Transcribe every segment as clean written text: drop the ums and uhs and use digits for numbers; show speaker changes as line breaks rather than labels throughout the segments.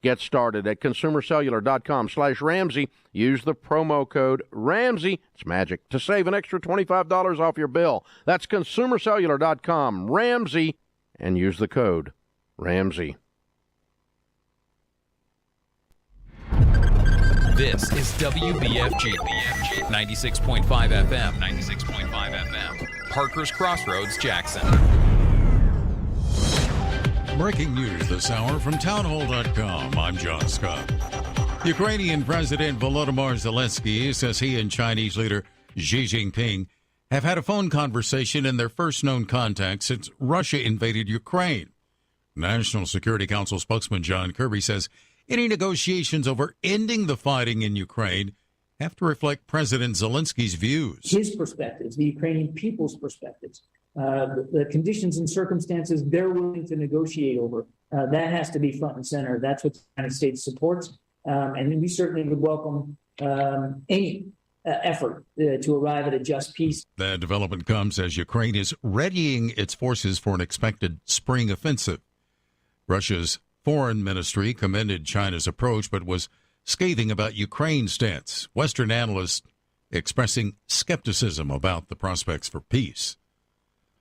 Get started at consumercellular.com/Ramsey. Use the promo code Ramsey. It's magic to save an extra $25 off your bill. That's consumercellular.com, Ramsey, and use the code Ramsey.
This is WBFG 96.5 FM, 96.5 FM, Parker's Crossroads, Jackson.
Breaking news this hour from townhall.com. I'm John Scott. Ukrainian President Volodymyr Zelensky says he and Chinese leader Xi Jinping have had a phone conversation in their first known contact since Russia invaded Ukraine. National Security Council spokesman John Kirby says any negotiations over ending the fighting in Ukraine have to reflect President Zelensky's views.
His perspectives, the Ukrainian people's perspectives. The conditions and circumstances they're willing to negotiate over. That has to be front and center. That's what the United States supports. And we certainly would welcome any effort to arrive at a just peace.
That development comes as Ukraine is readying its forces for an expected spring offensive. Russia's foreign ministry commended China's approach, but was scathing about Ukraine's stance. Western analysts expressing skepticism about the prospects for peace.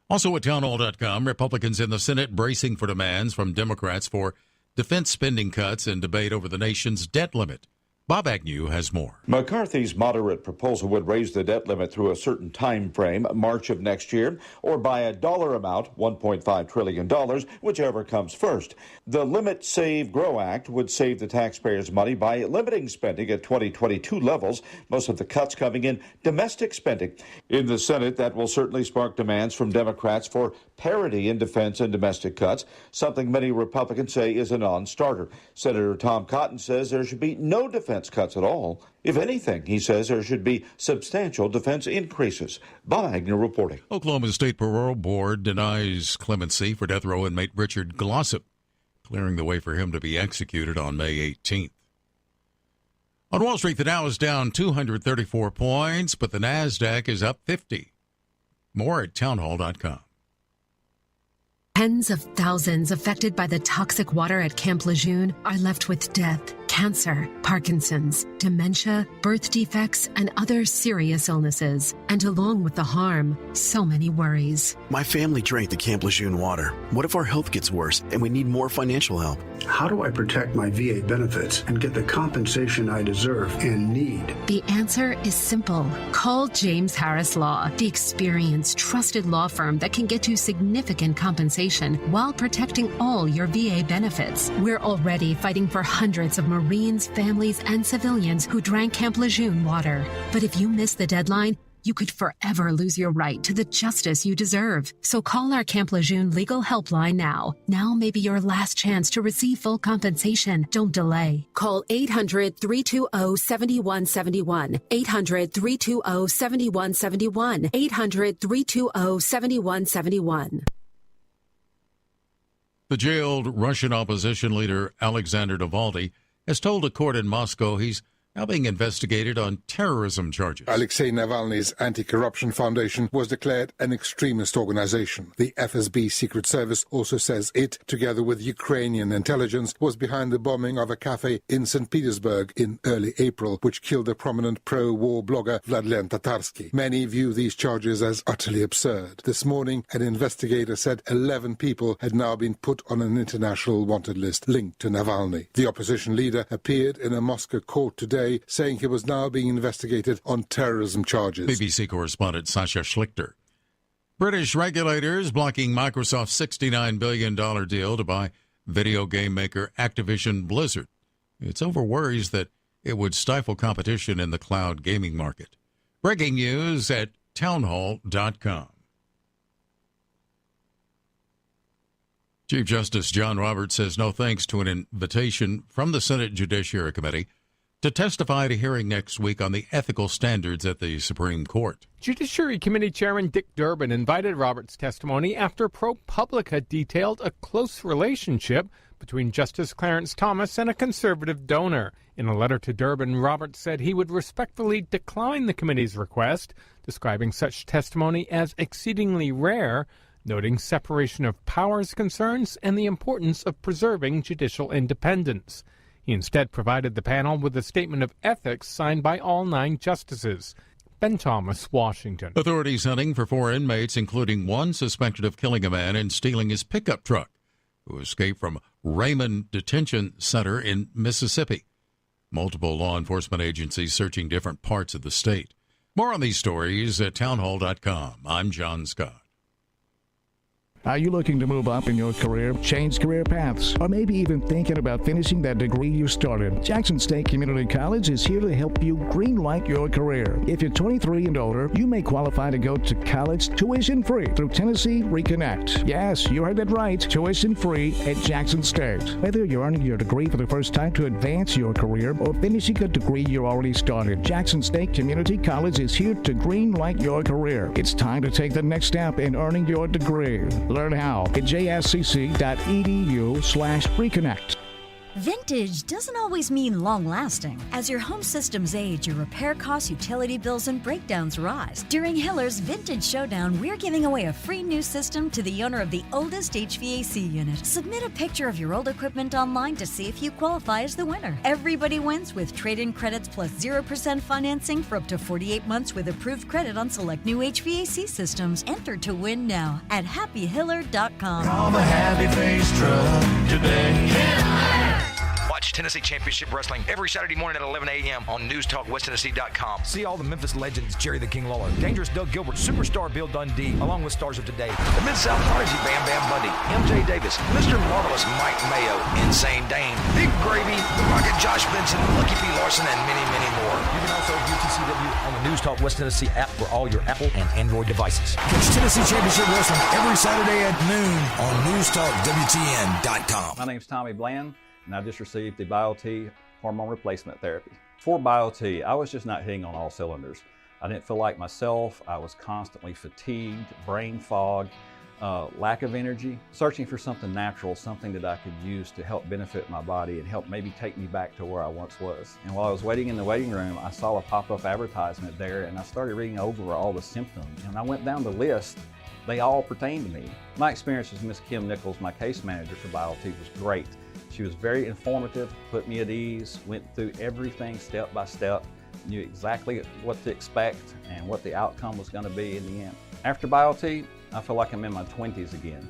Also at townhall.com, Republicans in the Senate bracing for demands from Democrats for defense spending cuts and debate over the nation's debt limit. Bob Agnew has more.
McCarthy's moderate proposal would raise the debt limit through a certain time frame, March of next year, or by a dollar amount, $1.5 trillion, whichever comes first. The Limit Save Grow Act would save the taxpayers money by limiting spending at 2022 levels, most of the cuts coming in domestic spending. In the Senate, that will certainly spark demands from Democrats for parity in defense and domestic cuts, something many Republicans say is a non-starter. Senator Tom Cotton says there should be no defense cuts at all. If anything, he says there should be substantial defense increases. Bob Agnew reporting.
Oklahoma State Parole Board denies clemency for death row inmate Richard Glossip, clearing the way for him to be executed on May 18th. On Wall Street, the Dow is down 234 points, but the NASDAQ is up 50. More at townhall.com.
Tens of thousands affected by the toxic water at Camp Lejeune are left with death, cancer, Parkinson's, dementia, birth defects, and other serious illnesses. And along with the harm, so many worries.
My family drank the Camp Lejeune water. What if our health gets worse and we need more financial help?
How do I protect my VA benefits and get the compensation I deserve and need?
The answer is simple. Call James Harris Law, the experienced, trusted law firm that can get you significant compensation while protecting all your VA benefits. We're already fighting for hundreds of Marines, families, and civilians who drank Camp Lejeune water. But if you miss the deadline, you could forever lose your right to the justice you deserve. So call our Camp Lejeune legal helpline now. Now may be your last chance to receive full compensation. Don't delay. Call 800-320-7171. 800-320-7171. 800-320-7171.
The jailed Russian opposition leader Alexander Navalny has told a court in Moscow he's now being investigated on terrorism charges.
Alexei Navalny's Anti-Corruption Foundation was declared an extremist organization. The FSB Secret Service also says it, together with Ukrainian intelligence, was behind the bombing of a cafe in St. Petersburg in early April, which killed a prominent pro-war blogger Vladlen Tatarsky. Many view these charges as utterly absurd. This morning, an investigator said 11 people had now been put on an international wanted list linked to Navalny. The opposition leader appeared in a Moscow court today, saying he was now being investigated on terrorism charges.
BBC correspondent Sasha Schlichter. British regulators blocking Microsoft's $69 billion deal to buy video game maker Activision Blizzard. It's over worries that it would stifle competition in the cloud gaming market. Breaking news at townhall.com. Chief Justice John Roberts says no thanks to an invitation from the Senate Judiciary Committee to testify at a hearing next week on the ethical standards at the Supreme Court.
Judiciary Committee Chairman Dick Durbin invited Roberts' testimony after ProPublica detailed a close relationship between Justice Clarence Thomas and a conservative donor. In a letter to Durbin, Roberts said he would respectfully decline the committee's request, describing such testimony as exceedingly rare noting separation of powers concerns and the importance of preserving judicial independence. He instead provided the panel with a statement of ethics signed by all 9 justices. Ben Thomas, Washington.
Authorities hunting for 4 inmates, including one suspected of killing a man and stealing his pickup truck, who escaped from Raymond Detention Center in Mississippi. Multiple law enforcement agencies searching different parts of the state. More on these stories at townhall.com. I'm John Scott.
Are you looking to move up in your career, change career paths, or maybe even thinking about finishing that degree you started? Jackson State Community College is here to help you greenlight your career. If you're 23 and older, you may qualify to go to college tuition-free through Tennessee Reconnect. Yes, you heard that right, tuition-free at Jackson State. Whether you're earning your degree for the first time to advance your career or finishing a degree you already started, Jackson State Community College is here to greenlight your career. It's time to take the next step in earning your degree. Learn how at jscc.edu/reconnect.
Vintage doesn't always mean long-lasting. As your home systems age, your repair costs, utility bills, and breakdowns rise. During Hiller's Vintage Showdown, we're giving away a free new system to the owner of the oldest HVAC unit. Submit a picture of your old equipment online to see if you qualify as the winner. Everybody wins with trade-in credits plus 0% financing for up to 48 months with approved credit on select new HVAC systems. Enter to win now at happyhiller.com.
Call the Happy Face Truck today.
Watch Tennessee Championship Wrestling every Saturday morning at 11 a.m. on NewsTalkWestTennessee.com.
See all the Memphis legends, Jerry the King Lawler, Dangerous Doug Gilbert, Superstar Bill Dundee, along with stars of today.
The Mid-South Prodigy, Bam Bam Bundy, M.J. Davis, Mr. Marvelous Mike Mayo, Insane Dane, Big Gravy, The Rocket Josh Benson, Lucky P. Larson, and many, many more.
You can also view TCW on the News Talk West Tennessee app for all your Apple and Android devices.
Catch Tennessee Championship Wrestling every Saturday at noon on NewsTalkWTN.com.
My name's Tommy Bland, and I just received the BioT hormone replacement therapy. For BioT, I was just not hitting on all cylinders. I didn't feel like myself. I was constantly fatigued, brain fog, lack of energy, searching for something natural, something that I could use to help benefit my body and help maybe take me back to where I once was. And while I was waiting in the waiting room, I saw a pop-up advertisement there, and I started reading over all the symptoms, and I went down the list. They all pertain to me. My experience with Miss Kim Nichols, my case manager for BioT, was great. She was very informative, put me at ease, went through everything step by step, knew exactly what to expect and what the outcome was going to be in the end. After BioT, I feel like I'm in my 20s again.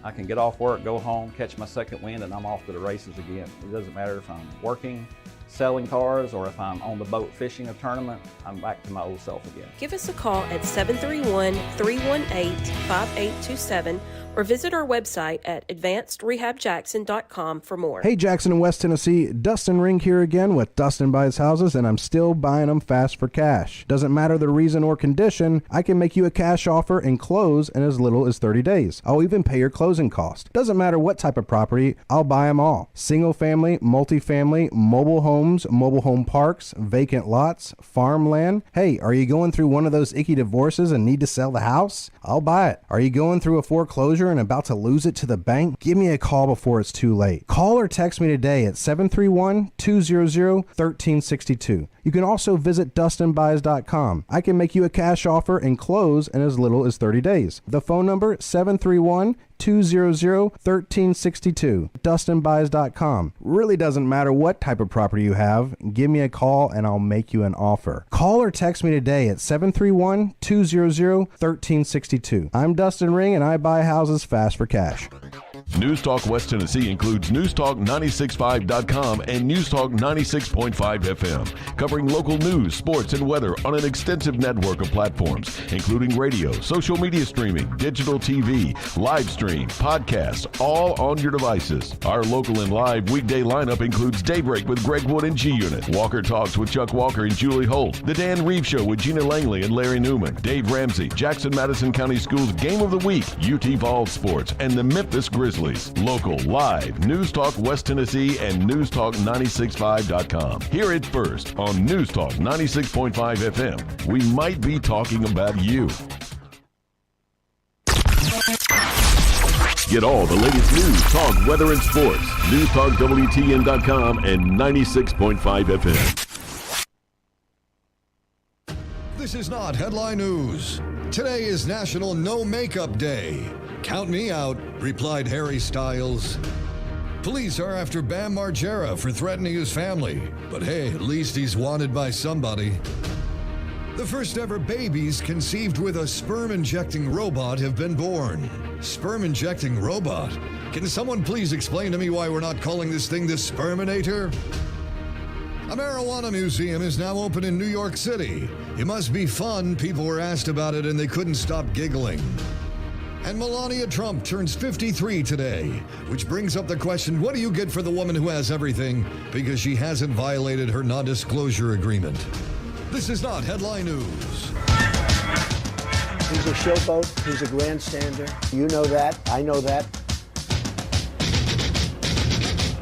I can get off work, go home, catch my second wind, and I'm off to the races again. It doesn't matter if I'm working, selling cars, or if I'm on the boat fishing a tournament, I'm back to my old self again.
Give us a call at 731-318-5827 or visit our website at advancedrehabjackson.com for more.
Hey, Jackson and West Tennessee, Dustin Ring here again with Dustin Buys Houses, and I'm still buying them fast for cash. Doesn't matter the reason or condition, I can make you a cash offer and close in as little as 30 days. I'll even pay your closing cost. Doesn't matter what type of property, I'll buy them all. Single family, multifamily, mobile homes, mobile home parks, vacant lots, farmland. Hey, are you going through one of those icky divorces and need to sell the house? I'll buy it. Are you going through a foreclosure and about to lose it to the bank? Give me a call before it's too late. Call or text me today at 731-200-1362. You can also visit DustinBuys.com. I can make you a cash offer and close in as little as 30 days. The phone number, 731-200-1362. DustinBuys.com. Really doesn't matter what type of property you have. Give me a call and I'll make you an offer. Call or text me today at 731-200-1362. I'm Dustin Ring and I buy houses fast for cash.
News Talk West Tennessee includes NewsTalk965.com and NewsTalk 96.5 FM, covering local news, sports, and weather on an extensive network of platforms, including radio, social media streaming, digital TV, live stream, podcasts, all on your devices. Our local and live weekday lineup includes Daybreak with Greg Wood and G-Unit, Walker Talks with Chuck Walker and Julie Holt, The Dan Reeves Show with Gina Langley and Larry Newman, Dave Ramsey, Jackson-Madison County Schools Game of the Week, UT Vols Sports, and the Memphis Grizzlies. Local, live, News Talk West Tennessee and NewsTalk965.com. Hear it first on News Talk 96.5 FM. We might be talking about you. Get all the latest news, talk, weather, and sports. NewsTalkWTN.com and 96.5 FM.
This is not headline news. Today is National No Makeup Day. Count me out, replied Harry Styles. Police are after Bam Margera for threatening his family, but hey, at least he's wanted by somebody. The first ever babies conceived with a sperm-injecting robot have been born. Sperm-injecting robot? Can someone please explain to me why we're not calling this thing the Sperminator? A marijuana museum is now open in New York City. It must be fun. People were asked about it and they couldn't stop giggling. And Melania Trump turns 53 today, which brings up the question, what do you get for the woman who has everything because she hasn't violated her non-disclosure agreement? This is not Headline News.
He's a showboat. He's a grandstander. You know that. I know that.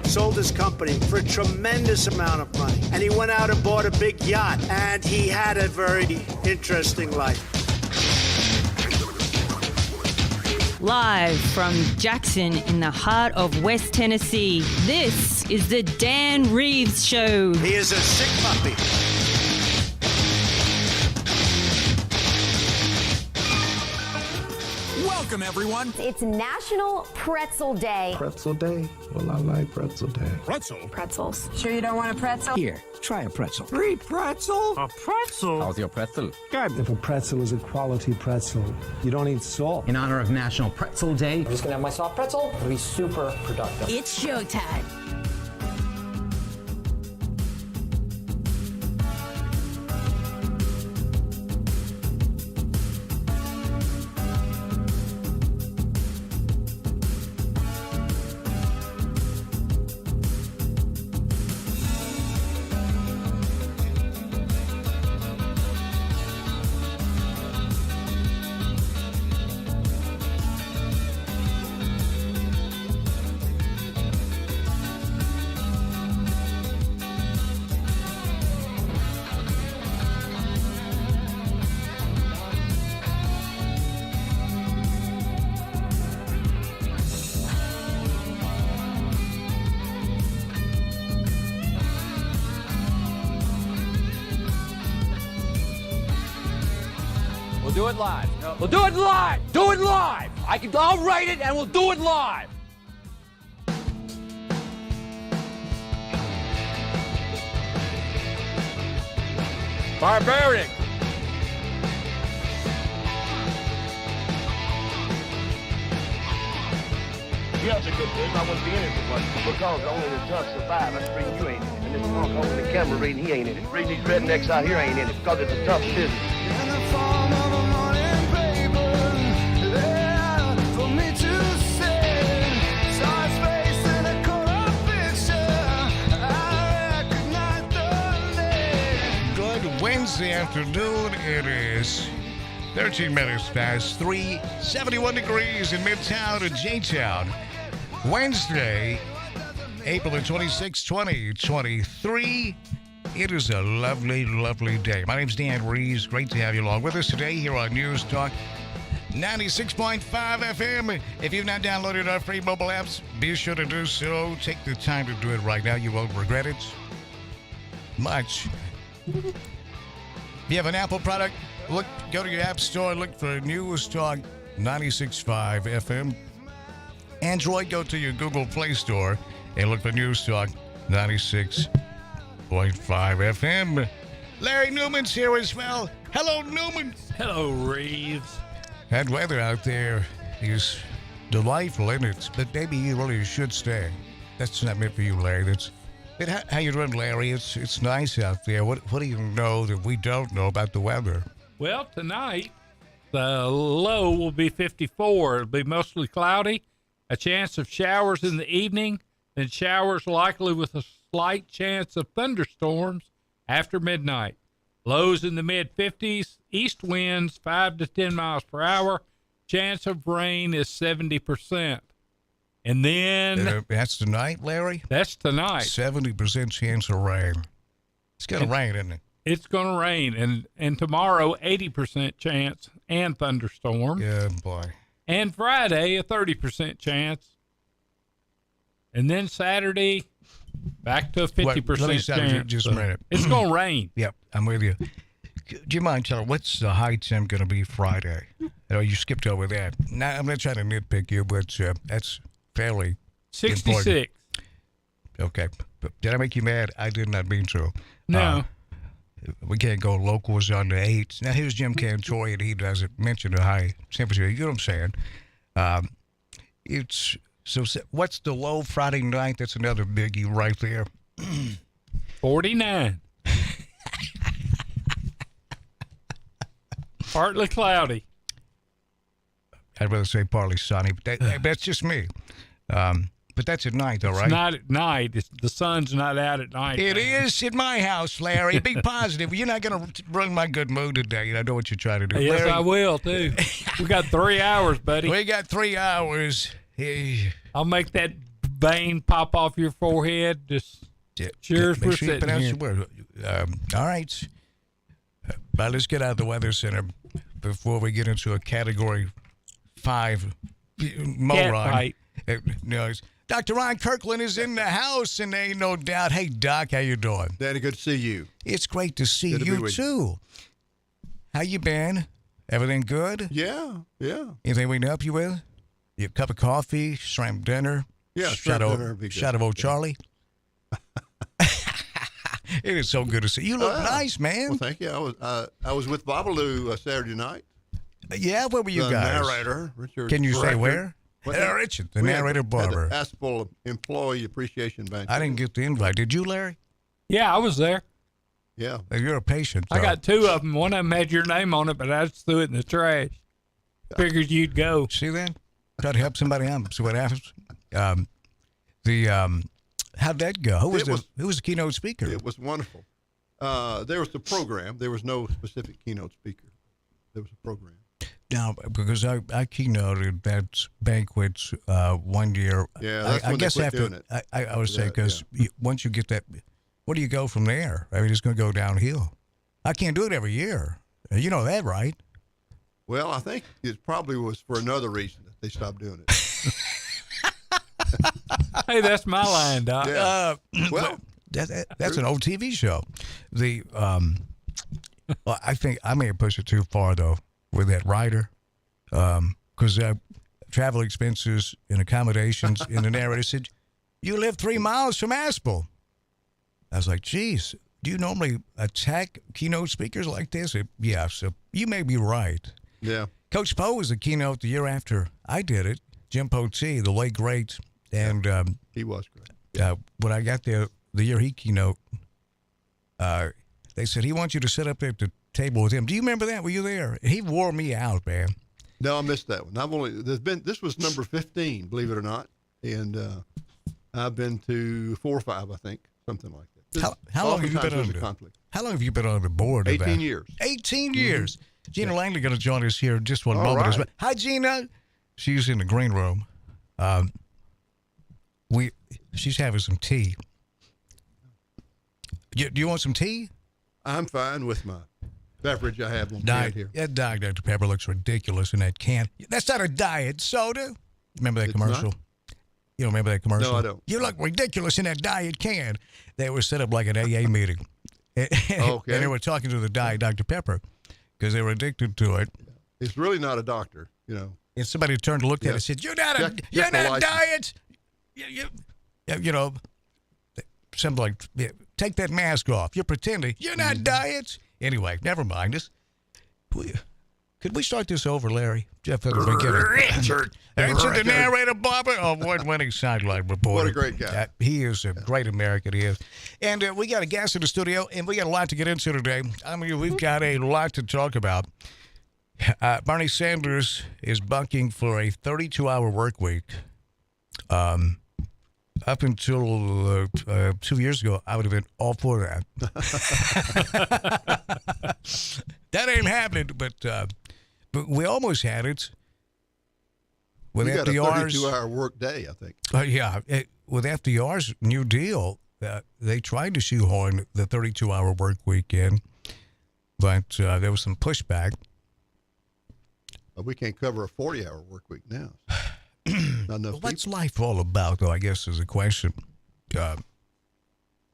Sold his company for a tremendous amount of money. And he went out and bought a big yacht. And he had a very interesting life.
Live from Jackson in the heart of West Tennessee, this is the Dan Reeves Show.
He is a sick puppy.
Welcome, everyone.
It's National Pretzel Day.
Pretzel Day? Well, I like Pretzel Day.
Pretzel?
Pretzels. Sure you don't want a pretzel?
Here, try a pretzel.
Free pretzel?
A pretzel? How's your pretzel? Good. If a pretzel is a quality pretzel, you don't eat salt.
In honor of National Pretzel Day,
I'm just going to have my soft pretzel. It'll be super productive.
It's showtime.
Do it live. No. We'll do it live. Do it live. I'll write it and we'll do it live. Barbaric.
Yeah, it's a good thing. I wouldn't be in it because only the tough survive. That's the reason you ain't in it. And this punk over the camera reading, he ain't in it. Reading these rednecks out here ain't in it because it's a tough business.
Wednesday afternoon, it is 13 minutes past 3, 71 degrees in Midtown and J-Town. Wednesday, April the 26th, 2023. It is a lovely, lovely day. My name's Dan Reeves. Great to have you along with us today here on News Talk 96.5 FM. If you've not downloaded our free mobile apps, be sure to do so. Take the time to do it right now. You won't regret it much. If you have an Apple product, go to your app store, look for News Talk 96.5 FM. Android, go to your Google Play Store and look for News Talk 96.5 FM. Larry Newman's here as well. Hello, Newman.
Hello, Reeves.
That weather out there is delightful, isn't it? But maybe you really should stay. That's not meant for you, Larry. How you doing, Larry? It's nice out there. What do you know that we don't know about the weather?
Well, tonight, the low will be 54. It'll be mostly cloudy, a chance of showers in the evening, and showers likely with a slight chance of thunderstorms after midnight. Lows in the mid-50s, east winds 5 to 10 miles per hour. Chance of rain is 70%. And then...
that's tonight, Larry?
That's tonight.
70% chance of rain. It's going to rain, isn't it?
It's going to rain. And tomorrow, 80% chance and thunderstorms.
Yeah, boy.
And Friday, a 30% chance. And then Saturday, back to a 50% chance.
Just a minute.
It's going to rain.
Yep, I'm with you. Do you mind telling what's the high temp going to be Friday? know you skipped over that. Now, I'm not trying to nitpick you, but that's fairly
66.
important. Okay. Did I make you mad? I did not mean to.
No.
We can't go locals on the 8s. Now, here's Jim Cantori, and he doesn't mention the high temperature. You know what I'm saying? What's the low Friday night? That's another biggie right there.
49. Partly cloudy.
I'd rather say partly sunny, but that's just me. But that's at night, though, right?
It's not at night. The sun's not out at night.
It is at my house, Larry. Be positive. You're not going to ruin my good mood today. I know what you're trying to do.
Yes,
Larry,
I will, too. We got 3 hours, buddy.
We got 3 hours. Hey.
I'll make that vein pop off your forehead. Just sure as we're sitting here.
All right. Well, let's get out of the Weather Center before we get into a Category 5 moron. No, Dr. Ron Kirkland is in the house, and ain't no doubt. Hey, Doc, how you doing?
Danny, good to see you.
It's great to see you, too. How you been? Everything good?
Yeah.
Anything we can help you with? Your cup of coffee, shrimp dinner?
Yeah, shrimp dinner would be good.
Shot of old Charlie? It is so good to see you. You look nice, man.
Well, thank you. I was with Babalu Saturday night.
Yeah, where were you
the
guys?
Narrator, Richard.
Can you say
Bradford.
where? Richard, the narrator barber.
At the Aspel Employee Appreciation Bank.
I didn't get the invite. Did you, Larry?
Yeah, I was there.
Yeah.
You're a patient.
I got 2 of them. One of them had your name on it, but I just threw it in the trash. Figured you'd go.
See that? Try to help somebody out. See what happens. How'd that go? Who was the keynote speaker?
It was wonderful. There was the program. There was no specific keynote speaker. There was a program.
Now, because I keynoted that banquet 1 year.
Yeah, that's
I
when
guess
they quit
after
doing it. I
would say because once you get that, where do you go from there? I mean, it's going to go downhill. I can't do it every year. You know that, right?
Well, I think it probably was for another reason that they stopped doing it.
Hey, that's my line, Doc.
Yeah.
Well, that's an old TV show. Well, I think I may have pushed it too far though with that writer, because travel expenses and accommodations. And the narrator said, "You live 3 miles from Aspel." I was like, "Geez, do you normally attack keynote speakers like this?" Yeah, so you may be right.
Yeah.
Coach Poe was the keynote the year after I did it. Jim Potee, the late great, and
he was great.
When I got there the year he keynote, they said he wants you to sit up there at the table with him. Do you remember that? Were you there? He wore me out, man.
No, I missed that one. This was number 15, believe it or not, and I've been to 4 or 5, I think, something like that.
How long have you been on the conflict? How long have you been on the board?
18 years.
18 years. Gina Langley going to join us here in just one moment.
Right.
Hi, Gina. She's in the green room. She's having some tea. Do you want some tea?
I'm fine with my beverage I have on hand here.
That Diet Dr. Pepper looks ridiculous in that can. That's not a diet soda. Remember that commercial?
Not?
You don't remember that commercial?
No, I don't.
You look ridiculous in that diet can. They were set up like an AA meeting.
Okay.
And they were talking to the Diet Dr. Pepper because they were addicted to it.
It's really not a doctor, you know.
And somebody turned to look at it and said, "You're not a diet. You know, something like, take that mask off. You're pretending. You're not diet." Anyway, never mind us. Could we start this over, Larry? Jeff at the beginning. Richard, the narrator, Barber, award-winning sideline reporter.
What a great guy.
He is a great American, he is. And we got a guest in the studio, and we got a lot to get into today. I mean, we've got a lot to talk about. Bernie Sanders is bucking for a 32-hour work week. Up until 2 years ago, I would have been all for that. That ain't happening, but we almost had it. With
you
FDR's,
got a 32-hour work day, I think.
With FDR's New Deal, they tried to shoehorn the 32-hour work week in, but there was some pushback.
We can't cover a 40-hour work week now.
What's life all about, though, I guess, is the question.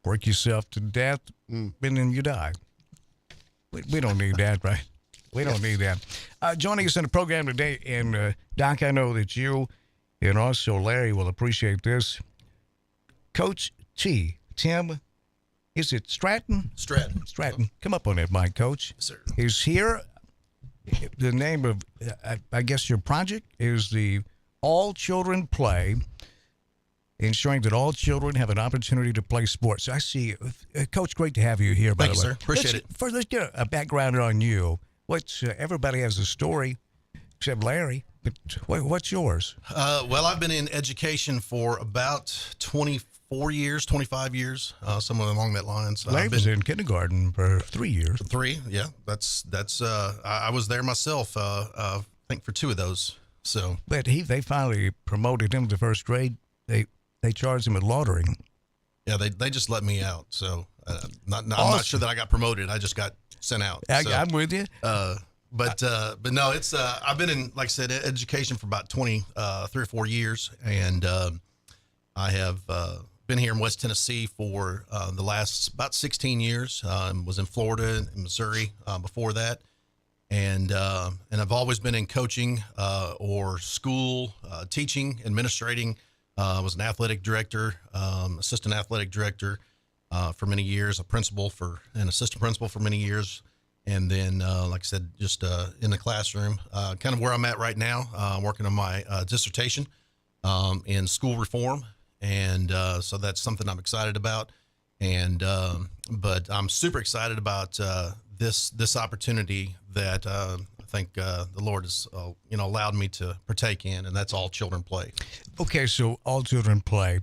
Work yourself to death, and then you die. We don't need that, right? We don't need that. Joining us in the program today, and Doc, I know that you and also Larry will appreciate this. Coach T, Tim, is it Stratton? Stratton. Come up on that mic, Coach.
Yes, sir.
Is here. The name of, I guess, your project is the All Children Play, ensuring that all children have an opportunity to play sports. I see. Coach, great to have you here, by the way.
Thank you, sir. Appreciate it.
First, let's get a background on you. Everybody has a story, except Larry. But what's yours?
Well, I've been in education for about 24 years, 25 years, somewhere along that line. So
Larry was in kindergarten for 3 years.
Yeah. That's. I was there myself. I think for 2 of those. So,
but they finally promoted him to first grade. They charged him with loitering.
Yeah, they just let me out. So, I'm
Awesome.
not sure that I got promoted. I just got sent out.
I'm with you.
But no, it's I've been in, like I said, education for about 3 or 4 years, and I have been here in West Tennessee for the last about 16 years. Was in Florida and Missouri before that, and I've always been in coaching or school teaching, administrating. Was an athletic director, assistant athletic director for many years, a principal and assistant principal for many years. And then, like I said, just in the classroom, kind of where I'm at right now, working on my dissertation in school reform. And so that's something I'm excited about. And but I'm super excited about this opportunity that I think the Lord has allowed me to partake in, and that's All Children Play.
Okay, so All Children Play.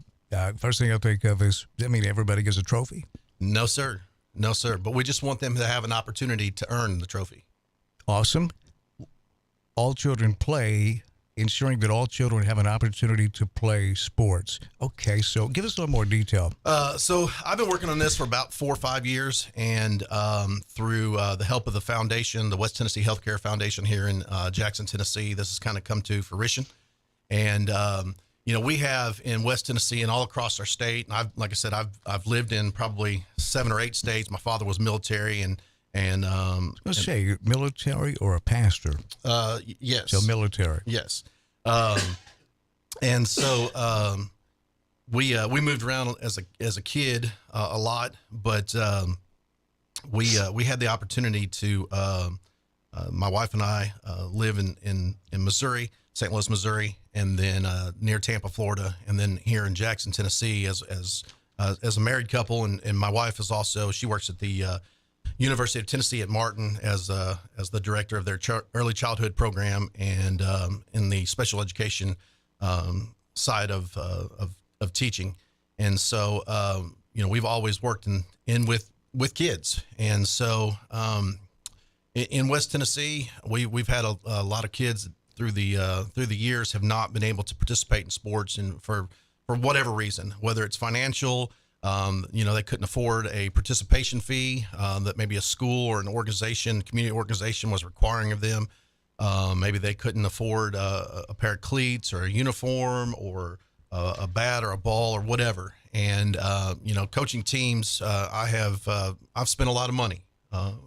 First thing I think of is, does that mean everybody gets a trophy?
No, sir. No, sir. But we just want them to have an opportunity to earn the trophy.
Awesome. All Children Play, ensuring that all children have an opportunity to play sports. Okay, so give us a little more detail.
So I've been working on this for about 4 or 5 years, and through the help of the foundation, the West Tennessee Healthcare Foundation here in Jackson, Tennessee, this has kind of come to fruition. And we have in West Tennessee and all across our state. And like I said, I've lived in probably 7 or 8 states. My father was military, and
let's say military or a pastor.
Yes.
So military.
Yes. And so we moved around as a kid a lot, but we had the opportunity to my wife and I live in Missouri, St. Louis, Missouri, and then near Tampa, Florida, and then here in Jackson, Tennessee, as a married couple. And my wife is also, she works at the University of Tennessee at Martin as the director of their early childhood program, and in the special education side of teaching. And so we've always worked in with kids. And so in West Tennessee, we've had a lot of kids through the years have not been able to participate in sports, and for whatever reason, whether it's financial, they couldn't afford a participation fee that maybe a school or an organization, community organization, was requiring of them. Maybe they couldn't afford a pair of cleats or a uniform or a bat or a ball or whatever. And coaching teams, I've spent a lot of money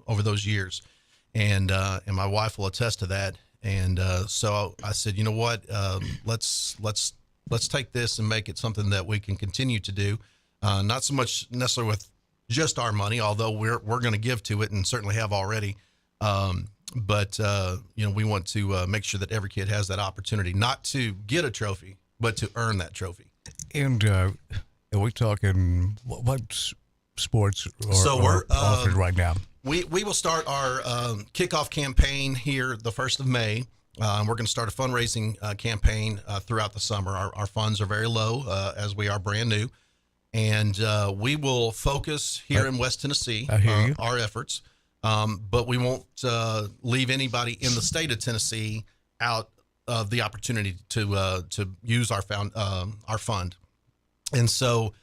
over those years, and my wife will attest to that. And so I said, you know what, let's take this and make it something that we can continue to do. Not so much necessarily with just our money, although we're going to give to it and certainly have already. But we want to make sure that every kid has that opportunity, not to get a trophy, but to earn that trophy.
And are we talking what sports are offered right now?
We will start our kickoff campaign here the 1st of May. We're going to start a fundraising campaign throughout the summer. Our funds are very low as we are brand new. And we will focus here in West Tennessee, our efforts, but we won't leave anybody in the state of Tennessee out of the opportunity to use our fund. And so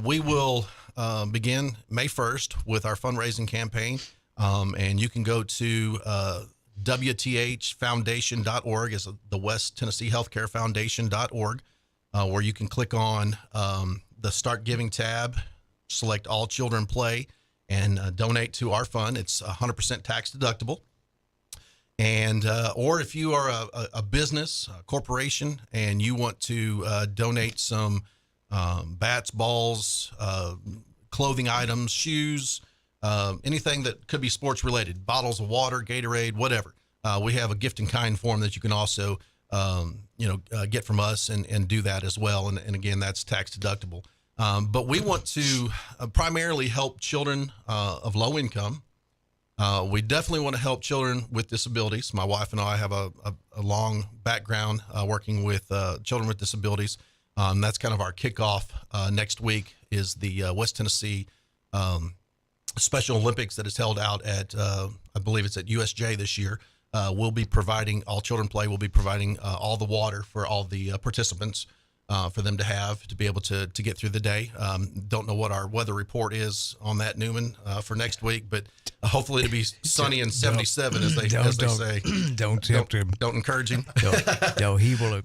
we will begin May 1st with our fundraising campaign, and you can go to WTHfoundation.org, is the West Tennessee Healthcare Foundation.org, where you can click on the Start Giving tab, select All Children Play, and donate to our fund. It's 100% tax deductible. And or if you are a business, a corporation, and you want to donate some bats, balls, clothing items, shoes, anything that could be sports related, bottles of water, Gatorade, whatever. We have a gift in kind form that you can also, get from us and do that as well. And again, that's tax deductible. But we want to primarily help children of low income. We definitely want to help children with disabilities. My wife and I have a long background working with children with disabilities. That's kind of our kickoff next week is the West Tennessee Special Olympics that is held out at, I believe it's at USJ this year. We'll be providing, all children play, we'll be providing all the water for all the participants for them to have to be able to get through the day. Don't know what our weather report is on that, Newman, for next week, but hopefully it'll be sunny and 77 as they say.
Don't tempt him.
Don't encourage him.
No, he will.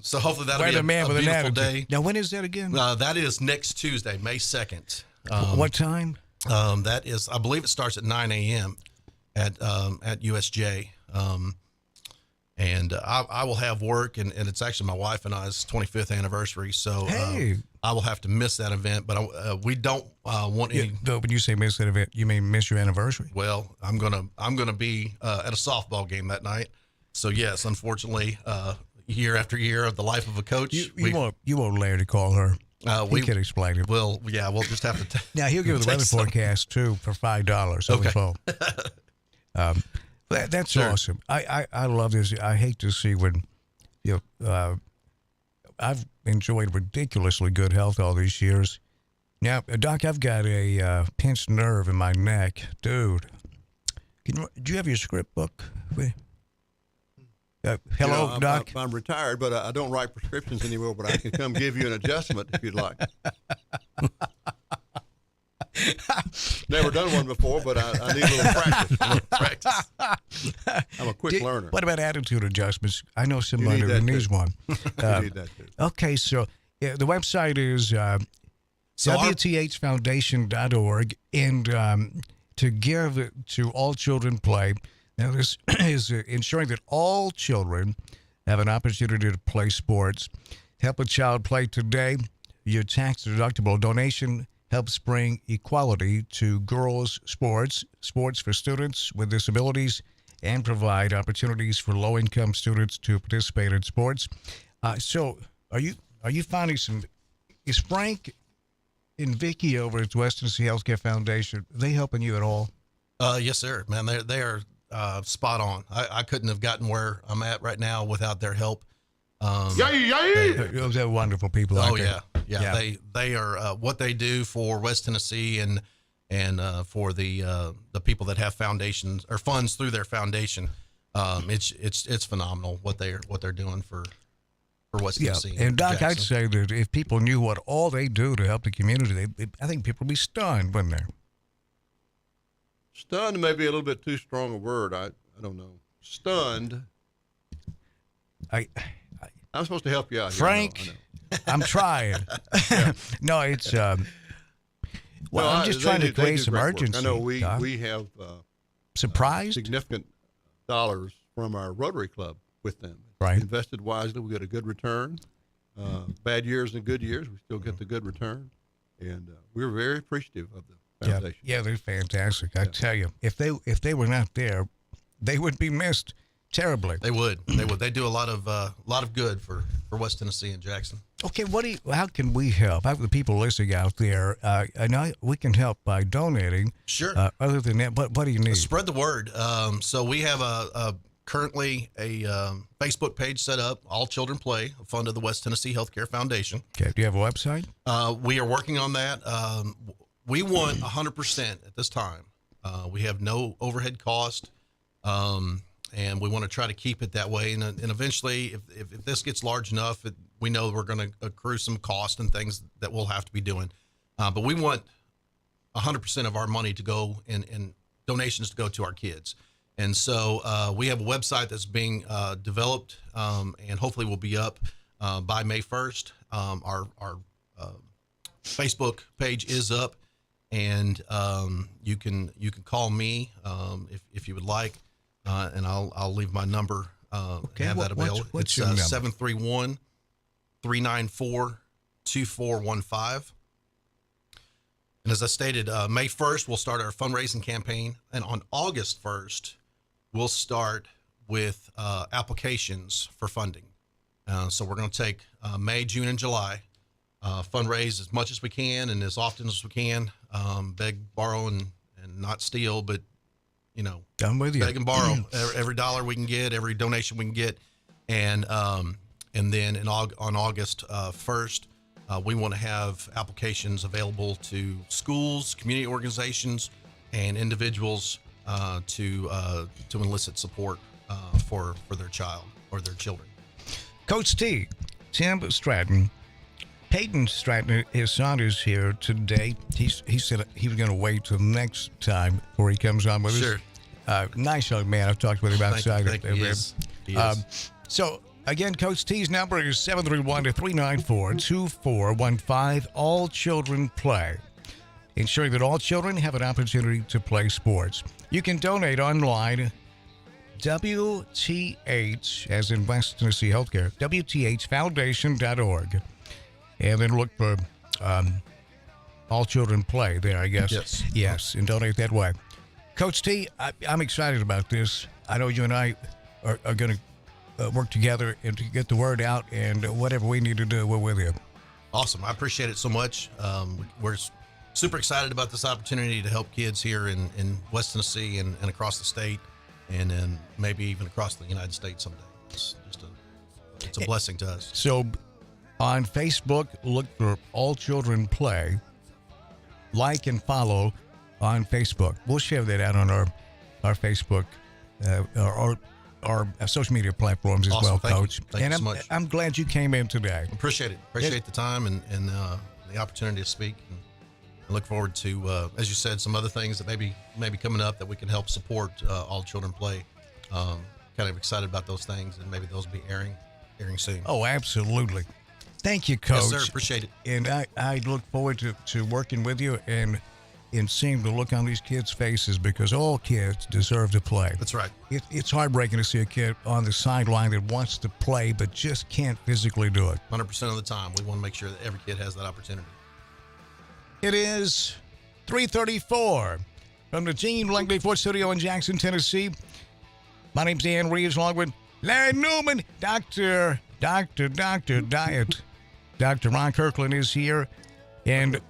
So hopefully that'll be a beautiful day.
Now, when is that again?
That is next Tuesday, May 2nd.
What time?
That is, I believe it starts at 9 a.m. at USJ. And I will have work, and it's actually my wife and I's 25th anniversary, so I will have to miss that event. But we don't want any.
No, when you say miss that event, you mean miss your anniversary?
Well, I'm gonna be at a softball game that night. So yes, unfortunately, year after year of the life of a coach,
you won't Larry to call her. He can explain it.
We'll just have to.
Now he'll give the weather forecast too for $5 over the phone. That's
sure.
Awesome. I love this. I hate to see when, I've enjoyed ridiculously good health all these years. Now, Doc, I've got a pinched nerve in my neck. Dude, do you have your script book? Hello, Doc?
I'm retired, but I don't write prescriptions anymore, but I can come give you an adjustment if you'd like. Never done one before, but I need a little practice. I'm a quick learner.
What about attitude adjustments? I know somebody who needs one.
You need that too.
Okay, so the website is WTHfoundation.org, and to give to All Children Play. Now, this is ensuring that all children have an opportunity to play sports. Help a child play today. Your tax-deductible donation helps bring equality to girls' sports for students with disabilities, and provide opportunities for low-income students to participate in sports. So, are you finding some? Is Frank and Vicky over at West Tennessee Healthcare Foundation, are they helping you at all?
Yes, sir, man. They are spot on. I couldn't have gotten where I'm at right now without their help.
They're wonderful people.
Oh yeah. They are what they do for West Tennessee and for the people that have foundations or funds through their foundation. It's phenomenal what they're doing for West Tennessee.
And Doc,
Jackson.
I'd say that if people knew what all they do to help the community, I think people would be stunned, wouldn't they?
Stunned may be a little bit too strong a word. I don't know. Stunned. I'm supposed to help you out here.
Frank,
I know.
I'm trying. No, it's I'm just trying to create some urgency.
I know we have
surprised
significant dollars from our Rotary Club with them.
Right.
Invested wisely, we get a good return. Bad years and good years, we still get the good return, and we're very appreciative of the foundation.
Yeah, they're fantastic. I tell you, if they were not there, they would be missed terribly.
They would. They do a lot of good for West Tennessee and Jackson.
Okay, how can we help? I have the people listening out there. I know we can help by donating.
Sure.
Other than that, what do you need?
Spread the word. So we have currently a Facebook page set up, All Children Play, a fund of the West Tennessee Healthcare Foundation.
Okay. Do you have a website?
We are working on that. We want 100% at this time. We have no overhead cost. And we want to try to keep it that way. And eventually, if this gets large enough, we know we're going to accrue some cost and things that we'll have to be doing. But we want 100% of our money to go and donations to go to our kids. And so we have a website that's being developed and hopefully will be up by May 1st. Our Facebook page is up, and you can call me if you would like. and I'll leave my number.
Okay,
have that available.
What's
it's
your number?
731-394-2415. And as I stated, May 1st, we'll start our fundraising campaign. And on August 1st, we'll start with applications for funding. So we're going to take May, June, and July, fundraise as much as we can and as often as we can, beg, borrow, and not steal, but,
I'm with you.
Beg and borrow every dollar we can get, every donation we can get. And then on August 1st, we want to have applications available to schools, community organizations, and individuals to elicit support for their child or their children.
Coach T, Tim Stratton, Peyton Stratton, his son, is here today. He said he was going to wait till next time before he comes on with
Sure.
us. Nice young man. I've talked with him outside.
Thank you. He is.
So, again, Coach T's number is 731-394-2415. All children play, ensuring that all children have an opportunity to play sports. You can donate online, WTH, as in West Tennessee Healthcare, WTHfoundation.org. And then look for All Children Play there, I guess. Yes, and donate that way. Coach T, I'm excited about this. I know you and I are going to work together and to get the word out, and whatever we need to do, we're with you.
Awesome. I appreciate it so much. We're super excited about this opportunity to help kids here in West Tennessee and across the state, and then maybe even across the United States someday. It's a blessing to us.
So on Facebook, look for All Children Play. Like and follow on Facebook. We'll share that out on our Facebook, our social media platforms as
Awesome.
well,
Thank
Coach.
you. Thank you so much.
I'm glad you came in today.
Appreciate it. Appreciate the time and the opportunity to speak. And I look forward to, as you said, some other things that maybe coming up that we can help support All Children Play. Kind of excited about those things, and maybe those will be airing soon.
Oh, absolutely. Thank you, Coach.
Yes, sir. Appreciate it.
And I look forward to working with you and seeing the look on these kids' faces, because all kids deserve to play.
That's right.
It's heartbreaking to see a kid on the sideline that wants to play but just can't physically do it.
100% of the time, we want to make sure that every kid has that opportunity.
It is 3:34 from the Gene Langley Ford Studio in Jackson, Tennessee. My name's Dan Reeves, along with Larry Newman, Dr. Diet. Dr. Ron Kirkland is here, and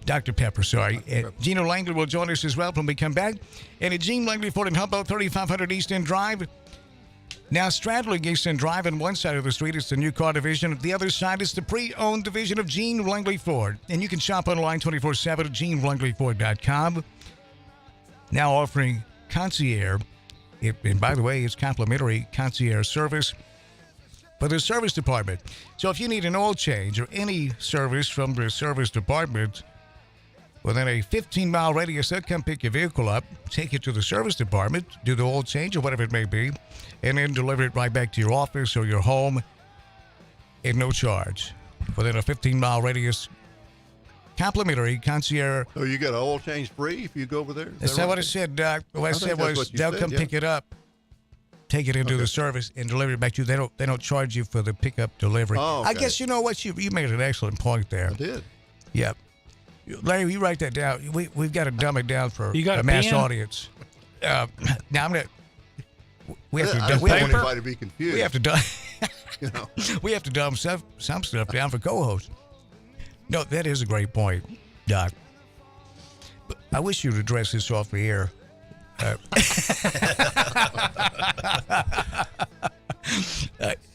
Dr. Pepper, sorry. Gino Langley will join us as well when we come back. And at Gene Langley Ford in Humboldt, 3500 East End Drive. Now, straddling East End Drive on one side of the street is the new car division. The other side is the pre-owned division of Gene Langley Ford. And you can shop online 24/7 at GeneLangleyFord.com. Now offering concierge. And by the way, it's complimentary concierge service for the service department. So if you need an oil change or any service from the service department within a 15-mile radius, they'll come pick your vehicle up, take it to the service department, do the oil change or whatever it may be, and then deliver it right back to your office or your home at no charge. Within a 15-mile radius, complimentary concierge.
So you get an oil change free if you go over there?
That's not what I said, Doc. What I said was they'll come pick it up, take it into the service, and deliver it back to you. They don't charge you for the pickup delivery.
Oh, okay.
I guess you know what, you made an excellent point there.
I did.
Yep. Larry, you write that down. We've got to dumb it down for
You got
a
a
mass
pen?
audience. Now I'm gonna. We have to.
I
dumb-
just
we
don't
have
want
to-
anybody to be confused.
We have to dumb.
You know.
We have to dumb some stuff down for co-hosts. No, that is a great point, Doc. But I wish you'd address this off the air.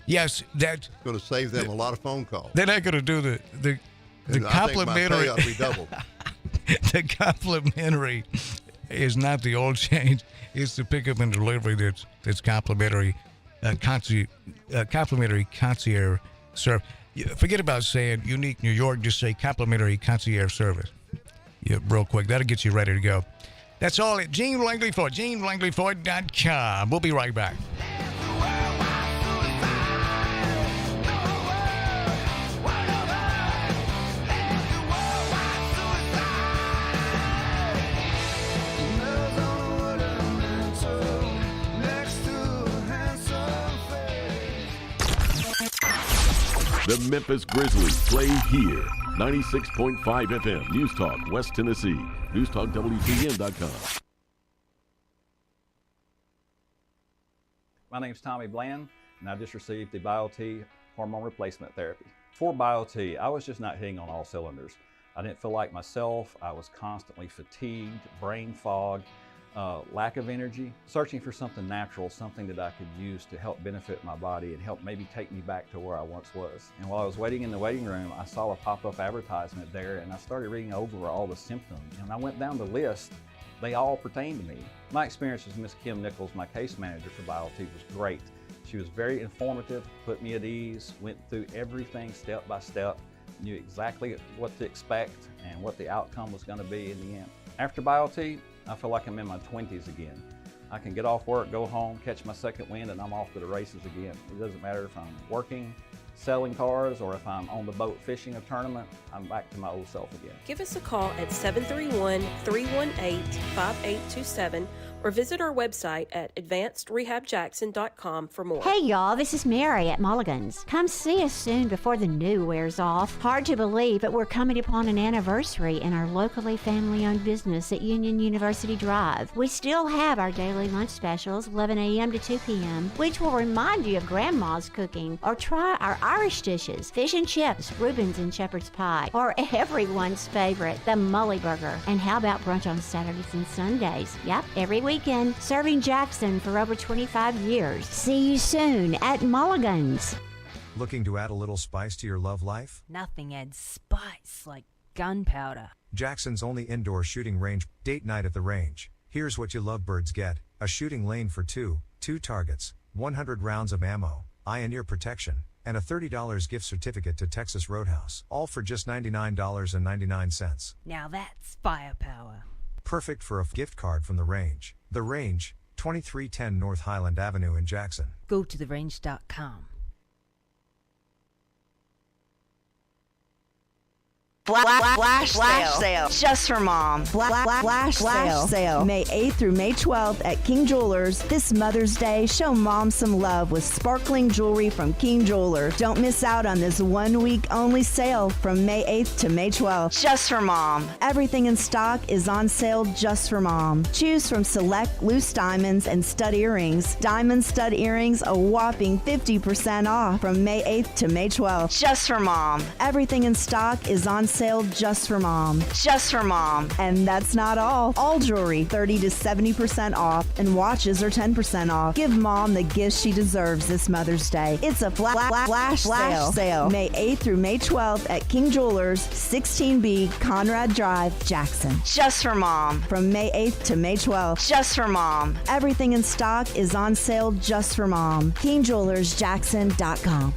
Yes, that's
going to save them a lot of phone calls.
They're not going to do the
And I
complimentary.
think my pay ought to be doubled.
The complimentary is not the oil change; it's the pickup and delivery that's complimentary. Complimentary concierge service. Forget about saying unique New York. Just say complimentary concierge service. Yeah, real quick. That'll get you ready to go. That's all at Gene Langley Ford. GeneLangleyFord.com. We'll be right back.
The Memphis Grizzlies play here. 96.5 FM, News Talk, West Tennessee. NewsTalkWTN.com.
My name's Tommy Bland, and I just received the BioT hormone replacement therapy. For BioT, I was just not hitting on all cylinders. I didn't feel like myself. I was constantly fatigued, brain fog, lack of energy, searching for something natural, something that I could use to help benefit my body and help maybe take me back to where I once was. And while I was waiting in the waiting room, I saw a pop-up advertisement there, and I started reading over all the symptoms. And I went down the list. They all pertain to me. My experience with Miss Kim Nichols, my case manager for BioT, was great. She was very informative, put me at ease, went through everything step by step, knew exactly what to expect and what the outcome was going to be in the end. After BioT, I feel like I'm in my 20s again. I can get off work, go home, catch my second wind, and I'm off to the races again. It doesn't matter if I'm working, selling cars, or if I'm on the boat fishing a tournament, I'm back to my old self again.
Give us a call at 731-318-5827 or visit our website at advancedrehabjackson.com for more.
Hey y'all, this is Mary at Mulligan's. Come see us soon before the new wears off. Hard to believe, but we're coming upon an anniversary in our locally family-owned business at Union University Drive. We still have our daily lunch specials, 11 a.m. to 2 p.m., which will remind you of Grandma's cooking, or try our Irish dishes, fish and chips, Reuben's and shepherd's pie, or everyone's favorite, the Mully Burger. And how about brunch on Saturdays and Sundays? Yep, every weekend, serving Jackson for over 25 years. See you soon at Mulligan's.
Looking to add a little spice to your love life?
Nothing adds spice like gunpowder.
Jackson's only indoor shooting range, date night at the range. Here's what you lovebirds get: a shooting lane for two targets, 100 rounds of ammo, eye and ear protection, and a $30 gift certificate to Texas Roadhouse, all for just $99.99.
Now that's firepower.
Perfect for a gift card from the range. The Range, 2310 North Highland Avenue in Jackson.
Go to therange.com.
Flash sale just for mom. Flash sale May 8th through May 12th at King Jewelers. This Mother's Day, show mom some love with sparkling jewelry from King Jeweler. Don't miss out on this 1 week only sale from May 8th to May 12th. Just for mom. Everything in stock is on sale just for mom. Choose from select loose diamonds and stud earrings. Diamond stud earrings a whopping 50% off from May 8th to May 12th. Just for mom. Everything in stock is on sale just for mom. Just for mom. And that's not all. All jewelry 30 to 70% off, and watches are 10% off. Give mom the gift she deserves this Mother's Day. It's a flash sale May 8th through May 12th at King Jewelers, 16B Conrad Drive, Jackson. Just for mom. From May 8th to May 12th. Just for mom. Everything in stock is on sale just for mom. KingJewelersJackson.com.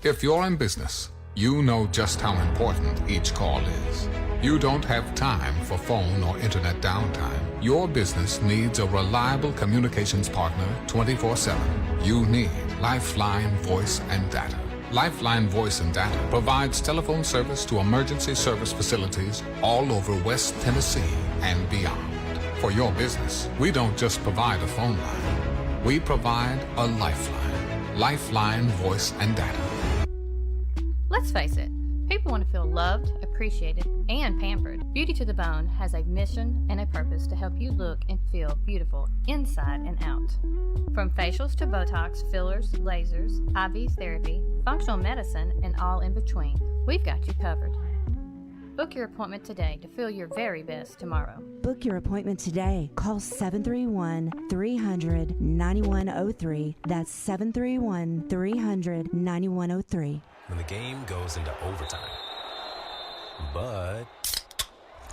If you're in business, you know just how important each call is. You don't have time for phone or internet downtime. Your business needs a reliable communications partner 24/7. You need Lifeline Voice and Data. Lifeline Voice and Data provides telephone service to emergency service facilities all over West Tennessee and beyond. For your business, we don't just provide a phone line. We provide a lifeline. Lifeline Voice and Data.
Let's face it, people want to feel loved, appreciated, and pampered. Beauty to the Bone has a mission and a purpose to help you look and feel beautiful inside and out. From facials to Botox, fillers, lasers, IV therapy, functional medicine, and all in between, we've got you covered. Book your appointment today to feel your very best tomorrow.
Book your appointment today. Call 731-300-9103. That's 731-300-9103.
When the game goes into overtime. But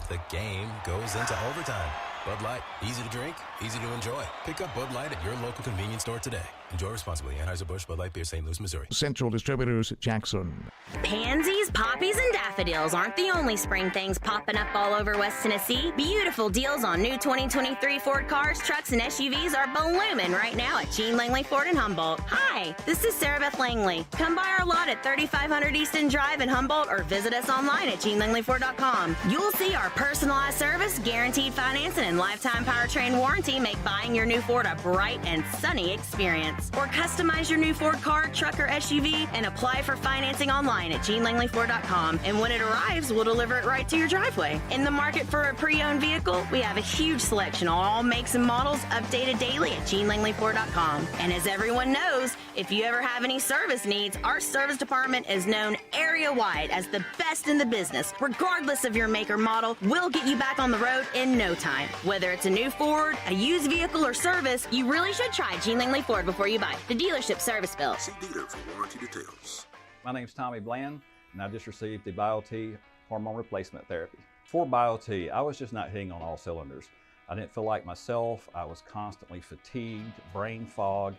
the game goes into overtime. Bud Light, easy to drink, easy to enjoy. Pick up Bud Light at your local convenience store today. Enjoy responsibly. Anheuser-Busch Bud Light Beer, St. Louis, Missouri.
Central Distributors, Jackson.
Pansies, poppies, and daffodils aren't the only spring things popping up all over West Tennessee. Beautiful deals on new 2023 Ford cars, trucks, and SUVs are blooming right now at Gene Langley Ford in Humboldt. Hi, this is Sarah Beth Langley. Come by our lot at 3500 Easton Drive in Humboldt or visit us online at GeneLangleyFord.com. You'll see our personalized service, guaranteed financing, and lifetime powertrain warranty make buying your new Ford a bright and sunny experience. permits, or customize your new Ford car, truck, or SUV and apply for financing online at GeneLangleyFord.com. And when it arrives, we'll deliver it right to your driveway. In the market for a pre-owned vehicle, we have a huge selection on all makes and models updated daily at GeneLangleyFord.com. And as everyone knows, if you ever have any service needs, our service department is known area-wide as the best in the business. Regardless of your make or model, we'll get you back on the road in no time. Whether it's a new Ford, a used vehicle, or service, you really should try Gene Langley Ford before you buy. The dealership service bill.
See dealer for warranty details.
My name's Tommy Bland, and I just received the BioT hormone replacement therapy. For BioT, I was just not hitting on all cylinders. I didn't feel like myself. I was constantly fatigued, brain fog,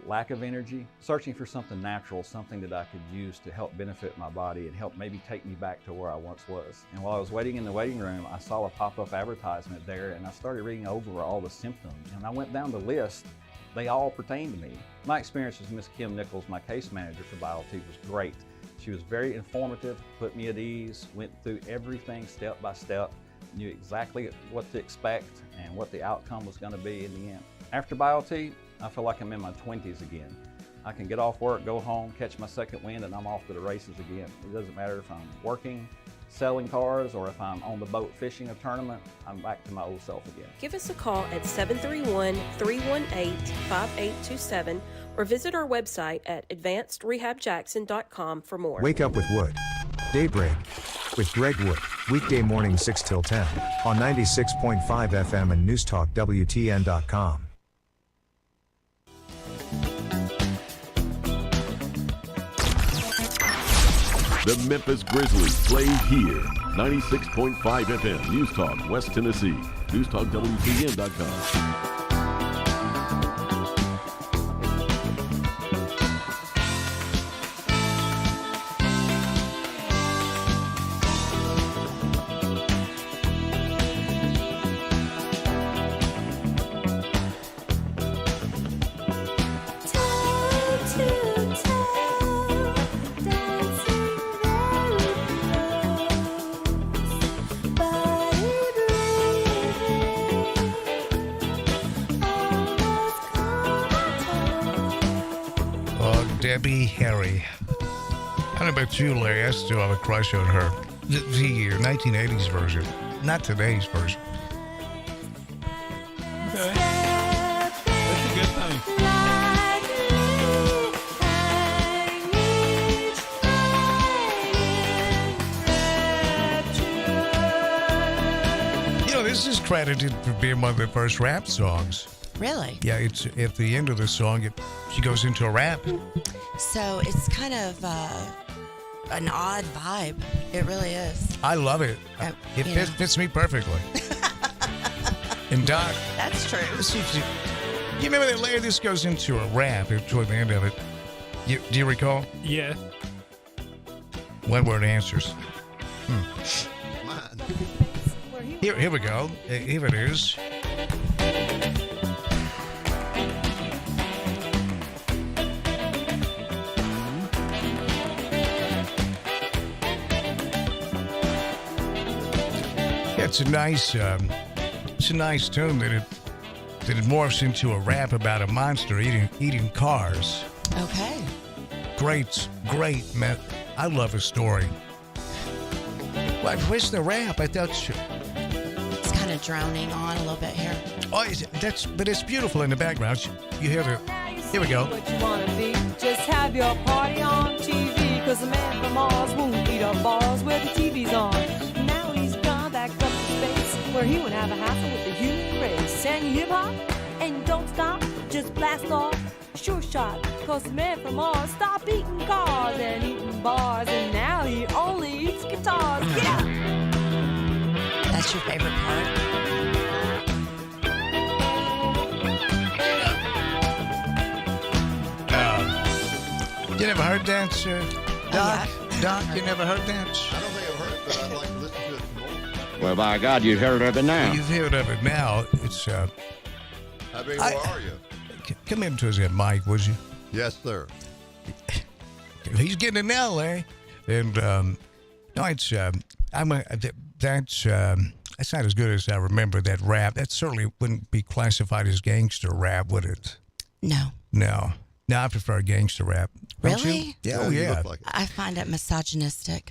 lack of energy, searching for something natural, something that I could use to help benefit my body and help maybe take me back to where I once was. And while I was waiting in the waiting room, I saw a pop-up advertisement there, and I started reading over all the symptoms. And I went down the list. They all pertain to me. My experience with Ms. Kim Nichols, my case manager for BioT, was great. She was very informative, put me at ease, went through everything step by step, knew exactly what to expect and what the outcome was going to be in the end. After BioT, I feel like I'm in my 20s again. I can get off work, go home, catch my second wind, and I'm off to the races again. It doesn't matter if I'm working, selling cars, or if I'm on the boat fishing a tournament, I'm back to my old self again.
Give us a call at 731-318-5827 or visit our website at advancedrehabjackson.com for more.
Wake up with Wood. Daybreak with Greg Wood. Weekday morning 6 till 10 on 96.5 FM and newstalkwtn.com.
The Memphis Grizzlies play here. 96.5 FM, News Talk, West Tennessee. NewsTalkWTN.com.
Debbie Harry. I don't know about you, Larry. I still have a crush on her. The 1980s version, not today's version.
Okay. That's a good thing.
You know, this is credited for being one of the first rap songs.
Really?
Yeah, it's at the end of the song, she goes into a rap.
So it's kind of an odd vibe. It really is.
I love it. It fits me perfectly. And Doc.
That's true.
You remember that later this goes into a rap toward the end of it? Do you recall?
Yes.
One word answers.
Mine.
Here we go. Here it is. It's a nice tune that it morphs into a rap about a monster eating cars.
Okay.
Great, man. I love a story. Well, where's the rap? I thought
it's kind of droning on a little bit here.
Oh, but it's beautiful in the background. You hear the. Here we go.
What you wanna be? Just have your party on TV, 'cause the man from Mars won't eat up bars where the TV's on. Now he's gone back up to space, where he would have a hassle with the human race. And you hip hop and don't stop, just blast off, sure shot. 'Cause the man from Mars stopped eating cars and eating bars, and now he only eats guitars. Get out!
That's your favorite part?
You never heard that, Doc? Doc, you never heard that?
I don't think I've heard it, but I'd like to listen to it some more.
Well, by God, you've heard of it now.
You've heard of it now. It's
How big are you?
Come into that mic, would you?
Yes, sir.
He's getting it now, Larry. And no, it's that's not as good as I remember that rap. That certainly wouldn't be classified as gangster rap, would it?
No.
No, I prefer gangster rap. Don't you?
Really?
Yeah, oh
you
yeah.
look like it.
I find it misogynistic.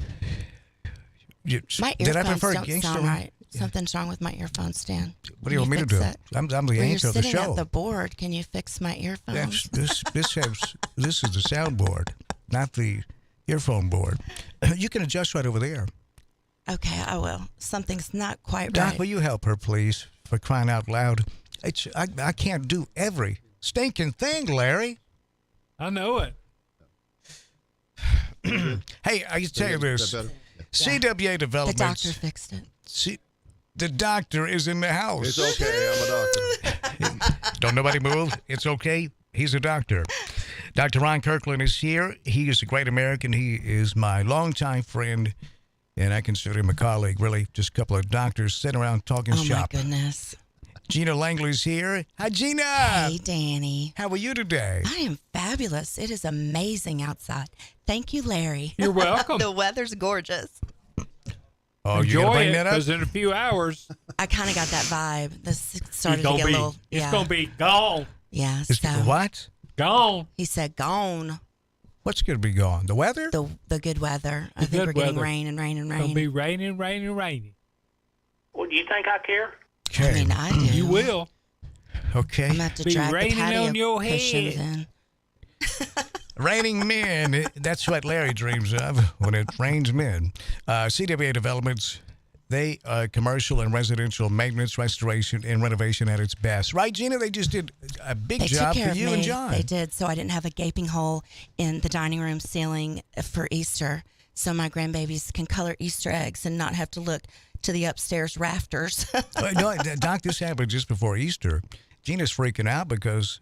My
Did I
earphones
prefer
don't
gangster
sound
rap?
right. Something's wrong with my earphones, Stan.
What do you want me to
fix
do?
it?
I'm the
Well,
anchor
you're
of the
sitting
show.
at the board. Can you fix my earphones?
This is the soundboard, not the earphone board. You can adjust right over there.
Okay, I will. Something's not quite
Doc,
right.
will you help her, please? For crying out loud. I can't do every stinking thing, Larry.
I know it.
Hey, I can tell you this.
Is that better?
CWA
The
Developments.
doctor fixed it.
The doctor is in the house.
It's okay. I'm a doctor.
Don't nobody move. It's okay. He's a doctor. Dr. Ron Kirkland is here. He is a great American. He is my longtime friend, and I consider him a colleague, really. Just a couple of doctors sitting around talking shop.
Oh, my goodness.
Gina Langley's here. Hi, Gina.
Hey, Danny.
How are you today?
I am fabulous. It is amazing outside. Thank you, Larry.
You're welcome.
The weather's gorgeous.
Oh, you gonna
Enjoy
bring
it,
that up?
because in a few hours,
I kind of got that vibe. This started
it's
to
gonna
get
be,
a little.
it's gonna be gone.
Yeah.
It's
So
what?
Gone.
he said, "Gone."
What's going to be gone? The weather?
The good weather. I
The
think we're
good
getting
weather.
rain and rain and
It's gonna
rain.
be raining, raining, raining.
Well, do you think I care?
Okay.
I mean, I do.
You will.
Okay.
I'm gonna have to
Be
drag the
raining
patio
on your
cushions
head.
in.
Raining men. That's what Larry dreams of when it rains men. CWA Developments, they commercial and residential maintenance, restoration, and renovation at its best. Right, Gina? They just did a big
They
job
took care
for
of
you
me.
and John.
They did, so I didn't have a gaping hole in the dining room ceiling for Easter, so my grandbabies can color Easter eggs and not have to look to the upstairs rafters.
No, Doc, this happened just before Easter. Gina's freaking out because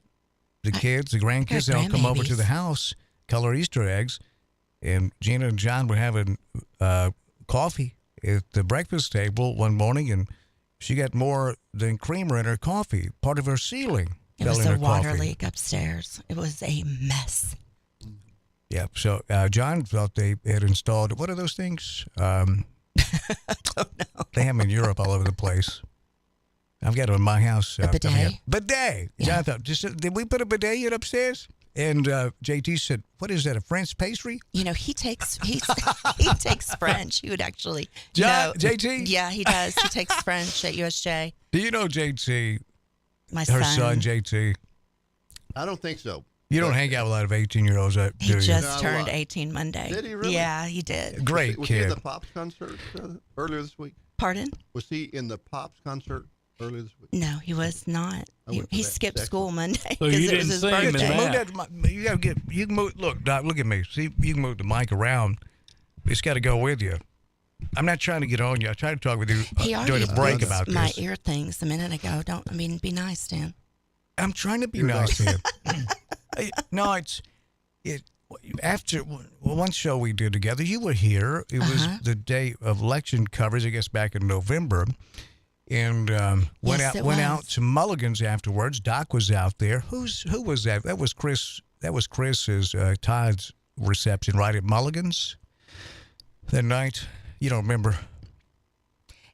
the kids, the grandkids, they all come over to the house, color Easter eggs, and Gina and John were having coffee at the breakfast table one morning, and she got more than creamer in her coffee. Part of her ceiling
It
fell
was
in
a
her
water
coffee.
leak upstairs. It was a mess.
Yeah, so John thought they had installed, what are those things?
I don't know.
They have them in Europe all over the place. I've got them in my house.
A bidet?
Bidet.
Yeah.
John thought, did we put a bidet in upstairs? And JT said, what is that, a French pastry?
You know, he takes he takes French. He would actually
John,
know.
JT?
Yeah, he does. He takes French at USJ.
Do you know JT,
My
her
son.
JT?
I don't think so.
You don't hang out with a lot of 18-year-olds, do
He
you?
just
Not a
turned
lot.
18 Monday.
Did he really?
Yeah, he did.
Great
Was he at
kid.
the Pops concert earlier this week?
Pardon?
Was he in the Pops concert earlier this week?
No, he was not.
I
He,
went to
he
that
skipped
section.
school Monday
So
because
you
it was
didn't
his
see him in
birthday.
that.
You gotta get. You can move. Look, Doc. Look at me. See, you can move the mic around. It's got to go with you. I'm not trying to get on you. I tried to talk with you
He
during
already
the break
fixed
about
my
this.
ear things a minute ago. Be nice, Dan.
I'm trying to be
You're
nice to
right.
him. No, it. After one show we did together, you were here. It was the day of election coverage, I guess, back in November, and went
Yes, it
out
was.
to Mulligan's afterwards. Doc was out there. Who was that? That was Chris. That was Chris's Todd's reception right at Mulligan's that night. You don't remember?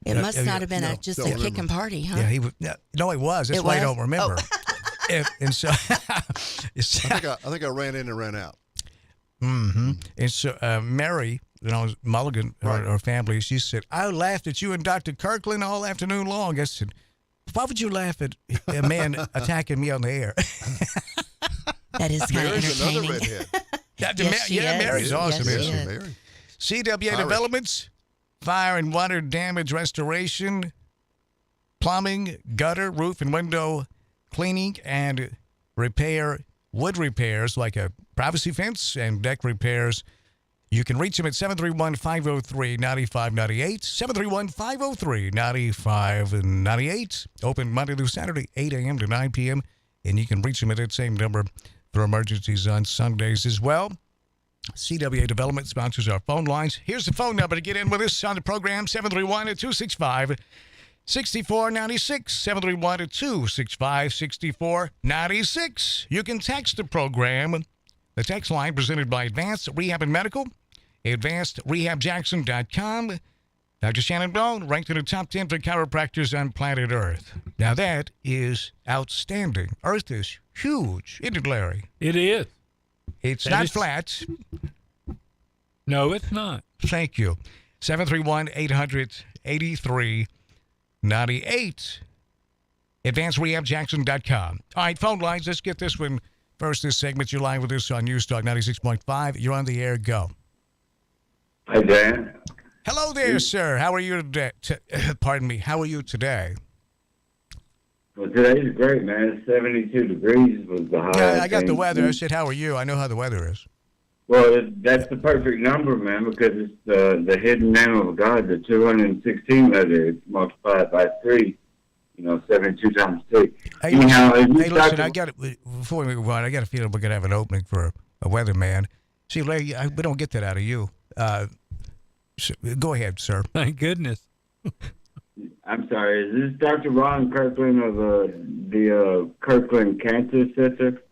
It must not have been
no,
just
don't
a
remember.
kicking party, huh?
Yeah, he was. No, it was. That's
It
why I
was?
don't remember. And so,
I think I ran in and ran out.
Mm-hmm. And so Mary, Mulligan, her family, she said, I laughed at you and Dr. Kirkland all afternoon long. I said, why would you laugh at a man attacking me on the air?
That is kind of
Mary's another
entertaining.
redhead.
Yes, she is.
Mary's awesome.
Yes,
isn't
she
she?
is.
Mary.
CWA
Irish.
Developments, fire and water damage restoration, plumbing, gutter, roof, and window cleaning and repair, wood repairs like a privacy fence and deck repairs. You can reach them at 731-503-9598, 731-503-9598. Open Monday through Saturday, 8 a.m. to 9 p.m. And you can reach them at that same number for emergencies on Sundays as well. CWA Development sponsors our phone lines. Here's the phone number to get in with us on the program, 731-265-6496, 731-265-6496. You can text the program. The text line presented by Advanced Rehab and Medical, advancedrehabjackson.com. Dr. Shannon Bone, ranked in the top 10 for chiropractors on planet Earth. Now that is outstanding. Earth is huge, isn't it, Larry?
It is.
It's
That
not
is-
flat.
No, it's not.
Thank you. 731-800-8398. AdvancedRehabJackson.com. All right, phone lines. Let's get this one first. This segment, you're live with us on News Talk 96.5. You're on the air. Go.
Hi, Dan.
Hello there, sir. How are you today? Pardon me. How are you today?
Well, today's great, man. 72 degrees was the high.
Yeah, I got the weather. I said, how are you? I know how the weather is.
Well, that's the perfect number, man, because it's the hidden name of God, the 216 letter. It's multiplied by 3, 72 times 2.
Hey,
Anyhow, if you
listen,
start to-
I got it. Before we move on, I got a feeling we're going to have an opening for a weatherman. See, Larry, we don't get that out of you. Go ahead, sir.
Thank goodness.
I'm sorry, is this Dr. Ron Kirkland of the Kirkland Cancer Center?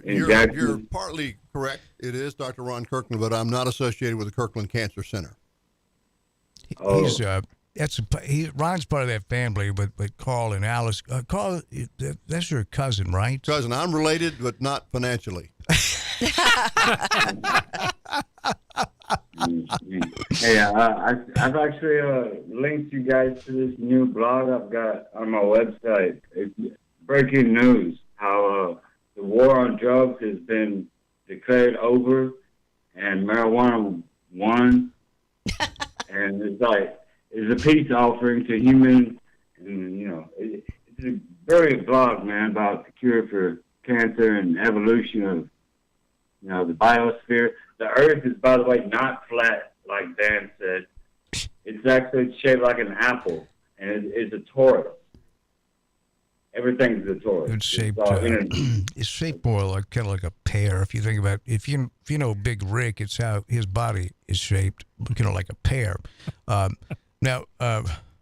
In
You're
Jackson?
partly correct. It is Dr. Ron Kirkland, but I'm not associated with the Kirkland Cancer Center.
He's Ron's part of that family, but Carl and Alice. Carl, that's your cousin, right?
Cousin, I'm related, but not financially.
Hey, I've actually linked you guys to this new blog I've got on my website. It's breaking news, how the war on drugs has been declared over and marijuana won. And it's a peace offering to humans. And, it's a brilliant blog, man, about the cure for cancer and evolution of, the biosphere. The Earth is, by the way, not flat, like Dan said. It's actually shaped like an apple, and it's a torus. Everything's a torus.
It's shaped.
all energy.
It's shaped more like kind of like a pear. If you think about, if you know Big Rick, it's how his body is shaped, like a pear. Now,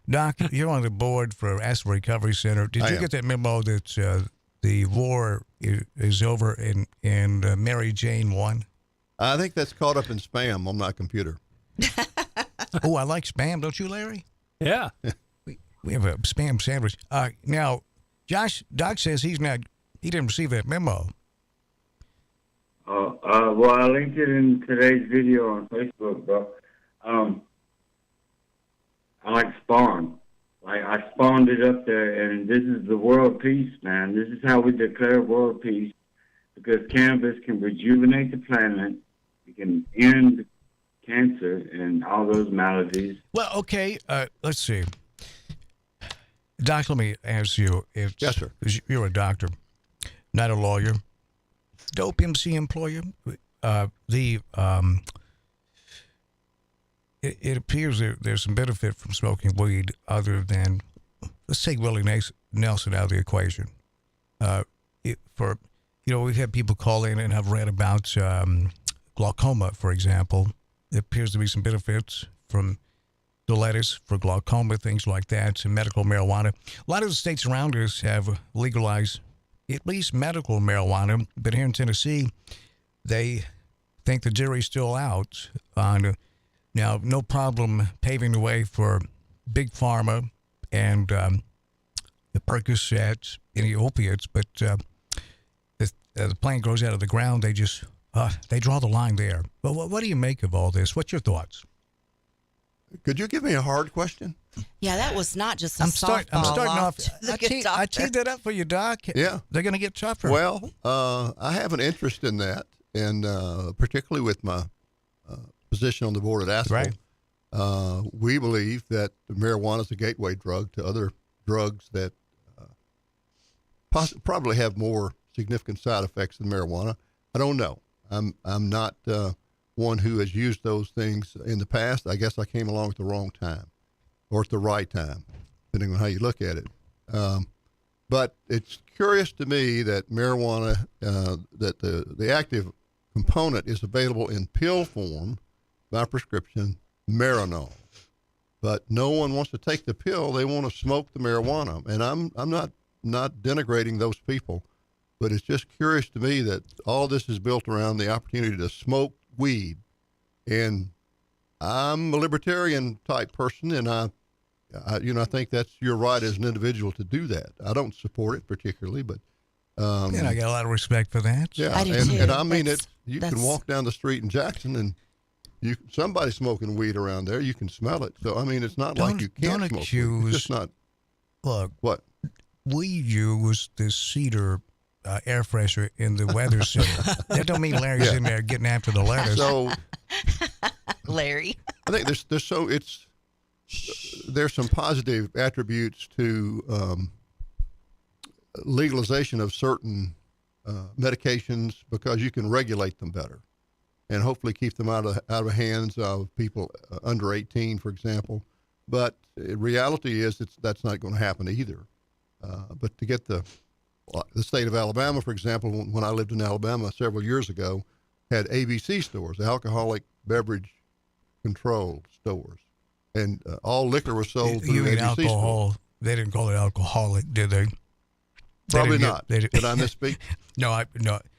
Doc, you're on the board for Aspen Recovery Center. Did
I
you
am.
get that memo that the war is over and Mary Jane won?
I think that's caught up in spam on my computer.
Oh, I like spam, don't you, Larry?
Yeah.
We have a spam sandwich. Now, Doc says he didn't receive that memo.
Well, I linked it in today's video on Facebook, bro. I like Spawn. I spawned it up there, and this is the world peace, man. This is how we declare world peace, because cannabis can rejuvenate the planet. It can end cancer and all those maladies.
Well, okay, let's see. Doc, let me ask you. Yes,
sir.
You're a doctor, not a lawyer. Dope MC employer. It appears there's some benefit from smoking weed other than, let's take Willie Nelson out of the equation. We've had people call in and have read about glaucoma, for example. There appears to be some benefits from the lettuce for glaucoma, things like that, and medical marijuana. A lot of the states around us have legalized at least medical marijuana, but here in Tennessee, they think the jury's still out on. Now, no problem paving the way for Big Pharma and the Percocets, any opiates, but the plant grows out of the ground. They just they draw the line there. But what do you make of all this? What's your thoughts?
Could you give me a hard question?
Yeah, that was not just a
I'm
softball
starting off.
to the
I
good doctor.
teed that up for you, Doc.
Yeah.
They're going to get tougher.
Well, I have an interest in that, and particularly with my position on the board at Aspen.
Right.
We believe that marijuana is a gateway drug to other drugs that probably have more significant side effects than marijuana. I don't know. I'm not one who has used those things in the past. I guess I came along at the wrong time or at the right time, depending on how you look at it. But it's curious to me that marijuana, that the active component is available in pill form by prescription, Marinol. But no one wants to take the pill. They want to smoke the marijuana. And I'm not denigrating those people, but it's just curious to me that all this is built around the opportunity to smoke weed. And I'm a libertarian type person, and I I think you're right as an individual to do that. I don't support it particularly, but
and I got a lot of respect for that.
Yeah,
I do
and,
too.
and I mean it. You can
that's-
walk down the street in Jackson and somebody smoking weed around there. You can smell it. So I mean, it's not like you can't
don't
smoke
accuse.
weed. It's just not.
Look,
what
we use this cedar air freshener in the weather center. That don't mean Larry's in there getting after the lettuce.
So
Larry.
I think there's some positive attributes to legalization of certain medications because you can regulate them better, and hopefully keep them out of hands of people under 18, for example. But reality is that's not going to happen either. But to get the state of Alabama, for example, when I lived in Alabama several years ago, had ABC stores, alcoholic beverage control stores, and all liquor was sold through
You mean
ABC
alcohol?
stores.
They didn't call it alcoholic, did they?
Probably
They didn't
not.
get-
Did I misspeak?
No.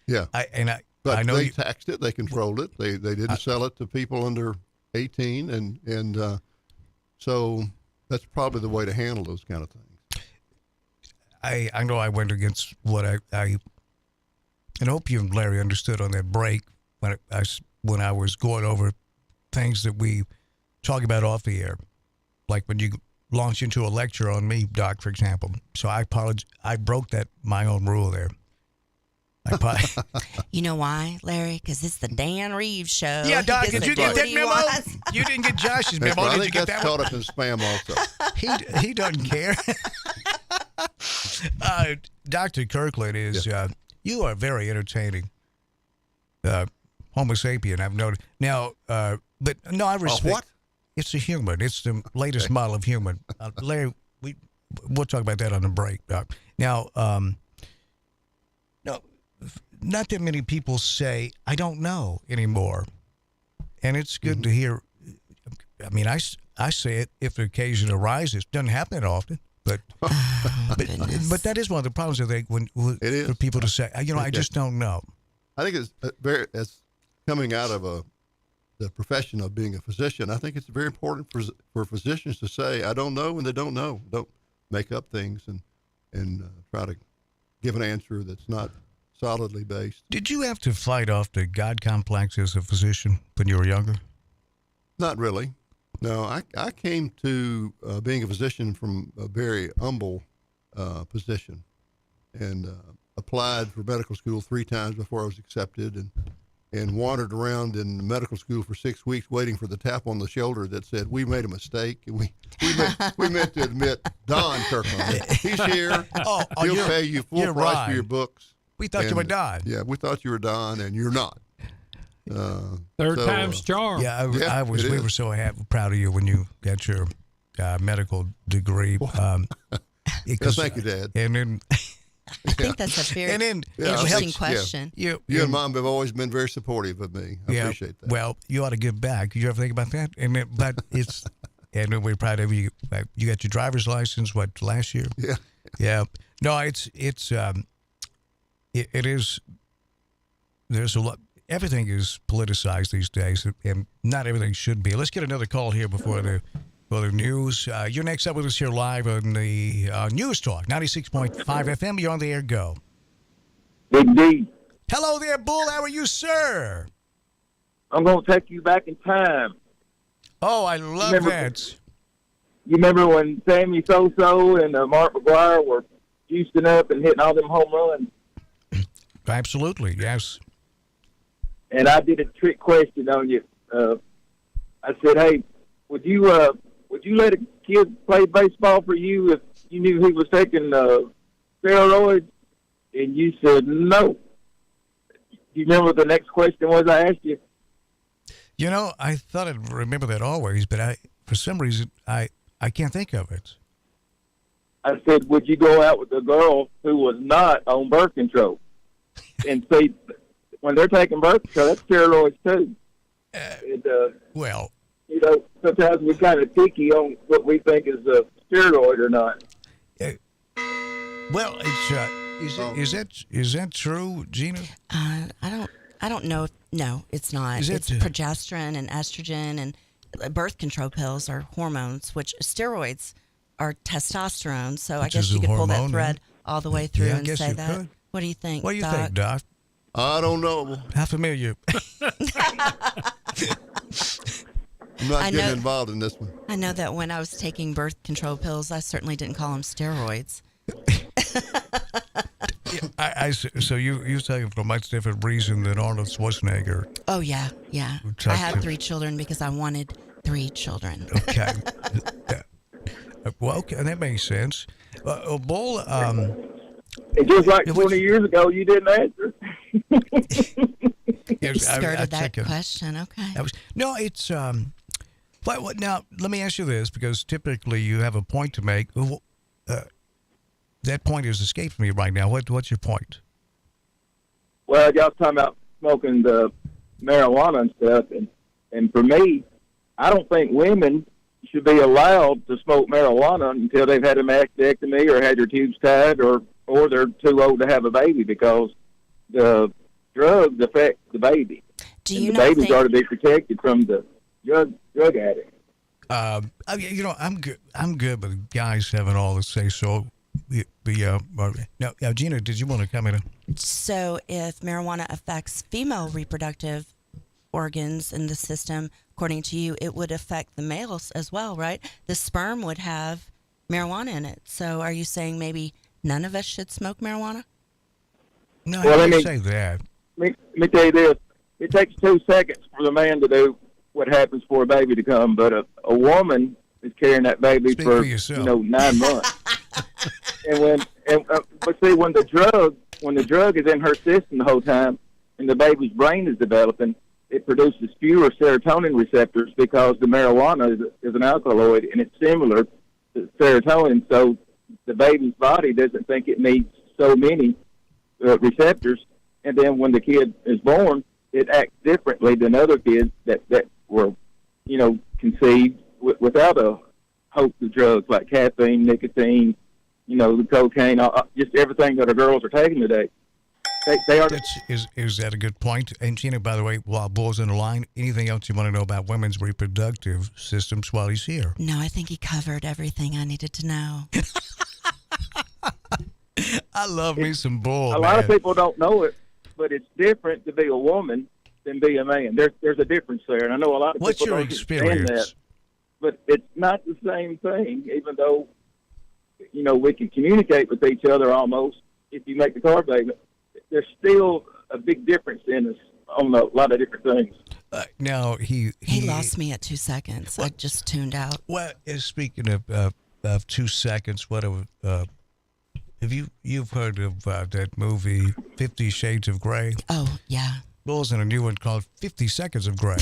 Yeah.
I
But
know
they taxed it. They controlled it. They didn't sell it to people under 18, and so that's probably the way to handle those kind of things.
I know I went against what I and I hope you and Larry understood on that break when I was going over things that we talk about off the air, like when you launch into a lecture on me, Doc, for example. So I apologize. I broke my own rule there.
You know why, Larry? Because it's the Dan Reeves show.
Yeah, Doc,
He gets
did you
to
get
do what
that
he
memo?
wants.
You didn't get Josh's
That's
memo.
right. I
Did you
think
get
that's
that
caught
one?
up in spam also.
He doesn't care. Dr. Kirkland is, you are very entertaining. Homo sapien, I've noticed. Now, but no, I respect.
What?
It's a human. It's the latest model of human. Larry, we'll talk about that on the break, Doc. Now, no, not that many people say, I don't know anymore. And it's good to hear. I mean, I say it if the occasion arises. Doesn't happen that often, but but that is one of the problems, I think, when
It is.
for people to say, I just don't know.
I think it's coming out of the profession of being a physician. I think it's very important for physicians to say, I don't know, when they don't know. Don't make up things and try to give an answer that's not solidly based.
Did you have to fight off the God complex as a physician when you were younger?
Not really. No, I came to being a physician from a very humble position, and applied for medical school 3 times before I was accepted, and wandered around in medical school for 6 weeks waiting for the tap on the shoulder that said, we made a mistake. We meant to admit Don Kirkland. He's here. He'll pay you full
you're
price
right.
for your books.
We thought you were Don.
Yeah, we thought you were Don, and you're not.
Third time's charm.
Yeah, we
is.
were so proud of you when you got your medical degree.
Thank you, Dad.
And then
I think that's a very
and then
interesting question.
You and Mom have always been very supportive of me. I appreciate that.
Well, you ought to give back. You ever think about that? And but it's and we're proud of you. You got your driver's license last year?
Yeah.
Yeah. No, it is. There's a lot. Everything is politicized these days, and not everything should be. Let's get another call here before the news. You're next up with us here live on the News Talk 96.5 FM. You're on the air. Go.
Big D.
Hello there, Bull. How are you, sir?
I'm going to take you back in time.
Oh, I love that.
You remember when Sammy Sosa and Mark McGwire were juicing up and hitting all them home runs?
Absolutely, yes.
And I did a trick question on you. I said, "Hey, would you let a kid play baseball for you if you knew he was taking steroids?" And you said no. Do you remember what the next question was I asked you?
You know, I thought I'd remember that always, but for some reason, I can't think of it.
I said, would you go out with a girl who was not on birth control? And see, when they're taking birth control, that's steroids too.
Well,
you know, sometimes we're kind of picky on what we think is a steroid or not.
Well, it's is that true, Gina?
I don't know. No, it's not.
Is
It's
it,
progesterone and estrogen, and birth control pills are hormones, which steroids are testosterone. So I
Which
guess
is
you
a
could pull that
hormone,
thread all the way through
Yeah, I
and
guess
say
you
that.
could.
What do you think,
What do you
Doc?
think, Doc?
I don't know.
How familiar?
I'm not
I
getting
know-
involved in this one.
I know that when I was taking birth control pills, I certainly didn't call them steroids.
So you're saying for a much different reason than Arnold Schwarzenegger.
Oh, yeah. I had 3 children because I wanted 3 children.
Okay. Yeah. Well, okay, that makes sense. Bull,
It's just like 20 years ago, you didn't answer.
yes,
You skirted that
check it.
question. Okay.
No, it's now let me ask you this, because typically you have a point to make. That point has escaped me right now. What's your point?
Well, y'all talking about smoking the marijuana and stuff, and for me, I don't think women should be allowed to smoke marijuana until they've had a mastectomy or had their tubes tied, or they're too old to have a baby, because the drugs affect the baby.
Do
and
you
the
not
babies
think-
are to be protected from the drug addict.
I'm good with guys having all the say so. Now, Gina, did you want to comment on?
So if marijuana affects female reproductive organs in the system, according to you, it would affect the males as well, right? The sperm would have marijuana in it. So are you saying maybe none of us should smoke marijuana?
No,
Well,
I
let
didn't
me-
say that.
Let me tell you this. It takes 2 seconds for the man to do what happens for a baby to come, but a woman is carrying that baby
Speak
for
for yourself.
9 months. But see, when the drug is in her system the whole time, and the baby's brain is developing, it produces fewer serotonin receptors, because the marijuana is an alkaloid, and it's similar to serotonin. So the baby's body doesn't think it needs so many receptors, and then when the kid is born, it acts differently than other kids that were, conceived without a host of drugs like caffeine, nicotine, the cocaine, just everything that our girls are taking today. They are.
Is that a good point? And Gina, by the way, while Bull's on the line, anything else you want to know about women's reproductive systems while he's here?
No, I think he covered everything I needed to know.
I love me some Bull.
A lot of people don't know it, but it's different to be a woman than be a man. There's a difference there, and I know a lot of
What's
people
your
don't understand
experience?
that. But it's not the same thing, even though, we can communicate with each other almost if you make the car payment. There's still a big difference in us on a lot of different things.
Now, he
lost me at 2 seconds. I just tuned out.
Well, speaking of 2 seconds, what have you've heard of that movie 50 Shades of Grey?
Oh, yeah.
Bull's in a new one called 50 Seconds of Grey.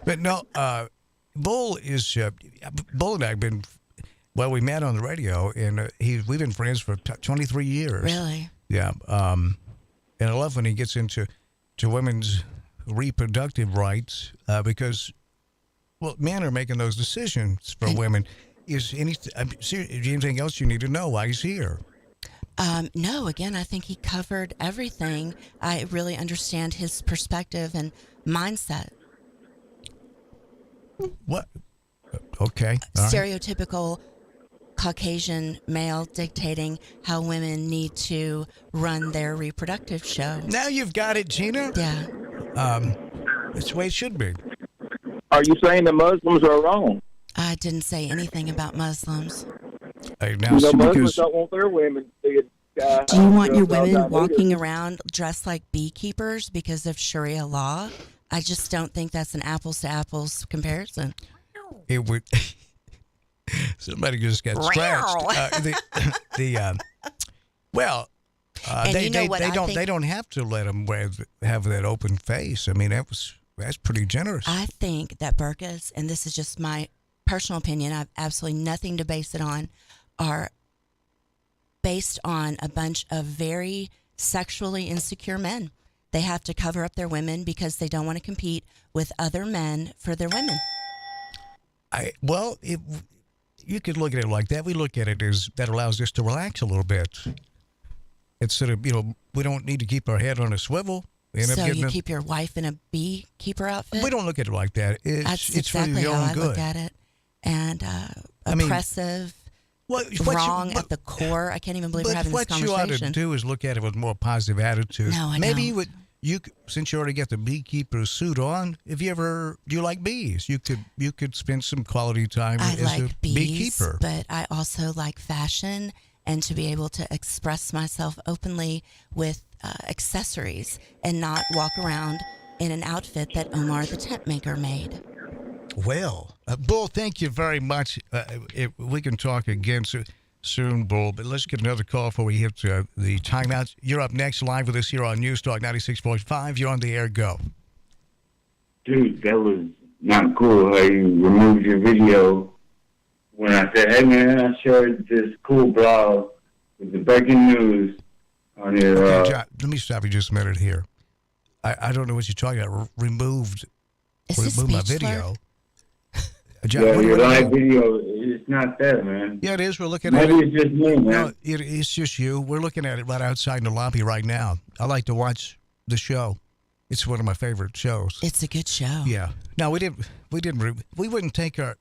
but no, Bull and I have been, we met on the radio, and we've been friends for 23 years.
Really?
Yeah. And I love when he gets into women's reproductive rights, because, men are making those decisions for women. Is anything else you need to know while he's here?
No, again, I think he covered everything. I really understand his perspective and mindset.
What? Okay. All right.
Stereotypical Caucasian male dictating how women need to run their reproductive show.
Now you've got it, Gina.
Yeah.
That's the way it should be.
Are you saying the Muslims are wrong?
I didn't say anything about Muslims.
Muslims don't want their women to be a
Do you want your women walking around dressed like beekeepers because of Sharia law? I just don't think that's an apples to apples comparison.
It would. Somebody just got scratched. They don't have to let them have that open face. I mean, that's pretty generous.
I think that burqas, and this is just my personal opinion, I have absolutely nothing to base it on, are based on a bunch of very sexually insecure men. They have to cover up their women because they don't want to compete with other men for their women.
You could look at it like that. We look at it as that allows us to relax a little bit. Instead of, we don't need to keep our head on a swivel. end up
So
getting
you
them.
keep your wife in a beekeeper outfit?
We don't look at it like that.
That's
It's
exactly
for your
how
own
I
good.
look at it. And
I mean,
oppressive, wrong at the core. I can't even believe we're having this
what you ought
conversation.
to do is look at it with more positive attitude.
No, I
Maybe
don't.
you would. Since you already got the beekeeper suit on, do you like bees? You could spend some quality time
I
as
like
a
bees,
beekeeper.
but I also like fashion and to be able to express myself openly with accessories and not walk around in an outfit that Omar the tent maker made.
Well, Bull, thank you very much. We can talk again soon, Bull, but let's get another call before we hit the timeouts. You're up next live with us here on News Talk 96.5. You're on the air. Go.
Dude, that was not cool how you removed your video when I said, hey man, I shared this cool blog with the breaking news on your...
Okay, John, let me stop you just a minute here. I don't know what you're talking about. Removed my video. John,
yeah,
what
your
do you
live
do?
video, it's not there, man.
Yeah, it is. We're looking
Maybe
at it.
it's just me, man.
No, it's just you. We're looking at it right outside in the lobby right now. I like to watch the show. It's one of my favorite shows.
It's a good show.
Yeah. No, we wouldn't take our.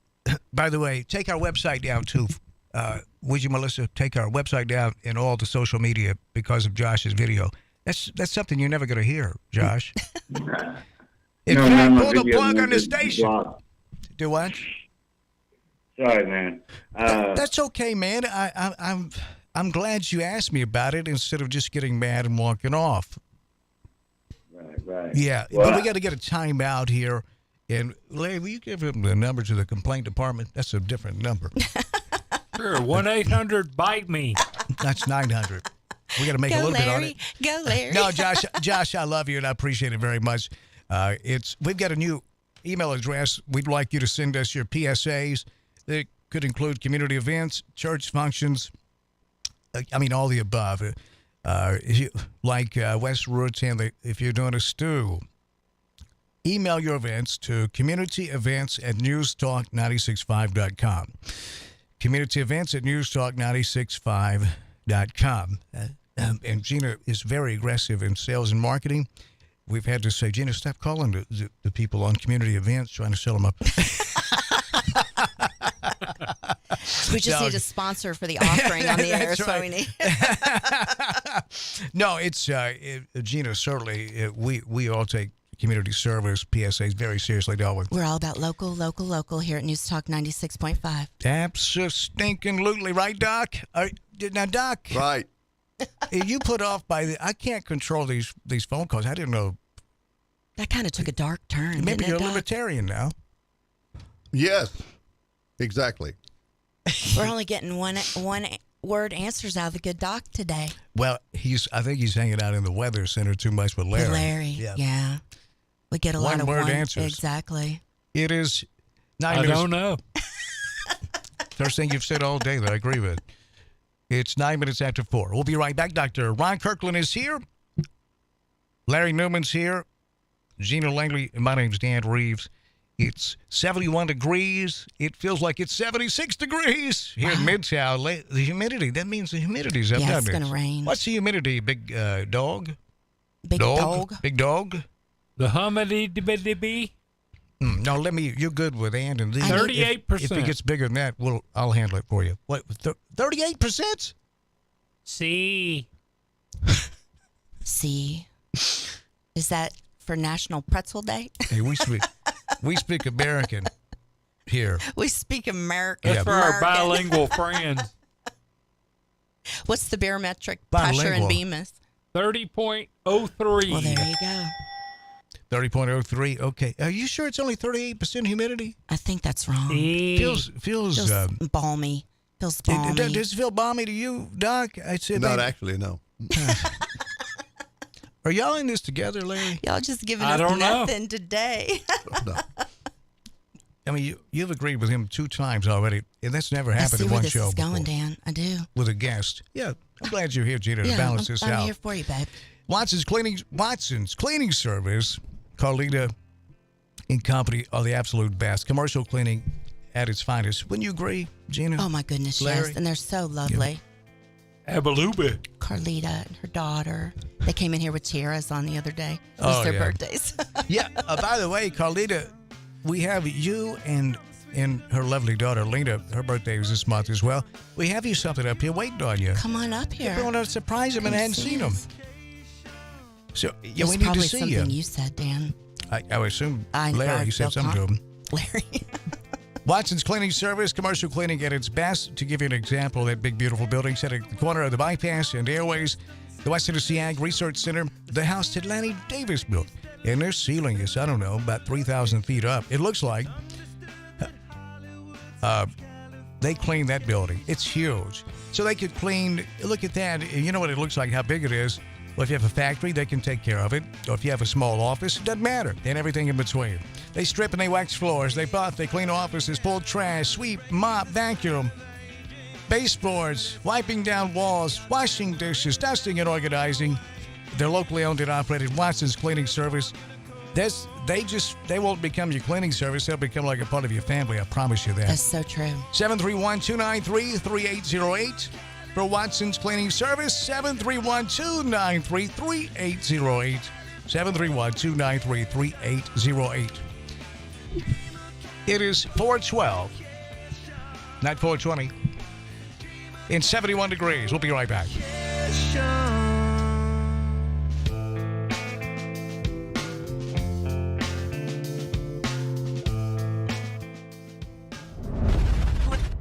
By the way, take our website down too. Would you, Melissa, take our website down and all the social media because of Josh's video? That's something you're never going to hear, Josh. In fact, pull the plug on the station. Do what?
Sorry, man.
That's okay, man. I'm glad you asked me about it instead of just getting mad and walking off.
Right.
Yeah,
Well,
but we got to get a timeout here. And Larry, will you give him the number to the complaint department? That's a different number.
Sure, 1-800-BITE-ME.
That's 900. We got to make a little bit on it.
Go, Larry.
No, Josh, I love you and I appreciate it very much. We've got a new email address. We'd like you to send us your PSAs. That could include community events, church functions. All the above. Like West Roots, and if you're doing a stew, email your events to communityevents@newstalk965.com. communityevents@newstalk965.com. And Gina is very aggressive in sales and marketing. We've had to say, Gina, stop calling the people on community events trying to sell them up.
We just need a sponsor for the offering on the air.
That's
That's what
right.
we need.
No, it's Gina. Certainly, we all take community service PSAs very seriously, don't we?
We're all about local here at News Talk 96.5.
Absolutely, right, Doc? Now, Doc,
right?
You put off by I can't control these phone calls. I didn't know.
That kind of took a dark turn.
Maybe
didn't
you're
it,
a
Doc?
libertarian now.
Yes, exactly.
We're only getting one word answers out of the good doc today.
Well, I think he's hanging out in the weather center too much with Larry.
With Larry, yeah. We get a lot of
one-word answers.
Exactly.
It is 9
I
minutes.
don't know.
First thing you've said all day that I agree with. It's 9 minutes after 4. We'll be right back. Dr. Ron Kirkland is here. Larry Newman's here. Gina Langley, and my name's Dan Reeves. It's 71 degrees. It feels like it's 76 degrees here in Midtown. The humidity, that means the humidity's up.
Yeah, it's
doesn't it?
going to rain.
What's the humidity, big dog?
Big dog?
Big dog?
The humidity.
No, you're good with and these.
38%.
If it gets bigger than that, I'll handle it for you. What, 38%?
C.
C. Is that for National Pretzel Day?
Hey, we speak American here.
We speak American.
That's for our bilingual friends.
What's the barometric pressure in Bemis?
30.03.
Well, there you go.
30.03. Okay. Are you sure it's only 38% humidity?
I think that's wrong.
Feels
balmy. Feels balmy.
Does it feel balmy to you, Doc? I said
Not actually, no.
Are y'all in this together, Larry?
Y'all just giving
I
us
don't know.
nothing today.
I mean, you've agreed with him 2 times already, and that's never
I
happened
see
in
where
one
this
show
is going,
before.
Dan. I do.
With a guest. Yeah, I'm glad you're here, Gina, to balance this
I'm
out.
here for you, babe.
Watson's Cleaning Service, Carlita and Company are the absolute best. Commercial cleaning at its finest. Wouldn't you agree, Gina?
Oh, my goodness,
Larry?
yes. And they're so lovely.
Abaluba.
Carlita and her daughter. They came in here with tiaras on the other day. It was their birthdays.
Yeah. By the way, Carlita, we have you and her lovely daughter, Lena. Her birthday was this month as well. We have you something up here waiting on you.
Come on up here.
We want to surprise them and I hadn't seen them. So, yeah,
It's
we need
probably
to see
something
you.
you said, Dan.
I would assume
I
Larry said
feel
something to him.
Larry.
Watson's Cleaning Service, commercial cleaning at its best. To give you an example, that big, beautiful building set at the corner of the Bypass and Airways, the West Tennessee Ag Research Center, the house that Lanny Davis built. And their ceiling is, I don't know, about 3,000 feet up. It looks like they cleaned that building. It's huge. So they could clean, look at that. You know what it looks like, how big it is. Well, if you have a factory, they can take care of it. Or if you have a small office, it doesn't matter. And everything in between. They strip and they wax floors. They buff, they clean offices, pull trash, sweep, mop, vacuum, baseboards, wiping down walls, washing dishes, dusting and organizing. They're locally owned and operated. Watson's Cleaning Service. They won't become your cleaning service. They'll become like a part of your family. I promise you that.
That's so true.
731-293-3808. For Watson's Cleaning Service, 731-293-3808. 731-293-3808. It is 412, not 420, in 71 degrees. We'll be right back.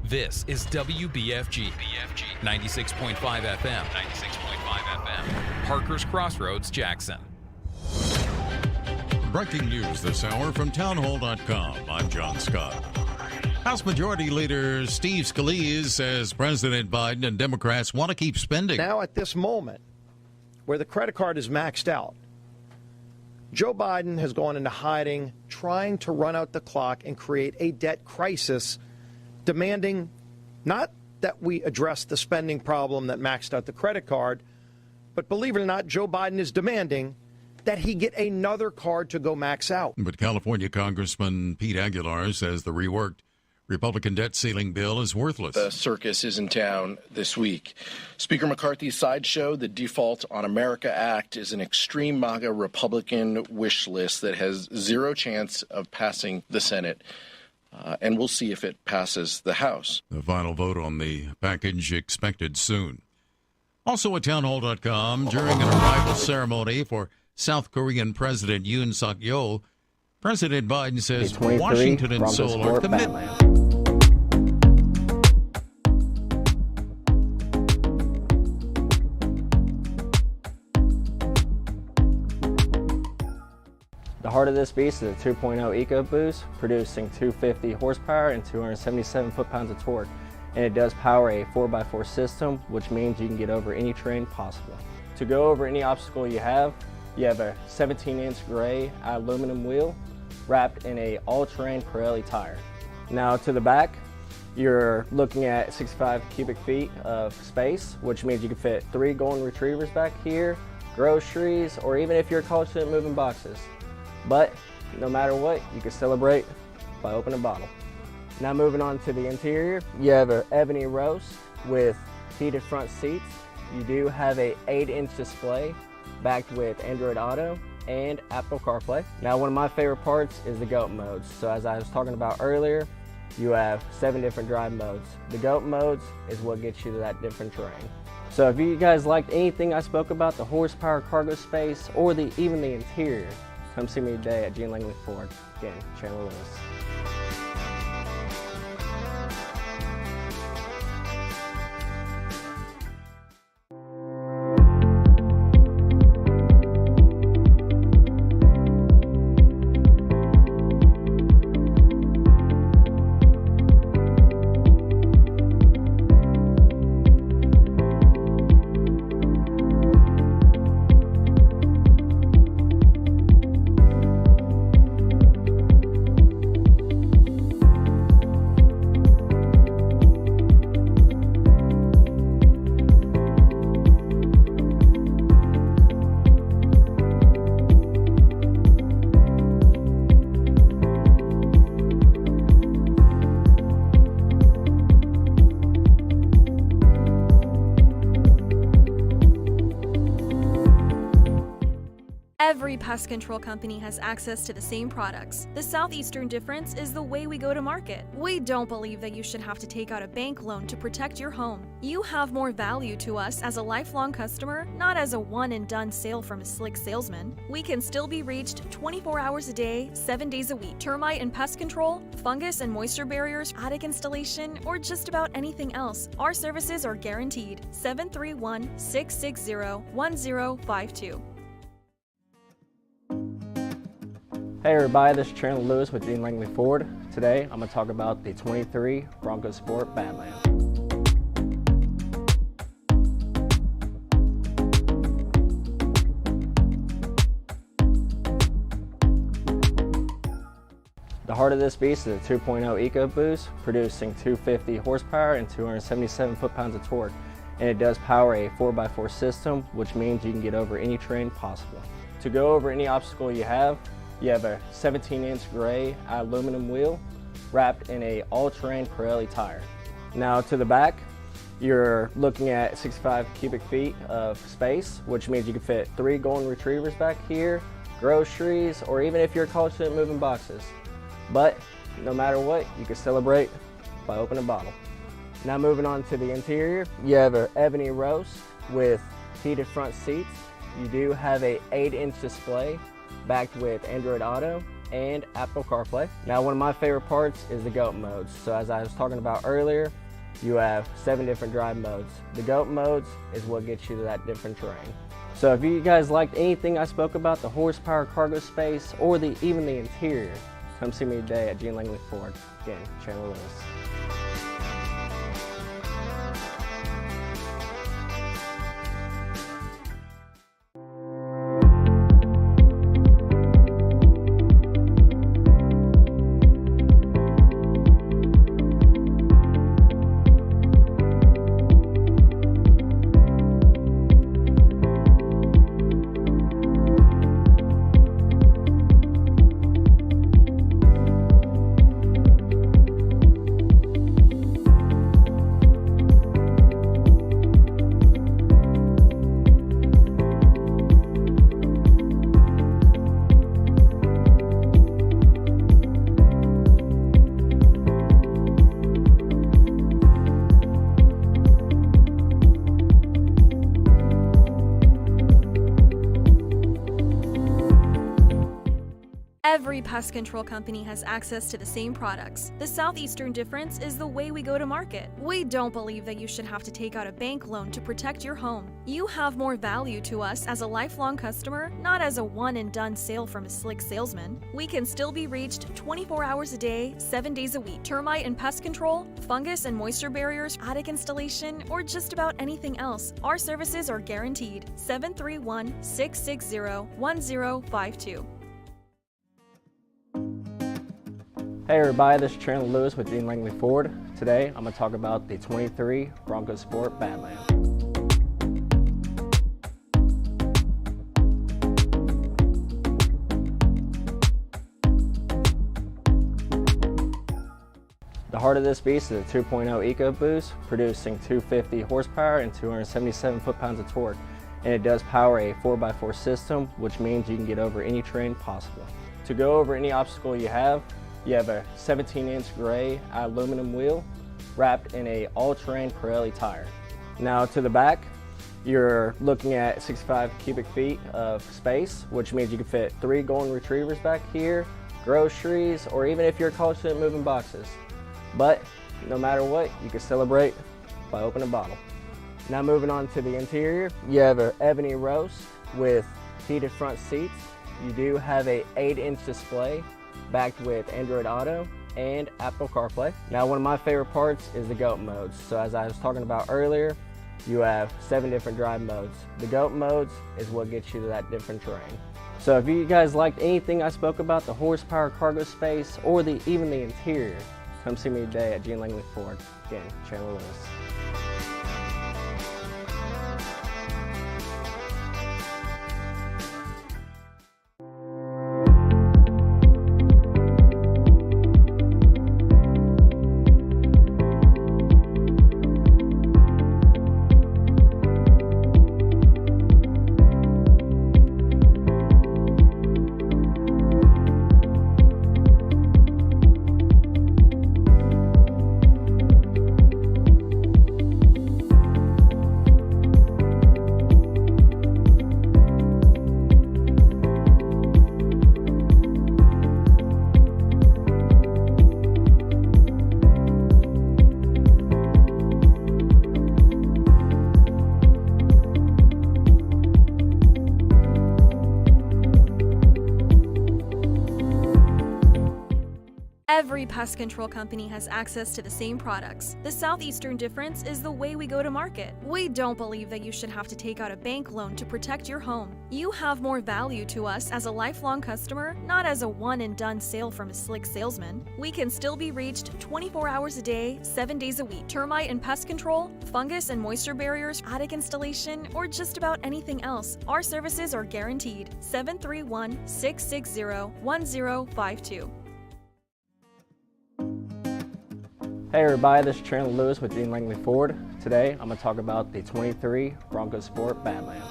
This is WBFG 96.5 FM. Parker's Crossroads, Jackson.
Breaking news this hour from townhall.com. I'm John Scott. House Majority Leader Steve Scalise says President Biden and Democrats want to keep spending.
Now at this moment where the credit card is maxed out, Joe Biden has gone into hiding, trying to run out the clock and create a debt crisis, demanding not that we address the spending problem that maxed out the credit card, but believe it or not, Joe Biden is demanding that he get another card to go max out.
But California Congressman Pete Aguilar says the reworked Republican debt ceiling bill is worthless.
The circus is in town this week. Speaker McCarthy's sideshow, the Default on America Act, is an extreme MAGA Republican wish list that has zero chance of passing the Senate. And we'll see if it passes the House.
The final vote on the package expected soon. Also at townhall.com, during an arrival ceremony for South Korean President Yoon Suk-yeol, President Biden says Washington and Seoul are committed.
The heart of this beast is a 2.0 EcoBoost, producing 250 horsepower and 277 foot-pounds of torque. And it does power a 4x4 system, which means you can get over any terrain possible. To go over any obstacle you have a 17-inch gray aluminum wheel wrapped in a all-terrain Pirelli tire. Now to the back, you're looking at 65 cubic feet of space, which means you can fit 3 golden retrievers back here, groceries, or even if you're confident moving boxes. But no matter what, you can celebrate by opening a bottle. Now moving on to the interior, you have an ebony roast with heated front seats. You do have a 8-inch display backed with Android Auto and Apple CarPlay. Now one of my favorite parts is the GOAT modes. So as I was talking about earlier, you have 7 different drive modes. The GOAT modes is what gets you to that different terrain. So if you guys liked anything I spoke about, the horsepower, cargo space, or even the interior, come see me today at Gene Langley Ford. Again, Chandler Lewis.
Every pest control company has access to the same products. The Southeastern difference is the way we go to market. We don't believe that you should have to take out a bank loan to protect your home. You have more value to us as a lifelong customer, not as a one-and-done sale from a slick salesman. We can still be reached 24 hours a day, 7 days a week. Termite and pest control, fungus and moisture barriers, attic installation, or just about anything else. Our services are guaranteed. 731-660-1052.
Hey everybody, this is Chandler Lewis with Gene Langley Ford. Today I'm going to talk about the 23 Bronco Sport Badland. The heart of this beast is a 2.0 EcoBoost, producing 250 horsepower and 277 foot-pounds of torque. And it does power a 4x4 system, which means you can get over any terrain possible. To go over any obstacle you have a 17-inch gray aluminum wheel wrapped in a all-terrain Pirelli tire. Now to the back, you're looking at 65 cubic feet of space, which means you can fit 3 golden retrievers back here, groceries, or even if you're a college student, moving boxes. But no matter what, you can celebrate by opening a bottle. Now moving on to the interior, you have an ebony roast with heated front seats. You do have a 8-inch display backed with Android Auto and Apple CarPlay. Now one of my favorite parts is the GOAT modes. So as I was talking about earlier, you have 7 different drive modes. The GOAT modes is what gets you to that different terrain. So if you guys liked anything I spoke about, the horsepower, cargo space, or even the interior, come see me today at Gene Langley Ford. Again, Chandler Lewis.
Every pest control company has access to the same products. The Southeastern difference is the way we go to market. We don't believe that you should have to take out a bank loan to protect your home. You have more value to us as a lifelong customer, not as a one-and-done sale from a slick salesman. We can still be reached 24 hours a day, 7 days a week. Termite and pest control, fungus and moisture barriers, attic installation, or just about anything else. Our services are guaranteed. 731-660-1052.
Hey everybody, this is Chandler Lewis with Gene Langley Ford. Today I'm going to talk about the 23 Bronco Sport Badland. The heart of this beast is a 2.0 EcoBoost, producing 250 horsepower and 277 foot-pounds of torque. And it does power a 4x4 system, which means you can get over any terrain possible. To go over any obstacle you have a 17-inch gray aluminum wheel wrapped in a all-terrain Pirelli tire. Now to the back, you're looking at 65 cubic feet of space, which means you can fit 3 golden retrievers back here, groceries, or even if you're a college student, moving boxes. But no matter what, you can celebrate by opening a bottle. Now moving on to the interior, you have an ebony roast with heated front seats. You do have a 8-inch display backed with Android Auto and Apple CarPlay. Now one of my favorite parts is the GOAT modes. So as I was talking about earlier, you have 7 different drive modes. The GOAT modes is what gets you to that different terrain. So if you guys liked anything I spoke about, the horsepower, cargo space, or even the interior, come see me today at Gene Langley Ford. Again, Chandler Lewis.
Every pest control company has access to the same products. The southeastern difference is the way we go to market. We don't believe that you should have to take out a bank loan to protect your home. You have more value to us as a lifelong customer, not as a one-and-done sale from a slick salesman. We can still be reached 24 hours a day, 7 days a week. Termite and pest control, fungus and moisture barriers, attic installation, or just about anything else. Our services are guaranteed. 731-660-1052.
Hey everybody, this is Chandler Lewis with Gene Langley Ford. Today I'm going to talk about the 23 Bronco Sport Badland.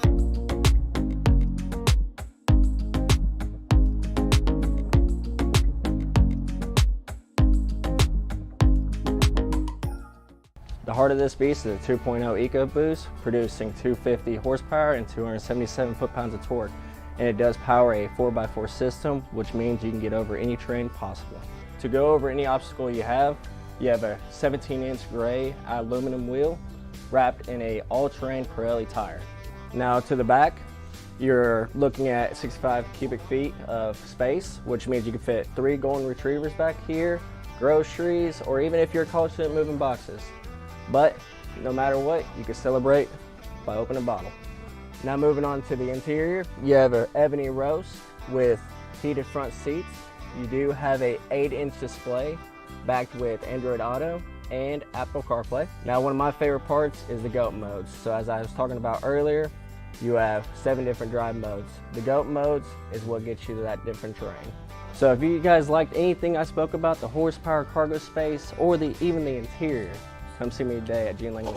The heart of this beast is a 2.0 EcoBoost, producing 250 horsepower and 277 foot-pounds of torque. And it does power a 4x4 system, which means you can get over any terrain possible. To go over any obstacle you have a 17-inch gray aluminum wheel wrapped in a all-terrain Pirelli tire. Now to the back, you're looking at 65 cubic feet of space, which means you can fit 3 golden retrievers back here, groceries, or even if you're a college student, moving boxes. But no matter what, you can celebrate by opening a bottle. Now moving on to the interior, you have an ebony roast with heated front seats. You do have a 8-inch display backed with Android Auto and Apple CarPlay. Now one of my favorite parts is the GOAT modes. So as I was talking about earlier, you have 7 different drive modes. The GOAT modes is what gets you to that different terrain. So if you guys liked anything I spoke about, the horsepower, cargo space, or even the interior, come see me today at Gene Langley.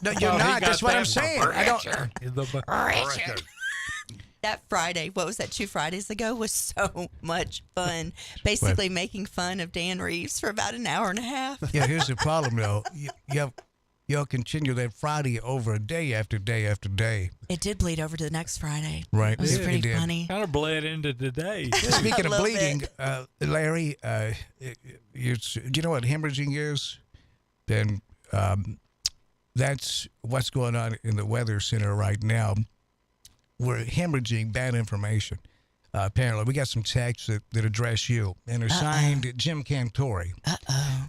No, you're not. That's what I'm saying. I don't.
That Friday, what was that, 2 Fridays ago, was so much fun. Basically making fun of Dan Reeves for about an hour and a half.
Yeah, here's the problem, though. You'll continue that Friday over day after day after day.
It did bleed over to the next Friday.
Right.
It was pretty funny.
Kind of bled into today.
Speaking of bleeding, Larry, you know what hemorrhaging is? Then that's what's going on in the Weather Center right now. We're hemorrhaging bad information. Apparently, we got some texts that address you and are signed Jim Cantori.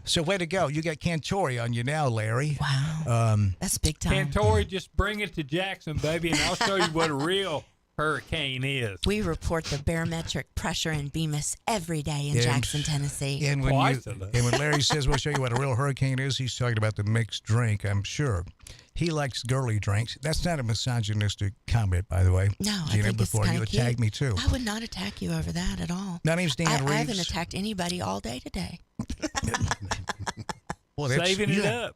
So way to go. You got Cantori on you now, Larry.
Wow. That's big time.
Cantori, just bring it to Jackson, baby, and I'll show you what a real hurricane is.
We report the barometric pressure in Bemis every day in Jackson, Tennessee.
And when Larry says we'll show you what a real hurricane is, he's talking about the mixed drink, I'm sure. He likes girly drinks. That's not a misogynistic comment, by the way.
No,
Gina,
I think
before
it's
you
kinda
attack
cute.
me too.
I would not attack you over that at all.
My name's Dan Reeves.
I haven't attacked anybody all day today.
Well,
saving it up.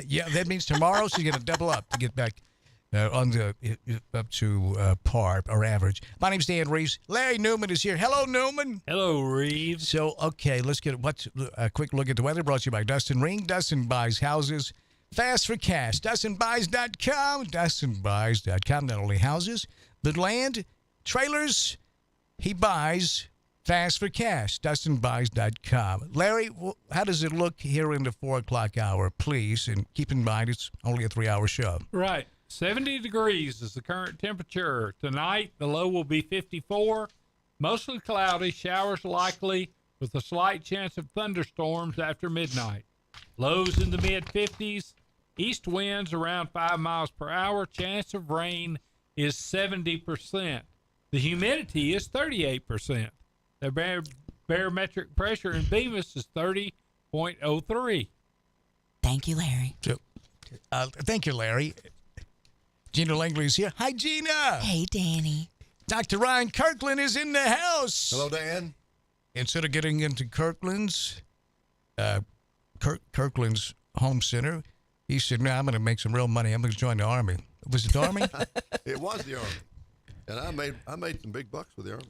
Yeah, that means tomorrow she's going to double up to get back on the up to par or average. My name's Dan Reeves. Larry Newman is here. Hello, Newman.
Hello, Reeves.
So, okay, let's get a quick look at the weather. Brought to you by Dustin Ring. Dustin buys houses fast for cash. DustinBuys.com. DustinBuys.com. Not only houses, but land, trailers. He buys fast for cash. DustinBuys.com. Larry, how does it look here in the 4 o'clock hour, please? And keep in mind, it's only a 3-hour show.
Right. 70 degrees is the current temperature. Tonight, the low will be 54. Mostly cloudy, showers likely with a slight chance of thunderstorms after midnight. Lows in the mid-50s. East winds around 5 miles per hour. Chance of rain is 70%. The humidity is 38%. The barometric pressure in Bemis is 30.03.
Thank you, Larry.
So, thank you, Larry. Gina Langley is here. Hi, Gina.
Hey, Danny.
Dr. Ryan Kirkland is in the house.
Hello, Dan.
Instead of getting into Kirkland's home center, he said, "No, I'm going to make some real money. I'm going to join the Army." Was it the Army?
It was the Army, and I made some big bucks with the Army.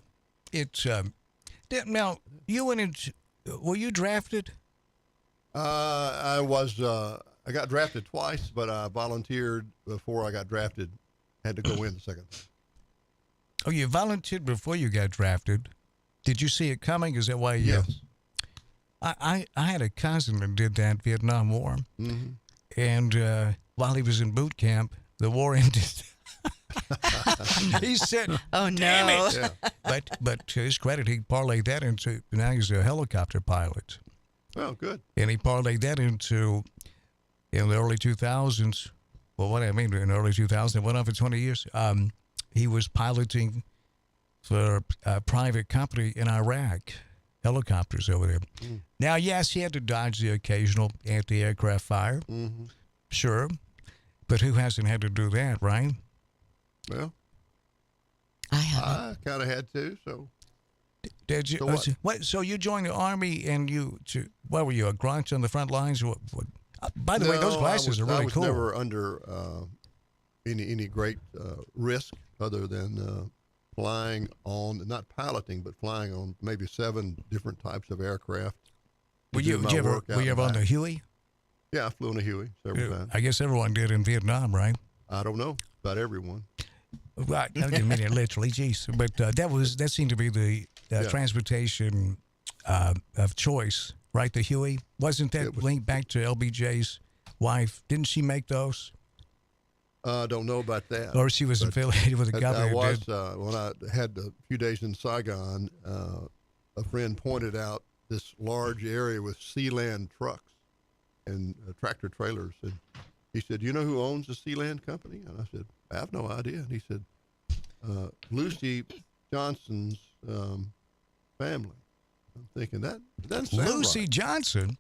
It's now you went in. Were you drafted?
I was. I got drafted twice, but I volunteered before I got drafted. Had to go in the second.
Oh, you volunteered before you got drafted. Did you see it coming? Is that why you?
Yes.
I had a cousin that did that Vietnam War, and while he was in boot camp, the war ended. He said,
"Oh
Damn
no!"
it. But to his credit, he parlayed that into now he's a helicopter pilot.
Oh, good.
And he parlayed that into in the early 2000s. Well, what I mean in the early 2000s, it went on for 20 years. He was piloting for a private company in Iraq, helicopters over there. Now, yes, he had to dodge the occasional anti-aircraft fire. Sure. But who hasn't had to do that, right?
Well,
I
kind of had to, so.
Did you?
So what?
So you joined the Army and what were you, a grunt on the front lines? What, by the way, those glasses are really
I was
cool.
never under any great risk other than flying on, not piloting, but flying on maybe 7 different types of aircraft.
Were you ever on the Huey?
Yeah, I flew on a Huey several times.
I guess everyone did in Vietnam, right?
I don't know about everyone.
Right, I didn't mean it literally, geez. But that seemed to be the transportation of choice, right? The Huey, wasn't that linked back to LBJ's wife? Didn't she make those?
I don't know about that.
Or she was affiliated with the governor.
I was when I had a few days in Saigon. A friend pointed out this large area with Sealand trucks and tractor trailers, and he said, "You know who owns the Sealand company?" And I said, "I have no idea." And he said, "Lucy Johnson's family." I'm thinking that doesn't sound
Lucy
right.
Johnson,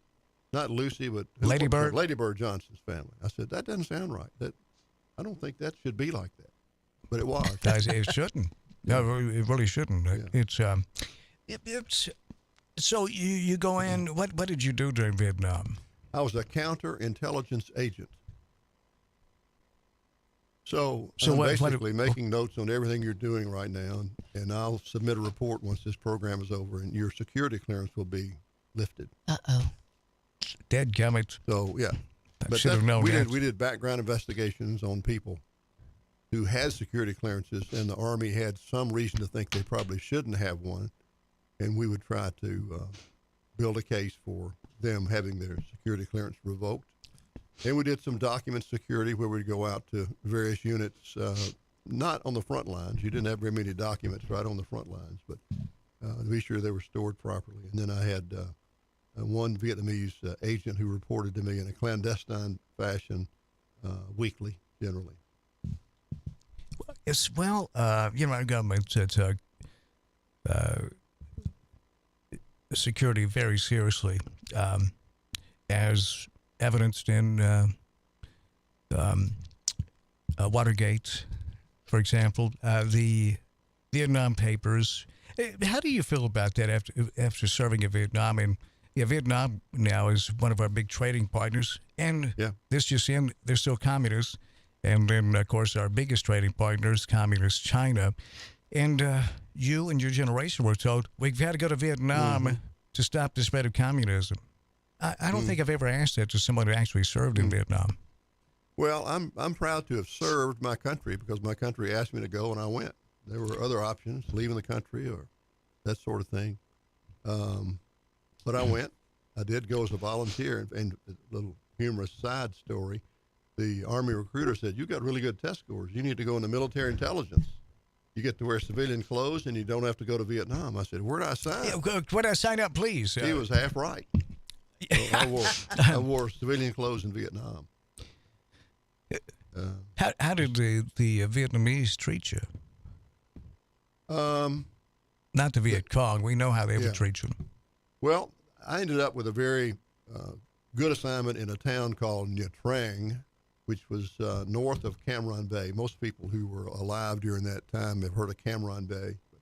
not Lucy, but
Lady Bird.
Lady Bird Johnson's family. I said that doesn't sound right. That I don't think that should be like that, but it was.
It shouldn't. No, it really shouldn't. Yeah. It's so you go in. What did you do during Vietnam?
I was a counterintelligence agent. So I'm basically making notes on everything you're doing right now, and I'll submit a report once this program is over, and your security clearance will be lifted.
Dadgummit.
So yeah,
I should have known that.
We did background investigations on people who had security clearances, and the Army had some reason to think they probably shouldn't have one, and we would try to build a case for them having their security clearance revoked. And we did some document security where we'd go out to various units, not on the front lines. You didn't have very many documents right on the front lines, but to be sure they were stored properly. And then I had one Vietnamese agent who reported to me in a clandestine fashion weekly, generally.
Yes, well, our government took security very seriously, as evidenced in Watergate, for example, the Vietnam Papers. How do you feel about that after serving in Vietnam? And Vietnam now is one of our big trading partners, and this just in, they're still communists. And then, of course, our biggest trading partner is Communist China. And you and your generation were told, we've had to go to Vietnam to stop the spread of communism. I don't think I've ever asked that to someone who actually served in Vietnam.
Well, I'm proud to have served my country because my country asked me to go and I went. There were other options, leaving the country or that sort of thing. But I went. I did go as a volunteer. And a little humorous side story, the Army recruiter said, "You got really good test scores. You need to go into military intelligence. You get to wear civilian clothes and you don't have to go to Vietnam." I said, "Where do I sign?"
Where do I sign up, please?
He was half right. So I wore civilian clothes in Vietnam.
How did the Vietnamese treat you? Not the Viet Cong. We know how they would treat you.
Well, I ended up with a very good assignment in a town called Nha Trang, which was north of Cam Ranh Bay. Most people who were alive during that time have heard of Cam Ranh Bay, but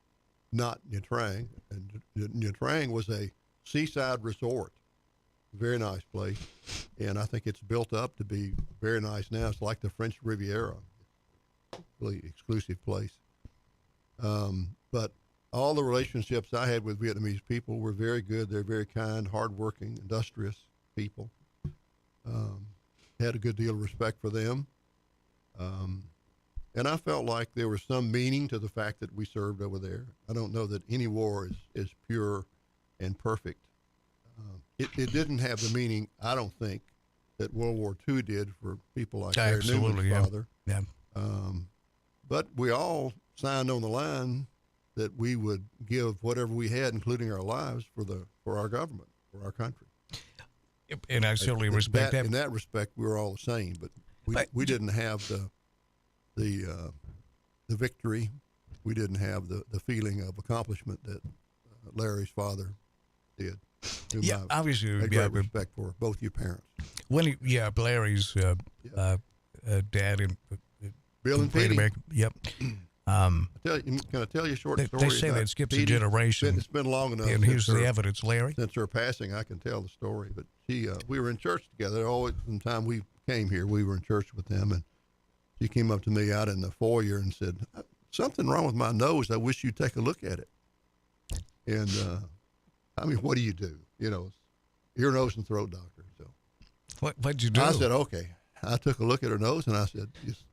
not Nha Trang. And Nha Trang was a seaside resort. Very nice place, and I think it's built up to be very nice now. It's like the French Riviera, really exclusive place. But all the relationships I had with Vietnamese people were very good. They're very kind, hardworking, industrious people. Had a good deal of respect for them. And I felt like there was some meaning to the fact that we served over there. I don't know that any war is pure and perfect. It didn't have the meaning, I don't think, that World War II did for people like Harry Newman's father.
Yeah.
But we all signed on the line that we would give whatever we had, including our lives, for our government, for our country.
And I certainly respect that.
In that respect, we were all the same, but we didn't have the victory. We didn't have the feeling of accomplishment that Larry's father did.
Yeah, obviously,
I had great respect for both your parents.
When Larry's dad and
Bill and Petey.
Yep.
Can I tell you a short story?
They say that skips a generation.
It's been long enough.
And here's the evidence, Larry.
Since her passing, I can tell the story. But we were in church together. Always, from the time we came here, we were in church with them, and she came up to me out in the foyer and said, "Something wrong with my nose. I wish you'd take a look at it." And I mean, what do? Ear, nose, and throat doctor. So
what'd you do?
I said, okay. I took a look at her nose, and I said, this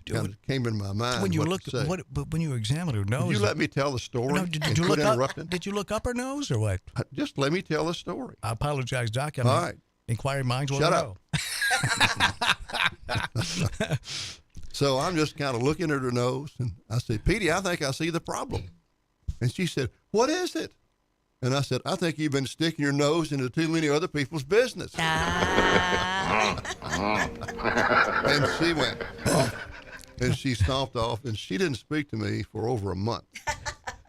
kind of came in my mind.
When you
looked,
but when you examined her nose,
did you let me tell the story?
No,
did you look up?
Did you look up her nose or what?
Just let me tell the story.
I apologize, Doc.
All right.
Inquiring minds will
know. So I'm just kind of looking at her nose, and I said, "Petey, I think I see the problem." And she said, "What is it?" And I said, "I think you've been sticking your nose into too many other people's business." And she went, oh, and she stomped off, and she didn't speak to me for over a month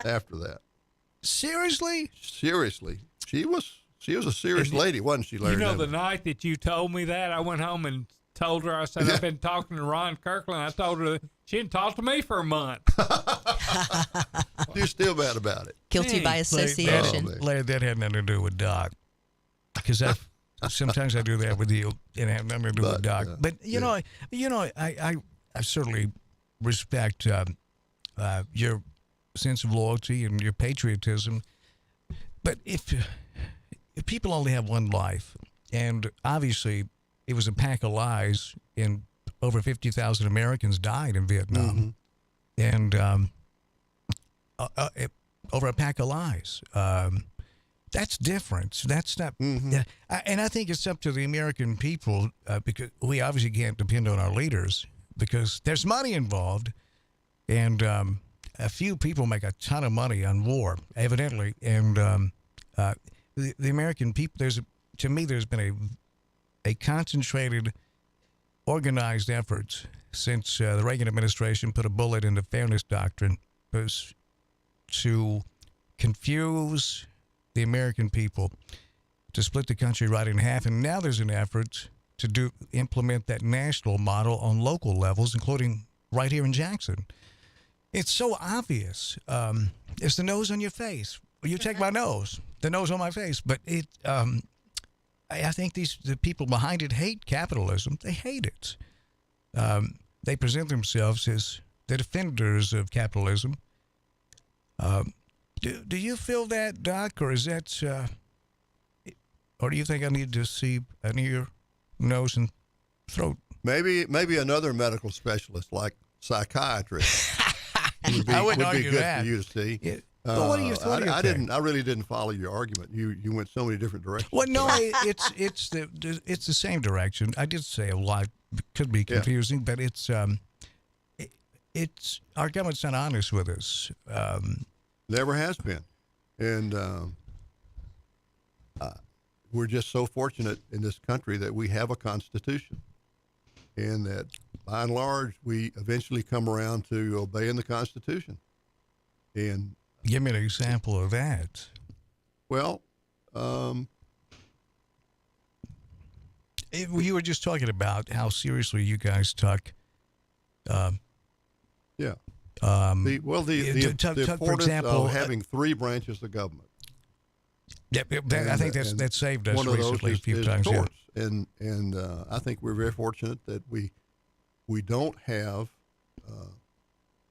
after that.
Seriously?
Seriously. She was a serious lady, wasn't she, Larry?
The night that you told me that, I went home and told her, I said, I've been talking to Ron Kirkland. I told her she didn't talk to me for a month.
You're still mad about it.
Guilty by association.
Larry, that had nothing to do with Doc. Because sometimes I do that with you, and it had nothing to do with Doc. But I certainly respect your sense of loyalty and your patriotism. But if people only have one life, and obviously it was a pack of lies, and over 50,000 Americans died in Vietnam, and over a pack of lies. That's different. That's not, and I think it's up to the American people because we obviously can't depend on our leaders because there's money involved, and a few people make a ton of money on war, evidently, and the American people. To me, there's been a concentrated, organized effort since the Reagan administration put a bullet in the fairness doctrine was to confuse the American people, to split the country right in half, and now there's an effort to implement that national model on local levels, including right here in Jackson. It's so obvious. It's the nose on your face. You take my nose, the nose on my face, but I think the people behind it hate capitalism. They hate it. They present themselves as the defenders of capitalism. Do you feel that, Doc, or is that, or do you think I need to see an ear, nose, and throat?
Maybe another medical specialist like psychiatrist would be good for you to see.
Yeah. What do you think?
I really didn't follow your argument. You went so many different directions.
Well, no, it's the same direction. I did say a lot could be confusing, but it's our government's not honest with us.
Never has been, and we're just so fortunate in this country that we have a constitution, and that by and large we eventually come around to obeying the Constitution. And
give me an example of that.
Well,
you were just talking about how seriously you guys took.
The importance
for example,
of having three branches of government.
Yeah, I think that's saved us recently a few times.
Courts. And I think we're very fortunate that we don't have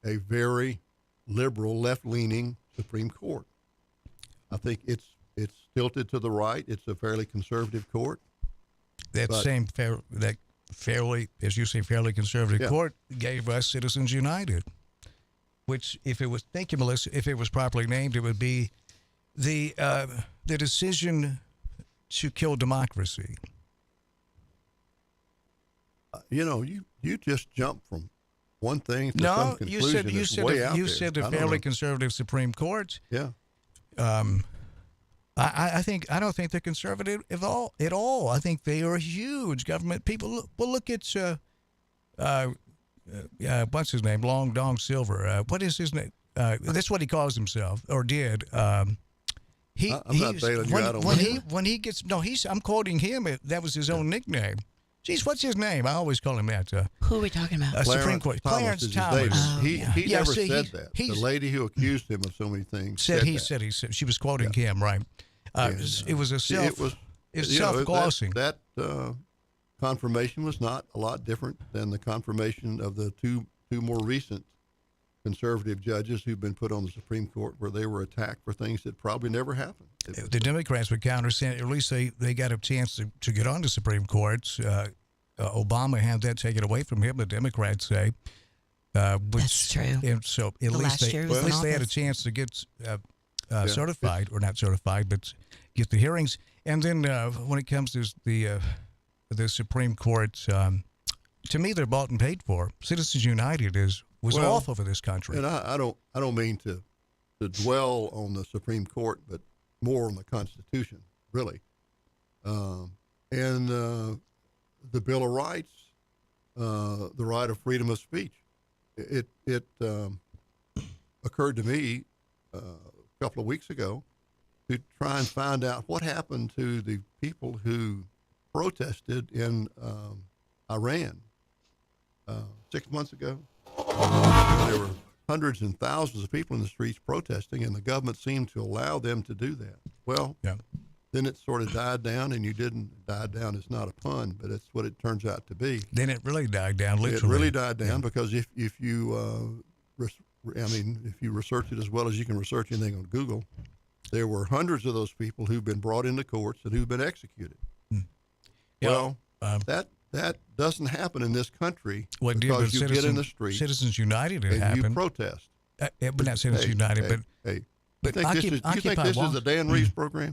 a very liberal, left-leaning Supreme Court. I think it's tilted to the right. It's a fairly conservative court.
That fairly, as you say, fairly conservative court gave us Citizens United, which, if it was, thank you, Melissa, if it was properly named, it would be the decision to kill democracy.
You just jump from one thing to some conclusion.
you said the fairly conservative Supreme Court.
Yeah.
I don't think they're conservative at all. I think they are huge government people. Look at what's his name? Long Dong Silver. What is his name? That's what he calls himself, or did. I'm
not bailing you out on that.
When he gets I'm quoting him. That was his own nickname. Geez, what's his name? I always call him that.
Who are we talking about?
Supreme Court. Clarence Thomas.
He never said that. The lady who accused him of so many things said
she was quoting him, right? It was a self-glossing.
That confirmation was not a lot different than the confirmation of the two more recent conservative judges who've been put on the Supreme Court, where they were attacked for things that probably never happened.
The Democrats would counter, at least they got a chance to get on the Supreme Court. Obama had that taken away from him, the Democrats say.
That's true.
And so at least they had a chance to get certified, or not certified, but get the hearings. And then when it comes to the Supreme Court, to me, they're bought and paid for. Citizens United was awful for this country.
And I don't mean to dwell on the Supreme Court, but more on the Constitution, really. And the Bill of Rights, the right of freedom of speech. It occurred to me a couple of weeks ago to try and find out what happened to the people who protested in Iran 6 months ago. There were hundreds and thousands of people in the streets protesting, and the government seemed to allow them to do that. Well, then it sort of died down, and died down is not a pun, but it's what it turns out to be.
Then it really died down, literally.
It really died down because if you research it as well as you can research anything on Google, there were hundreds of those people who've been brought into courts and who've been executed. Well, that doesn't happen in this country because you get in the street.
Citizens United
and
happened.
You protest.
But not Citizens United,
but do you think this is a Dan Reeves program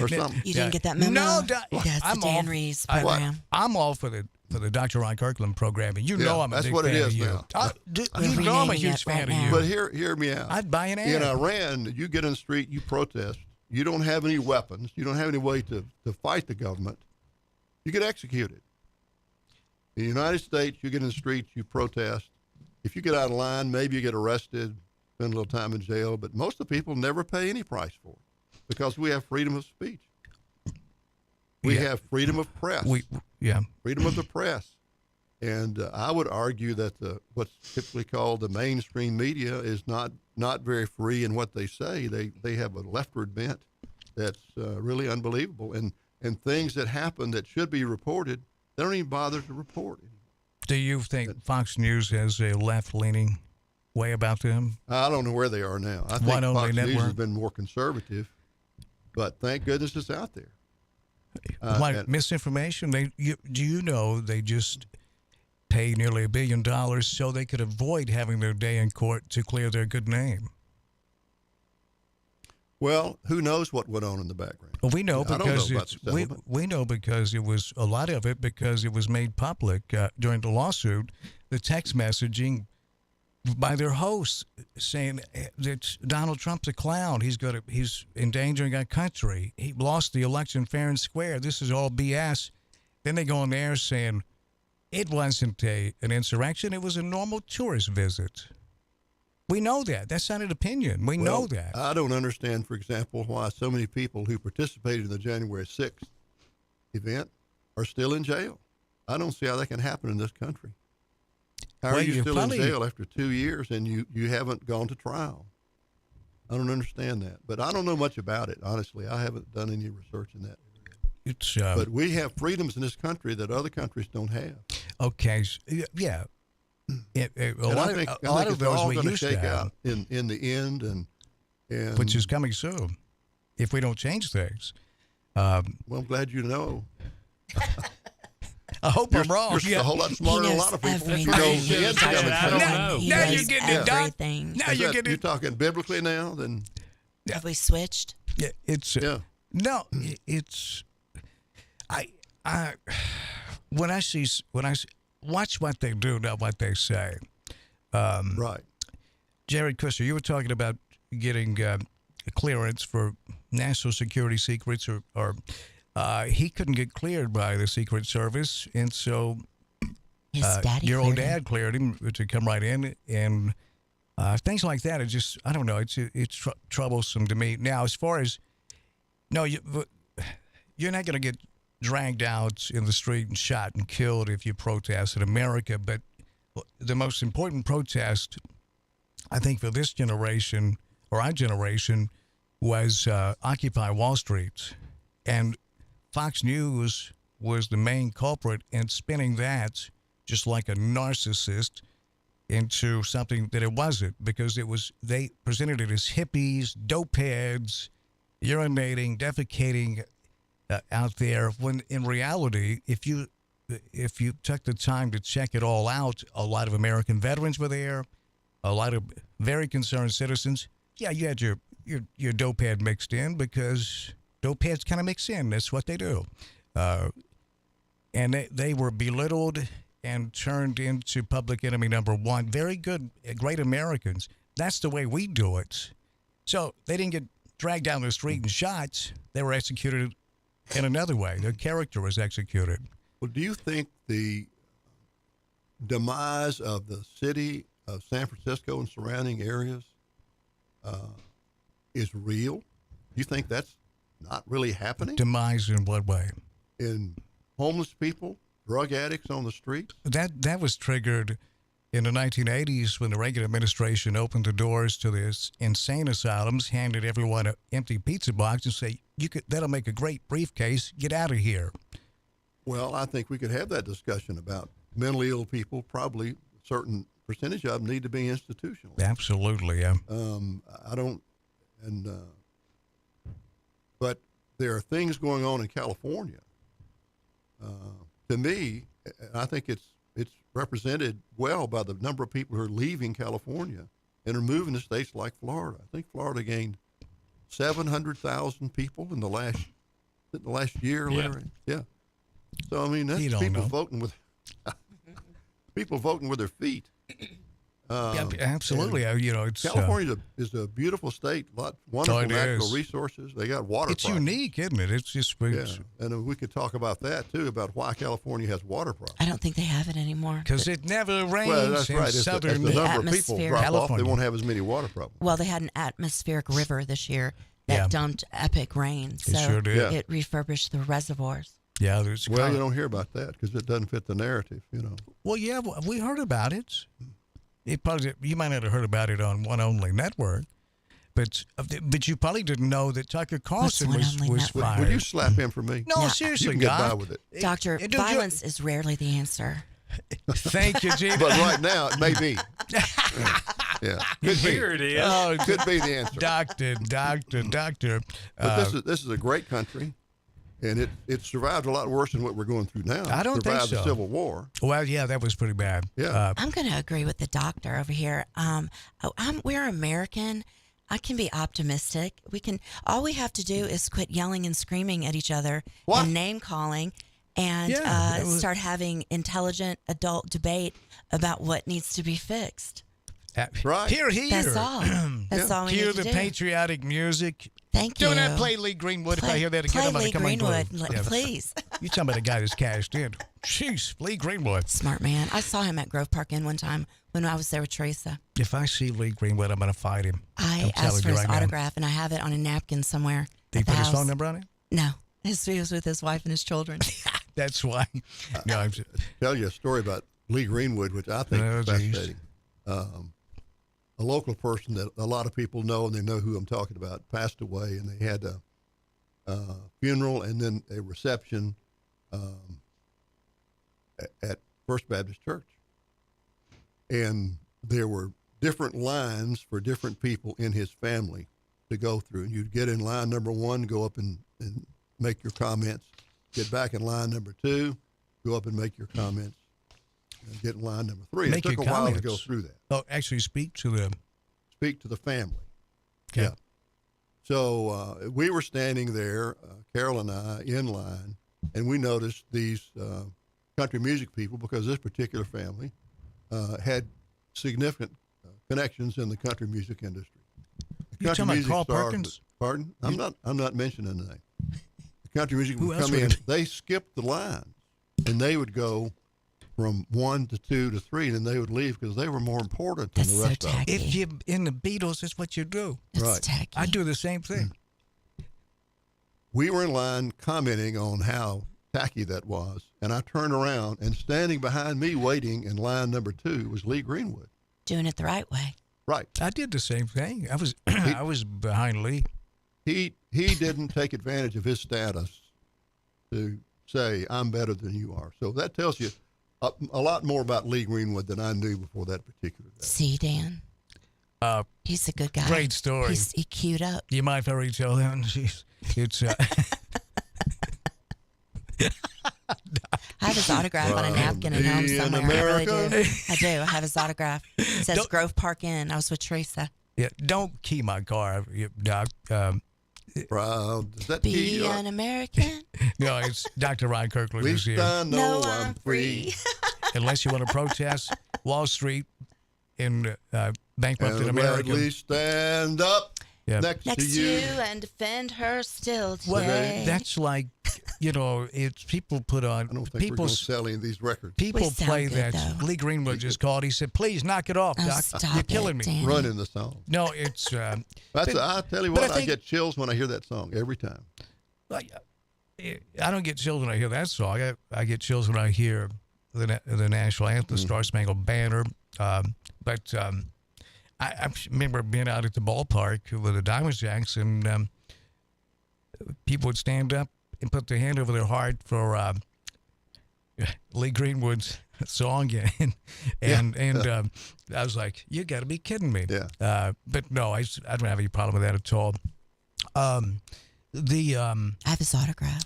or something?
You didn't get that memo?
No,
it's the Dan Reeves program.
I'm all for the Dr. Ron Kirkland program, and you know I'm a big fan of you. You know I'm a huge fan of you.
But hear me out.
I'd buy an ad.
In Iran, you get in the street, you protest. You don't have any weapons. You don't have any way to fight the government. You get executed. In the United States, you get in the streets, you protest. If you get out of line, maybe you get arrested, spend a little time in jail, but most of the people never pay any price for it because we have freedom of speech. We have freedom of press. Freedom of the press. And I would argue that what's typically called the mainstream media is not very free in what they say. They have a leftward bent that's really unbelievable. And things that happen that should be reported, they don't even bother to report it.
Do you think Fox News has a left-leaning way about them?
I don't know where they are now. I think Fox News has been more conservative, but thank goodness it's out there.
Misinformation? Do you know they just pay nearly $1 billion so they could avoid having their day in court to clear their good name?
Well, who knows what went on in the background?
Well, we know because we know because it was a lot of it because it was made public during the lawsuit. The text messaging by their hosts saying that Donald Trump's a clown. He's endangering our country. He lost the election fair and square. This is all BS. Then they go on there saying it wasn't an insurrection. It was a normal tourist visit. We know that. That's not an opinion. We know that.
I don't understand, for example, why so many people who participated in the January 6th event are still in jail. I don't see how that can happen in this country. How are you still in jail after 2 years and you haven't gone to trial? I don't understand that. But I don't know much about it, honestly. I haven't done any research in that area. But we have freedoms in this country that other countries don't have.
Okay. Yeah. A lot of those we used to have
in the end, and
which is coming soon, if we don't change things.
Well, I'm glad you know.
I hope I'm wrong.
You're a whole lot smarter than a lot of people.
everything.
I don't know.
He
Now
knows
you're getting it, Doc.
everything.
Now
Is
you're
that-
getting
you're
it.
talking biblically now, then
Have we switched?
Yeah, it's
yeah.
no, it's I when I watch what they do, not what they say.
Right.
Jared Kushner, you were talking about getting a clearance for national security secrets, or he couldn't get cleared by the Secret Service, and so
His daddy
your old
cleared him.
dad cleared him to come right in, and things like that. It just, I don't know. It's troublesome to me. Now, as far as you're not going to get dragged out in the street and shot and killed if you protest in America, but the most important protest, I think, for this generation or our generation was Occupy Wall Street. And Fox News was the main culprit in spinning that just like a narcissist into something that it wasn't, because they presented it as hippies, dope heads, urinating, defecating out there, when in reality, if you took the time to check it all out, a lot of American veterans were there, a lot of very concerned citizens. Yeah, you had your dope head mixed in, because dope heads kind of mix in. That's what they do. And they were belittled and turned into public enemy number one. Very good, great Americans. That's the way we do it. So they didn't get dragged down the street and shot. They were executed in another way. Their character was executed.
Well, do you think the demise of the city of San Francisco and surrounding areas is real? Do you think that's not really happening?
Demise in what way?
In homeless people, drug addicts on the streets?
That was triggered in the 1980s when the Reagan administration opened the doors to the insane asylums, handed everyone an empty pizza box, and say, that'll make a great briefcase. Get out of here.
Well, I think we could have that discussion about mentally ill people. Probably a certain percentage of them need to be institutional.
Absolutely, yeah.
I don't, but there are things going on in California. To me, I think it's represented well by the number of people who are leaving California and are moving to states like Florida. I think Florida gained 700,000 people in the last year, Larry. Yeah. So I mean, that's people voting with their feet.
Absolutely. It's
California is a beautiful state. Wonderful natural resources. They got water.
It's unique, isn't it? It's just
and we could talk about that too, about why California has water problems.
I don't think they have it anymore.
Because it never rains.
Well, that's right. As the number of people drop off, they won't have as many water problems.
Well, they had an atmospheric river this year that dumped epic rain, so
sure did.
It refurbished the reservoirs.
Yeah,
you don't hear about that because it doesn't fit the narrative,
Well, yeah, we heard about it. You might not have heard about it on One Only Network, but you probably didn't know that Tucker Carlson was fired.
Would you slap him for me?
No, seriously,
you can get by
God.
with it.
Doctor, violence is rarely the answer.
Thank you, Jim.
But right now, it may be. Yeah.
Here it is.
Oh,
could be the answer.
Doctor.
But this is a great country. And it survived a lot worse than what we're going through now.
I don't think so.
Survived the Civil War.
Well, yeah, that was pretty bad.
Yeah.
I'm going to agree with the doctor over here. We're American. I can be optimistic. All we have to do is quit yelling and screaming at each other and name calling, and start having intelligent adult debate about what needs to be fixed.
Right.
Here.
That's all. That's all we
Cue
need to
the
do.
patriotic music.
Thank you.
Do not play Lee Greenwood. If I hear that again, I'm going to come on.
Lee Greenwood, please.
You talking about a guy that's cashed in. Jeez, Lee Greenwood.
Smart man. I saw him at Grove Park Inn one time when I was there with Teresa.
If I see Lee Greenwood, I'm going to fight him.
I asked for his autograph, and I have it on a napkin somewhere.
Did he put his phone number on it?
No. He was with his wife and his children.
That's why. No, I'm tell you a story about Lee Greenwood, which I think is fascinating. A local person that a lot of people know, and they know who I'm talking about, passed away, and they had a funeral and then a reception at First Baptist Church. And there were different lines for different people in his family to go through. And you'd get in line number one, go up and make your comments, get back in line number two, go up and make your comments and get in line number 3.
Make
it took
your
a while to
comments.
go through that.
Oh, actually, speak to the
family.
Okay.
Yeah. So we were standing there, Carol and I, in line, and we noticed these country music people, because this particular family had significant connections in the country music industry. The
You talking about Carl
stars-
Perkins?
Pardon? I'm not mentioning the name. The country music
Who
would
else
come
would
in.
it-
They skipped the lines, and they would go from 1 to 2 to 3, and then they would leave because they were more important than the rest of them.
If you're in the Beatles, that's what you do.
Right.
I do the same thing.
We were in line commenting on how tacky that was, and I turned around, and standing behind me waiting in line number 2 was Lee Greenwood.
Doing it the right way.
Right.
I did the same thing. I was I was behind Lee.
He didn't take advantage of his status to say, I'm better than you are. So that tells you a lot more about Lee Greenwood than I knew before that particular day.
See, Dan? He's a good guy.
Great story.
He queued up.
You mind if I retell that one? It's
I have his autograph on a napkin at home
Be an
somewhere. I really do.
American.
I do. I have his autograph. It says Grove Park Inn. I was with Teresa.
yeah. Don't key my car, Doc.
Proud. Is that
Be
T?
an American.
No, it's Dr. Ryan Kirkland
At
is
least
here.
I know I'm free.
Unless you want to protest Wall Street in bankrupted
And
America.
at least stand up
Yeah.
next
Next
to
to
you.
and defend her still
Well,
today.
that's like, it's people put on.
I don't think we're
people
going to sell any of these records.
people
We sound
play
good,
that.
though.
Lee Greenwood just called. He said, "Please knock it off,
Oh,
Doc.
stop
You're
it,
killing me."
Dan.
Running the song.
No, it's.
I tell you
but
what,
I
I
think-
get chills when I hear that song every time.
I don't get chills when I hear that song. I get chills when I hear the national anthem, Star Spangled Banner. But I remember being out at the ballpark with the Diamond Jacks, and people would stand up and put their hand over their heart for Lee Greenwood's song, and I was like, "You got to be kidding me!"
Yeah.
But no, I don't have any problem with that at all.
I have his autograph.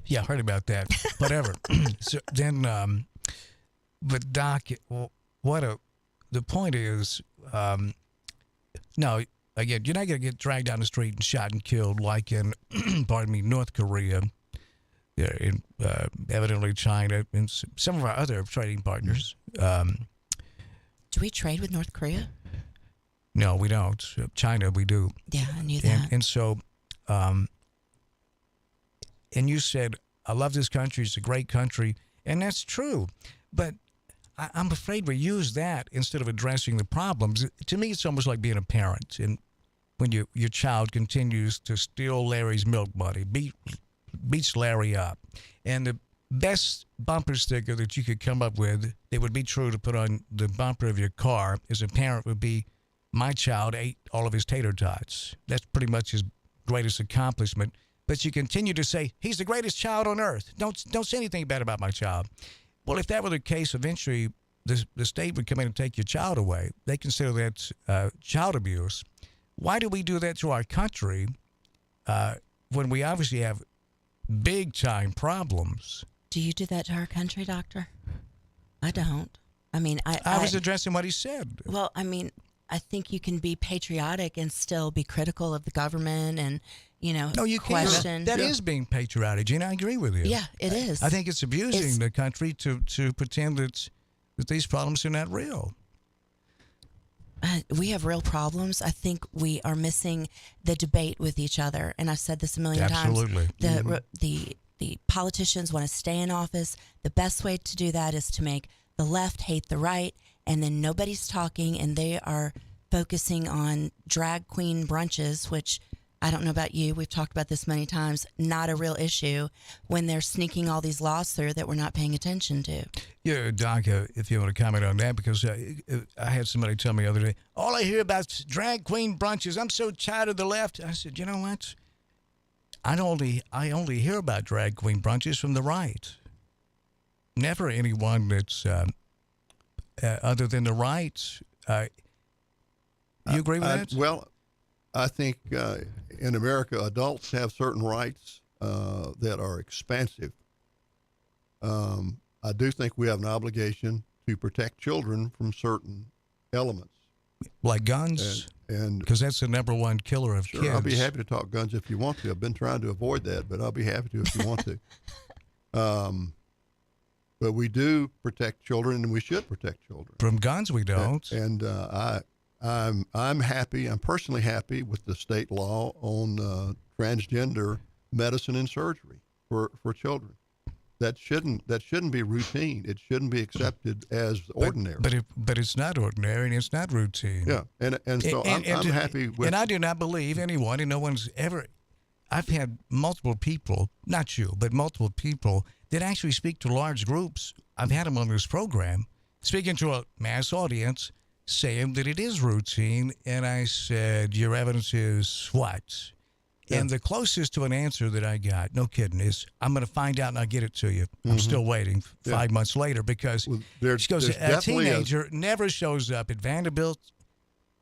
Yeah, I heard about that. Whatever. So then, but Doc, the point is, no, again, you're not going to get dragged down the street and shot and killed like in, pardon me, North Korea, in evidently China, and some of our other trading partners.
Do we trade with North Korea?
No, we don't. China, we do.
Yeah, I knew that.
And so, and you said, I love this country. It's a great country. And that's true. But I'm afraid we use that instead of addressing the problems. To me, it's almost like being a parent. And when your child continues to steal Larry's milk money, beats Larry up. And the best bumper sticker that you could come up with that would be true to put on the bumper of your car as a parent would be, my child ate all of his tater tots. That's pretty much his greatest accomplishment. But you continue to say, he's the greatest child on earth. Don't say anything bad about my child. Well, if that were the case, eventually the state would come in and take your child away. They consider that child abuse. Why do we do that to our country when we obviously have big-time problems?
Do you do that to our country, Doctor? I don't. I mean,
I was addressing what he said.
Well, I mean, I think you can be patriotic and still be critical of the government and,
No, you
question.
can't. That is being patriotic, Gina. I agree with you.
Yeah, it is.
I think it's abusing the country to pretend that these problems are not real.
We have real problems. I think we are missing the debate with each other, and I've said this a million
Absolutely.
times. The politicians want to stay in office. The best way to do that is to make the left hate the right, and then nobody's talking, and they are focusing on drag queen brunches, which I don't know about you. We've talked about this many times. Not a real issue when they're sneaking all these laws through that we're not paying attention to.
Yeah, Doc, if you want to comment on that, because I had somebody tell me the other day, all I hear about is drag queen brunches. I'm so tired of the left. I said, you know what? I only hear about drag queen brunches from the right. Never anyone that's other than the right. You agree with that?
Well, I think in America, adults have certain rights that are expansive. I do think we have an obligation to protect children from certain elements.
Like guns?
And
because that's the number one killer of
sure,
kids.
I'll be happy to talk guns if you want to. I've been trying to avoid that, but I'll be happy to if you want to. But we do protect children, and we should protect children.
From guns, we don't.
And I'm happy. I'm personally happy with the state law on transgender medicine and surgery for children. That shouldn't be routine. It shouldn't be accepted as ordinary.
But it's not ordinary and it's not routine.
Yeah, and so I'm happy with.
And I do not believe anyone, and no one's ever. I've had multiple people, not you, but multiple people that actually speak to large groups. I've had them on this program, speaking to a mass audience, saying that it is routine. And I said, your evidence is what? Yeah. And the closest to an answer that I got, no kidding, is I'm going to find out and I'll get it to you. I'm still waiting 5 months later because she goes, a teenager never shows up at Vanderbilt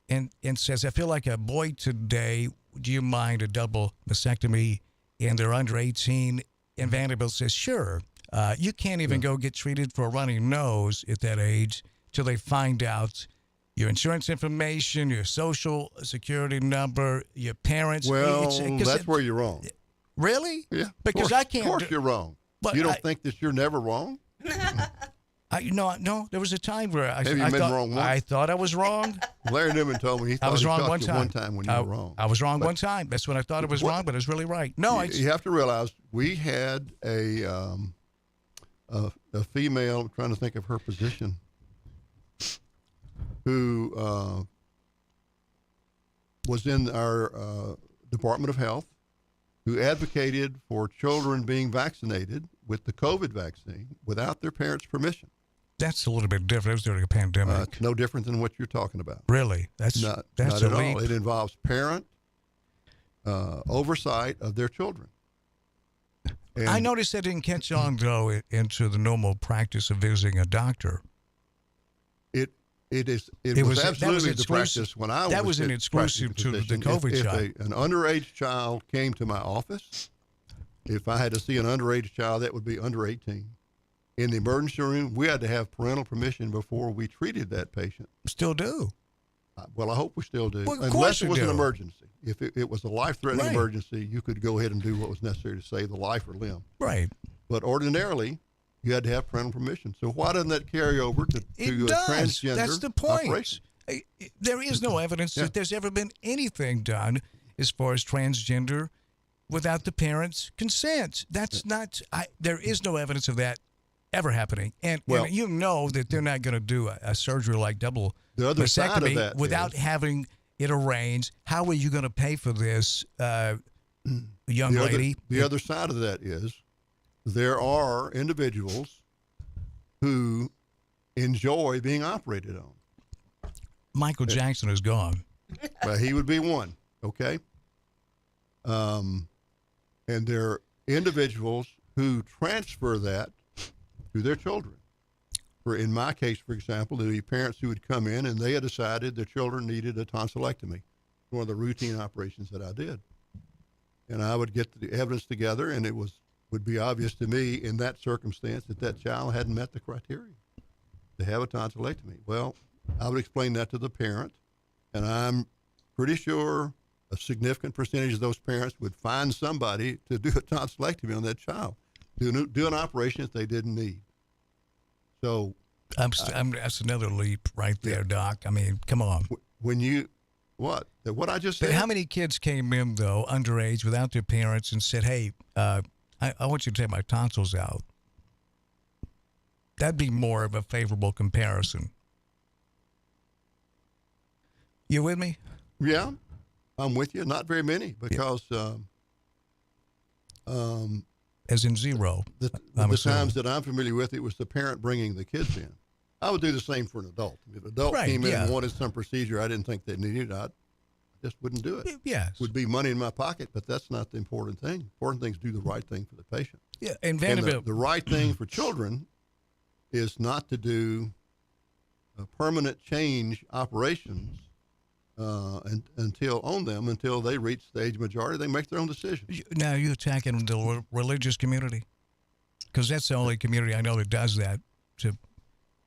and says, I feel like a boy today. Do you mind a double mastectomy? And they're under 18. And Vanderbilt says, sure. You can't even go get treated for a runny nose at that age till they find out your insurance information, your social security number, your parents.
Well, that's where you're wrong.
Really?
Yeah.
Because I can't.
Of course you're wrong.
But
you don't think that you're never wrong?
No. There was a time where I
been
thought,
wrong once?
I thought I was wrong.
Larry Newman told me he thought
I was
he
wrong
caught
one
you
time.
one time when you were wrong.
I was wrong one time. That's when I thought it was wrong, but it was really right. No,
you have to realize we had a female. I'm trying to think of her position. Who was in our Department of Health, who advocated for children being vaccinated with the COVID vaccine without their parents' permission.
That's a little bit different. It was during a pandemic.
It's no different than what you're talking about.
Really? That's
not at all. It involves parent oversight of their children. And
I noticed that didn't catch on, though, into the normal practice of visiting a doctor.
It was absolutely the practice when I was.
That was an exclusive to the COVID shot.
If an underage child came to my office, if I had to see an underage child, that would be under 18. In the emergency room, we had to have parental permission before we treated that patient.
Still do.
Well, I hope we still do.
Well,
unless it was an emergency. If it was a life-threatening emergency, you could go ahead and do what was necessary to save the life or limb.
Right.
But ordinarily, you had to have parental permission. So why doesn't that carry over to transgender?
That's the point.
Operation?
There is no evidence that there's ever been anything done as far as transgender without the parents' consent. That's not. There is no evidence of that ever happening. And you know that they're not going to do a surgery like double mastectomy without having it arranged. How are you going to pay for this, young lady?
The other side of that is there are individuals who enjoy being operated on.
Michael Jackson is gone.
Well, he would be one, okay? And there are individuals who transfer that to their children. In my case, for example, there would be parents who would come in and they had decided their children needed a tonsillectomy, one of the routine operations that I did. And I would get the evidence together, and it would be obvious to me in that circumstance that child hadn't met the criteria to have a tonsillectomy. Well, I would explain that to the parent, and I'm pretty sure a significant percentage of those parents would find somebody to do a tonsillectomy on that child, do an operation that they didn't need. So
that's another leap right there, Doc. I mean, come on.
What I just said?
But how many kids came in, though, underage, without their parents and said, hey, I want you to take my tonsils out? That'd be more of a favorable comparison. You with me?
Yeah, I'm with you. Not very many because...
as in zero.
The times that I'm familiar with, it was the parent bringing the kids in. I would do the same for an adult. If an adult came in and wanted some procedure I didn't think they needed, I just wouldn't do it.
Yes.
It would be money in my pocket, but that's not the important thing. The important thing is do the right thing for the patient.
Yeah, and Vanderbilt.
The right thing for children is not to do permanent change operations until they reach the age majority. They make their own decisions.
Now, you're attacking the religious community? because that's the only community I know that does that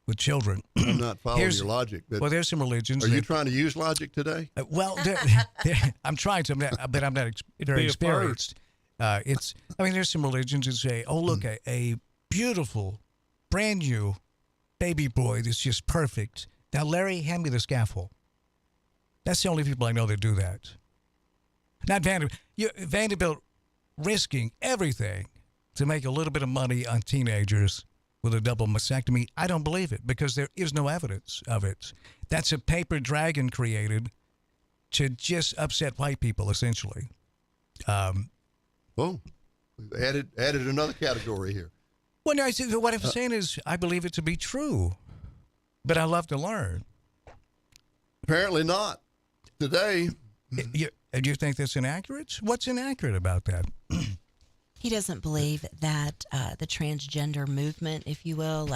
with children.
I'm not following your logic.
Well, there's some religions.
Are you trying to use logic today?
I'm trying to, but I'm not very experienced. There's some religions that say, oh, look, a beautiful, brand new baby boy that's just perfect. Now, Larry, hand me the scaffold. That's the only people I know that do that. Not Vanderbilt. Vanderbilt risking everything to make a little bit of money on teenagers with a double mastectomy. I don't believe it because there is no evidence of it. That's a paper Dragon created to just upset white people, essentially.
We've added another category here.
Well, no, what I'm saying is I believe it to be true, but I love to learn.
Apparently not. Today.
Do you think that's inaccurate? What's inaccurate about that?
He doesn't believe that the transgender movement, if you will,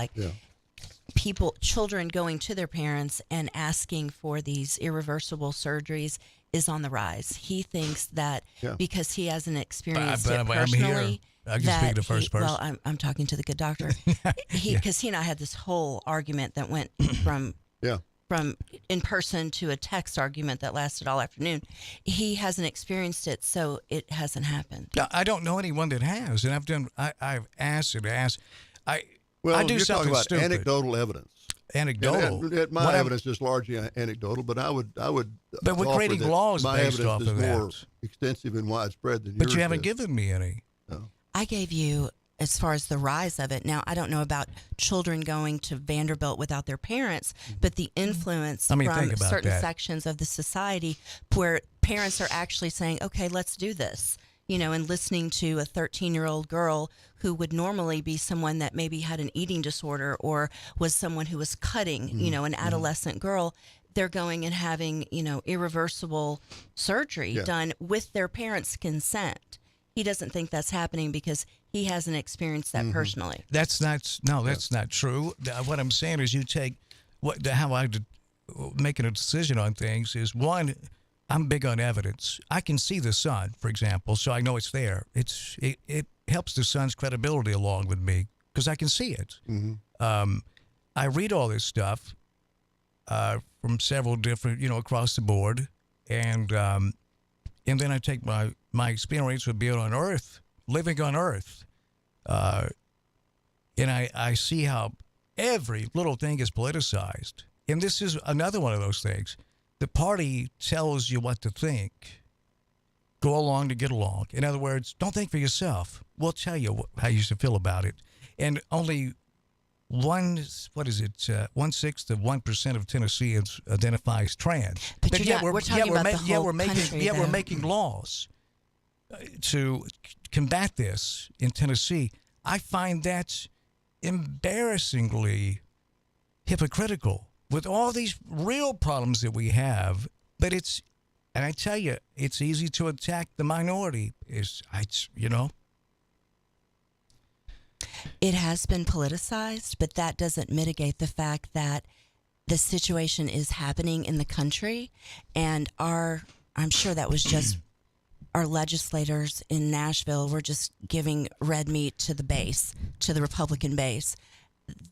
children going to their parents and asking for these irreversible surgeries is on the rise. He thinks that because he hasn't experienced it personally.
I can speak the first person.
Well, I'm talking to the good doctor. Because he and I had this whole argument that went from in person to a text argument that lasted all afternoon. He hasn't experienced it, so it hasn't happened.
Now, I don't know anyone that has, and I've asked and asked. I do
you're
something
talking about
stupid.
Anecdotal evidence.
Anecdotal.
And my evidence is largely anecdotal, but I would.
But we're creating laws
my
based
evidence
off
is
of
more
that.
extensive and widespread than yours.
But you haven't
is.
given me any.
No.
I gave you as far as the rise of it. Now, I don't know about children going to Vanderbilt without their parents, but the influence from certain sections of the society where parents are actually saying, okay, let's do this, and listening to a 13-year-old girl who would normally be someone that maybe had an eating disorder or was someone who was cutting, an adolescent girl. They're going and having, irreversible surgery done with their parents' consent. He doesn't think that's happening because he hasn't experienced that personally.
That's not true. What I'm saying is you take how I making a decision on things is, one, I'm big on evidence. I can see the sun, for example, so I know it's there. It helps the sun's credibility along with me because I can see it. I read all this stuff from several different, across the board, and then I take my experience with being on Earth, living on Earth, and I see how every little thing is politicized. And this is another one of those things. The party tells you what to think. Go along to get along. In other words, don't think for yourself. We'll tell you how you should feel about it. And only 1/6 of 1% of Tennesseans identifies trans.
But we're talking about the whole country.
We're making laws to combat this in Tennessee. I find that embarrassingly hypocritical with all these real problems that we have. But and I tell you, it's easy to attack the minority.
It has been politicized, but that doesn't mitigate the fact that the situation is happening in the country, and I'm sure that was just our legislators in Nashville were just giving red meat to the Republican base.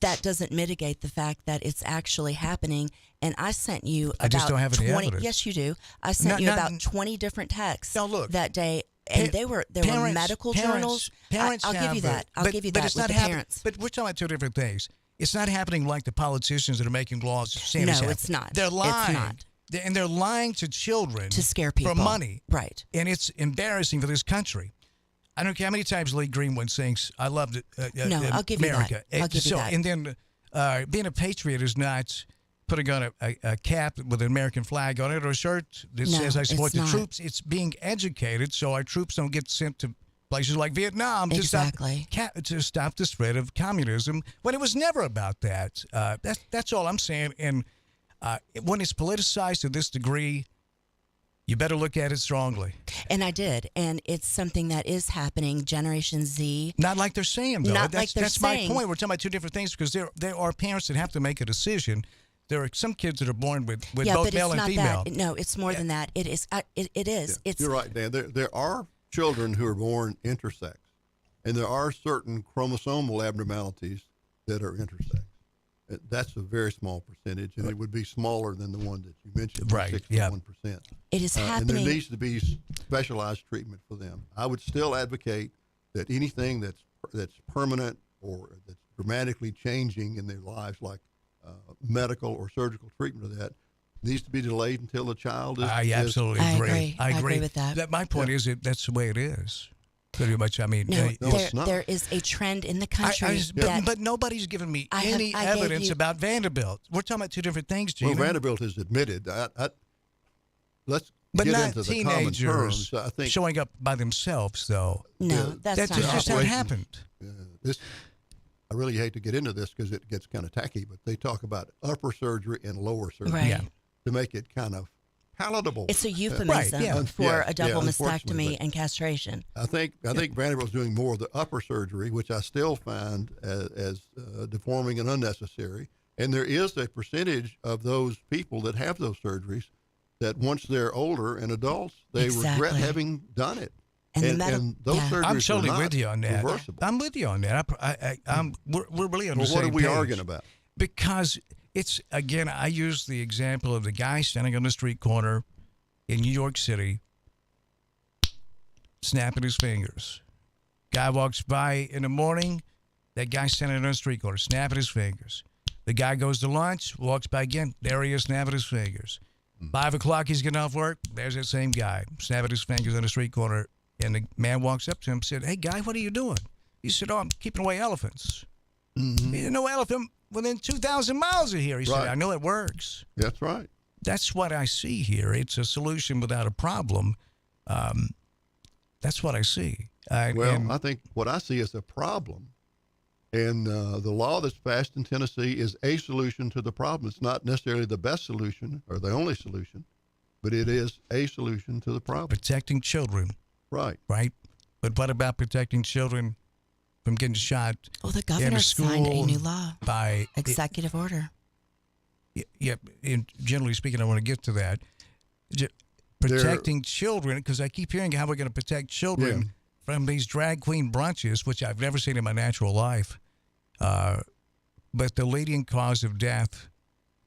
That doesn't mitigate the fact that it's actually happening. And I sent you about 20.
I just don't have any evidence.
Yes, you do. I sent you about 20 different texts that day. And there were medical journals.
Parents
I'll give you that. I'll give you
but
that
it's
with
not
the
happening.
parents.
But we're talking about two different things. It's not happening like the politicians that are making laws saying it's
No,
happening.
it's not.
They're lying.
It's not.
And they're lying to children
to scare people
for money.
Right.
And it's embarrassing for this country. I don't care how many times Lee Greenwood sings, I loved it.
No, I'll give you
America.
that. I'll give you that.
And then being a patriot is not putting on a cap with an American flag on it or a shirt that says I support the troops. It's being educated so our troops don't get sent to places like Vietnam to stop the spread of communism when it was never about that. That's all I'm saying. And when it's politicized to this degree, you better look at it strongly.
And I did. And it's something that is happening. Generation Z.
Not like they're saying, though. That's
saying.
My point. We're talking about two different things because there are parents that have to make a decision. There are some kids that are born with both male and female.
That. No, it's more than that. It is. It is.
Yeah, you're right, Dan. There are children who are born intersex. And there are certain chromosomal abnormalities that are intersex. That's a very small percentage, and it would be smaller than the one that you mentioned,
Right,
61%.
It is
And
happening.
there needs to be specialized treatment for them. I would still advocate that anything that's permanent or that's dramatically changing in their lives, like medical or surgical treatment of that, needs to be delayed until the child is.
I absolutely
I
agree.
agree. I agree with that.
My point is that that's the way it is. Pretty much. I mean,
No,
it's not.
there is a trend in the country that
but nobody's given me
I have-
any
I gave
evidence
you-
about Vanderbilt. We're talking about two different things, Gina.
Well, Vanderbilt has admitted. Let's
but
get
not
into the common
teenagers
terms. I think
showing up by themselves, though.
no, that's
That's
not
just
happening.
not happened.
I really hate to get into this because it gets kind of tacky, but they talk about upper surgery and lower surgery
Right. Yeah.
to make it kind of palatable.
It's a euphemism for
Yeah,
a double
unfortunately,
mastectomy
but
and castration.
I think Vanderbilt's doing more of the upper surgery, which I still find as deforming and unnecessary. And there is a percentage of those people that have those surgeries that once they're older and adults, they regret having done it. And those surgeries
I'm
are
totally
not
with you on that.
reversible.
I'm with you on that. We're really on the
Well,
same
what are we
page.
arguing about?
Because it's, again, I use the example of the guy standing on the street corner in New York City, snapping his fingers. Guy walks by in the morning, that guy standing on the street corner, snapping his fingers. The guy goes to lunch, walks by again, there he is, snapping his fingers. 5 o'clock, he's getting off work, there's that same guy, snapping his fingers on the street corner. And the man walks up to him and said, "Hey, guy, what are you doing?" He said, "Oh, I'm keeping away elephants."
Mm-hmm.
There's no elephant within 2,000 miles of here. He said,
Right.
"I know it works."
That's right.
That's what I see here. It's a solution without a problem. That's what I see.
I think what I see is a problem. And the law that's passed in Tennessee is a solution to the problem. It's not necessarily the best solution or the only solution, but it is a solution to the problem.
Protecting children.
Right.
Right. But what about protecting children from getting shot?
Well, the
in
governor
a
signed a
school
new law,
by
executive order.
Yeah, and generally speaking, I want to get to that. Protecting children, because I keep hearing how we're going to protect children from these drag queen brunches, which I've never seen in my natural life. But the leading cause of death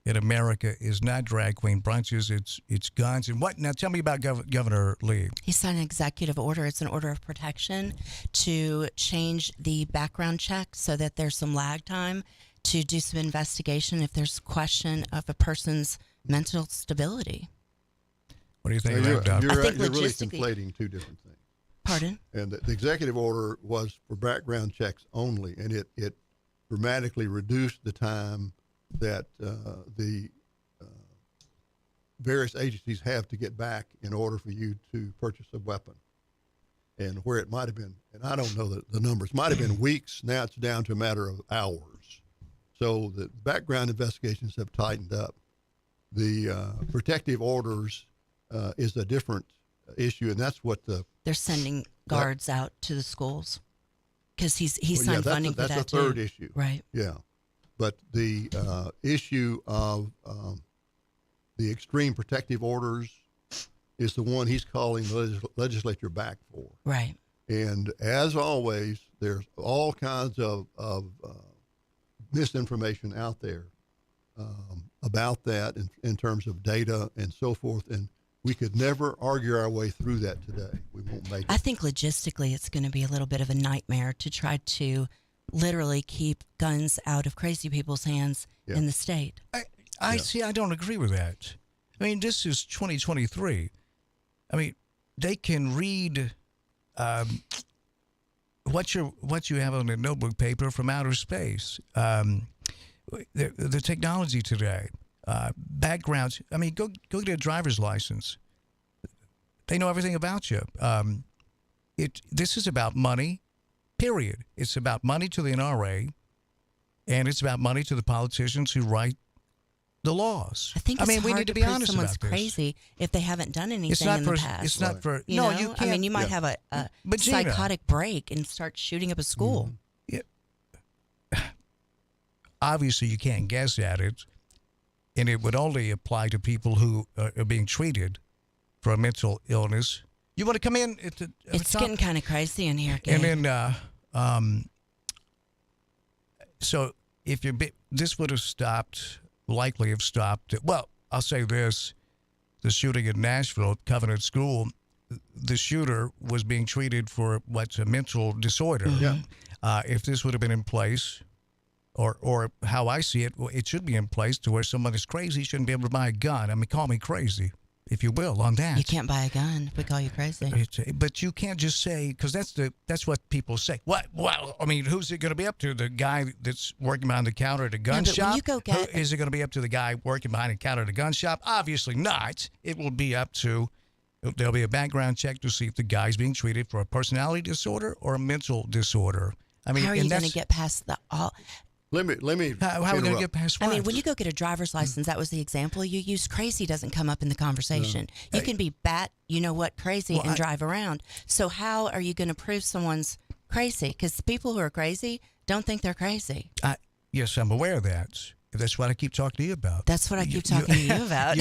in America is not drag queen brunches, it's guns. And what? Now tell me about Governor Lee.
He signed an executive order. It's an order of protection to change the background check so that there's some lag time to do some investigation if there's question of a person's mental stability.
What do you think
You're,
about that?
you're,
I think
you're really
logistically-
conflating two different things.
Pardon?
And the executive order was for background checks only, and it dramatically reduced the time that the various agencies have to get back in order for you to purchase a weapon. And where it might have been, and I don't know the numbers, might have been weeks, now it's down to a matter of hours. So the background investigations have tightened up. The protective orders is a different issue, and that's what
They're sending guards out to the schools because he signed
that's
funding for that
that's a third
too.
issue.
Right.
Yeah. But the issue of the extreme protective orders is the one he's calling the legislature back for.
Right.
And as always, there's all kinds of misinformation out there about that in terms of data and so forth. And we could never argue our way through that today. We won't make it.
I think logistically it's going to be a little bit of a nightmare to try to literally keep guns out of crazy people's hands in the state.
I see. I don't agree with that. I mean, this is 2023. I mean, they can read what you have on a notebook paper from outer space. The technology today, backgrounds. I mean, go get a driver's license. They know everything about you. This is about money. Period. It's about money to the NRA, and it's about money to the politicians who write the laws.
I think it's
we
hard
need to be
prove
honest
someone's
about this.
crazy if they haven't done anything in the past.
It's not for.
You
no,
know?
you can't.
I mean, you might have a
But Gina,
psychotic break and start shooting up a school.
obviously, you can't guess at it, and it would only apply to people who are being treated for a mental illness. You want to come in?
It's getting kind of crazy in here, Gabe.
And then So if this would have likely have stopped. Well, I'll say this: the shooting in Nashville at Covenant School, the shooter was being treated for what's a mental disorder.
Yeah.
If this would have been in place, or how I see it, it should be in place to where someone is crazy shouldn't be able to buy a gun. I mean, call me crazy, if you will, on that.
You can't buy a gun. We call you crazy.
But you can't just say, because that's what people say. What? Well, I mean, who's it going to be up to? The guy that's working behind the counter at a gun
but
shop?
when you go get-
Is it going to be up to the guy working behind the counter at a gun shop? Obviously not. It will be up to. There'll be a background check to see if the guy's being treated for a personality disorder or a mental disorder. I mean,
how are you going to get past the all?
Let me.
How are we going to get past what?
I mean, when you go get a driver's license, that was the example you used. Crazy doesn't come up in the conversation. You can be crazy and drive around. So how are you going to prove someone's crazy? Because people who are crazy don't think they're crazy.
Yes, I'm aware of that. That's what I keep talking to you about.
That's what I keep talking to you about.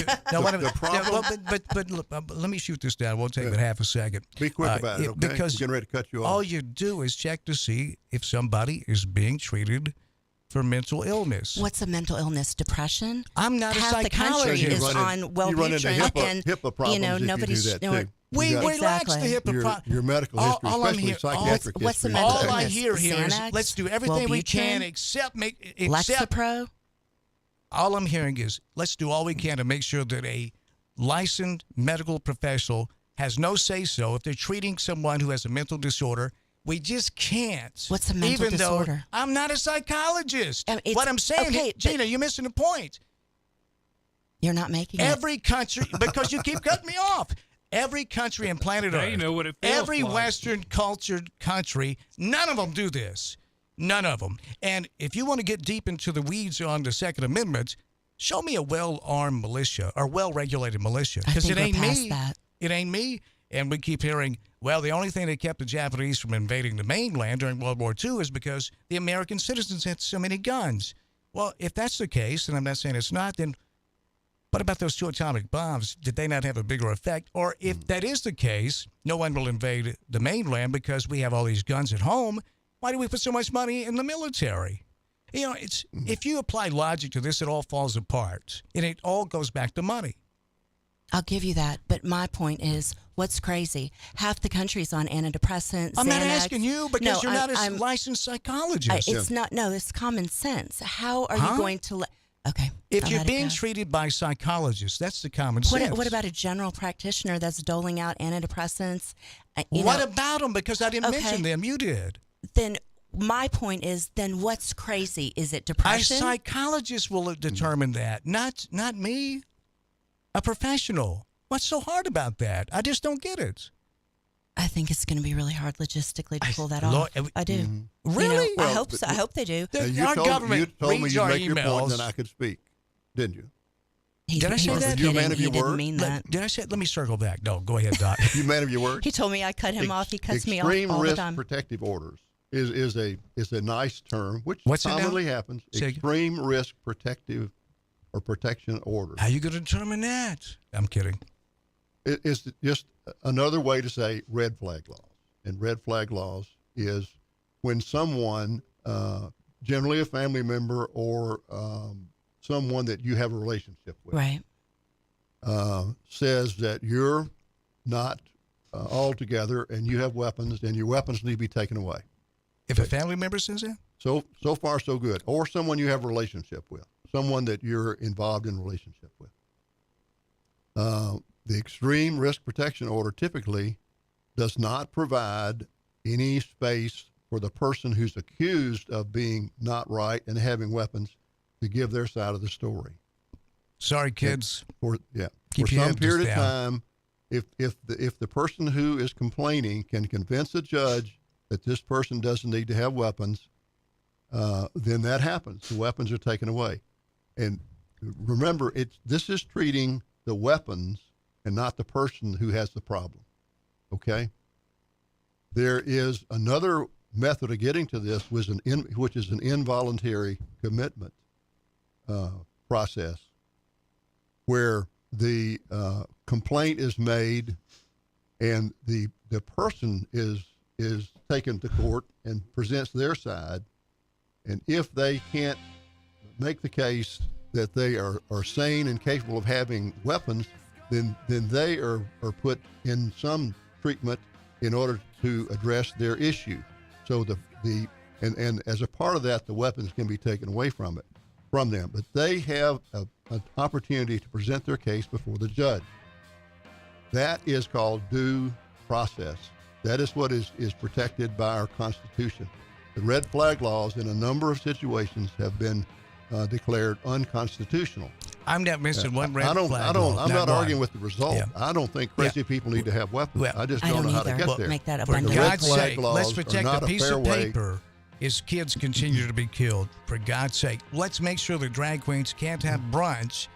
But look, let me shoot this down. It won't take but half a second.
Be quick about it, okay?
Because
I'm getting ready to cut you off.
all you do is check to see if somebody is being treated for mental illness.
What's a mental illness? Depression?
I'm not
Half
a
the country
psychologist.
is on Wellbutrin, and
HIPAA problems
nobody's.
if you do that too.
We relax the HIPAA
your medical history, especially psychiatric
what's the
history.
mental
All I
illness?
hear here is
Xanax?
let's do everything we can
Wellbutrin?
except
Lexapro?
all I'm hearing is let's do all we can to make sure that a licensed medical professional has no say-so. If they're treating someone who has a mental disorder, we just can't.
What's a mental
even
disorder?
Though I'm not a psychologist. What I'm saying,
okay,
Gina, you're missing the point.
You're not making
Every country, because you keep cutting me off. Every country on planet
Now
Earth,
you know what it feels
every
like.
Western cultured country, none of them do this. None of them. And if you want to get deep into the weeds on the Second Amendment, show me a well-armed militia or well-regulated militia.
I
Because
think
it ain't
we're past
me.
that.
It ain't me. And we keep hearing, well, the only thing that kept the Japanese from invading the mainland during World War II is because the American citizens had so many guns. Well, if that's the case, and I'm not saying it's not, then what about those 2 atomic bombs? Did they not have a bigger effect? Or if that is the case, no one will invade the mainland because we have all these guns at home. Why do we put so much money in the military? You know, it's if you apply logic to this, it all falls apart. And it all goes back to money.
I'll give you that. But my point is, what's crazy? Half the country's on antidepressants.
I'm not
Xanax.
asking you because
No,
you're not a
I'm-
licensed psychologist.
It's not. No, it's common sense. How are you going to let? Okay.
If
I'll
you're
let it
being
go.
treated by psychologists, that's the common sense.
What about a general practitioner that's doling out antidepressants?
What about them? Because I didn't
Okay.
mention them. You did.
Then my point is, then what's crazy? Is it
A
depression?
psychologist will determine that, not me, a professional. What's so hard about that? I just don't get it.
I think it's going to be really hard logistically to pull that
Lord,
off. I do.
Really?
I hope so. I hope they do.
You
Our
told
government
me
reads
you'd
our
make your point,
emails.
and then I could speak, didn't you?
Did I say
was
that?
You a man
kidding.
of
He
your
didn't
word?
mean that.
Did I say? Let me circle back. No, go ahead, Doc.
You man of your word?
He told me I cut him off. He cuts me off
Extreme
all the
risk
time.
protective orders is a nice term, which
What's it now?
commonly happens.
Say-
Extreme risk protective or protection orders.
How you going to determine that? I'm kidding.
It's just another way to say red flag laws. And red flag laws is when someone, generally a family member or someone that you have a relationship with,
Right.
says that you're not all together and you have weapons and your weapons need to be taken away.
If a family member says that?
So far, so good. Or someone you have a relationship with, someone that you're involved in a relationship with. The extreme risk protection order typically does not provide any space for the person who's accused of being not right and having weapons to give their side of the story.
Sorry, kids.
For
Keep
for
your
some
head
period of
down.
time, if the person who is complaining can convince a judge that this person doesn't need to have weapons, then that happens. The weapons are taken away. And remember, this is treating the weapons and not the person who has the problem. Okay? There is another method of getting to this, which is an involuntary commitment process, where the complaint is made and the person is taken to court and presents their side, and if they can't make the case that they are sane and capable of having weapons, then they are put in some treatment in order to address their issue. So and as a part of that, the weapons can be taken away from them. But they have an opportunity to present their case before the judge. That is called due process. That is what is protected by our Constitution. The red flag laws in a number of situations have been declared unconstitutional.
I'm not missing one red flag.
I'm not arguing with the result. Yeah. I don't think crazy people need to have weapons.
Well,
I just don't know how to get there.
Make that
For
abundant.
God's sake, let's
are
protect
not
a piece
fair
of
way.
paper as kids continue to be killed. For God's sake, let's make sure the drag queens can't have brunch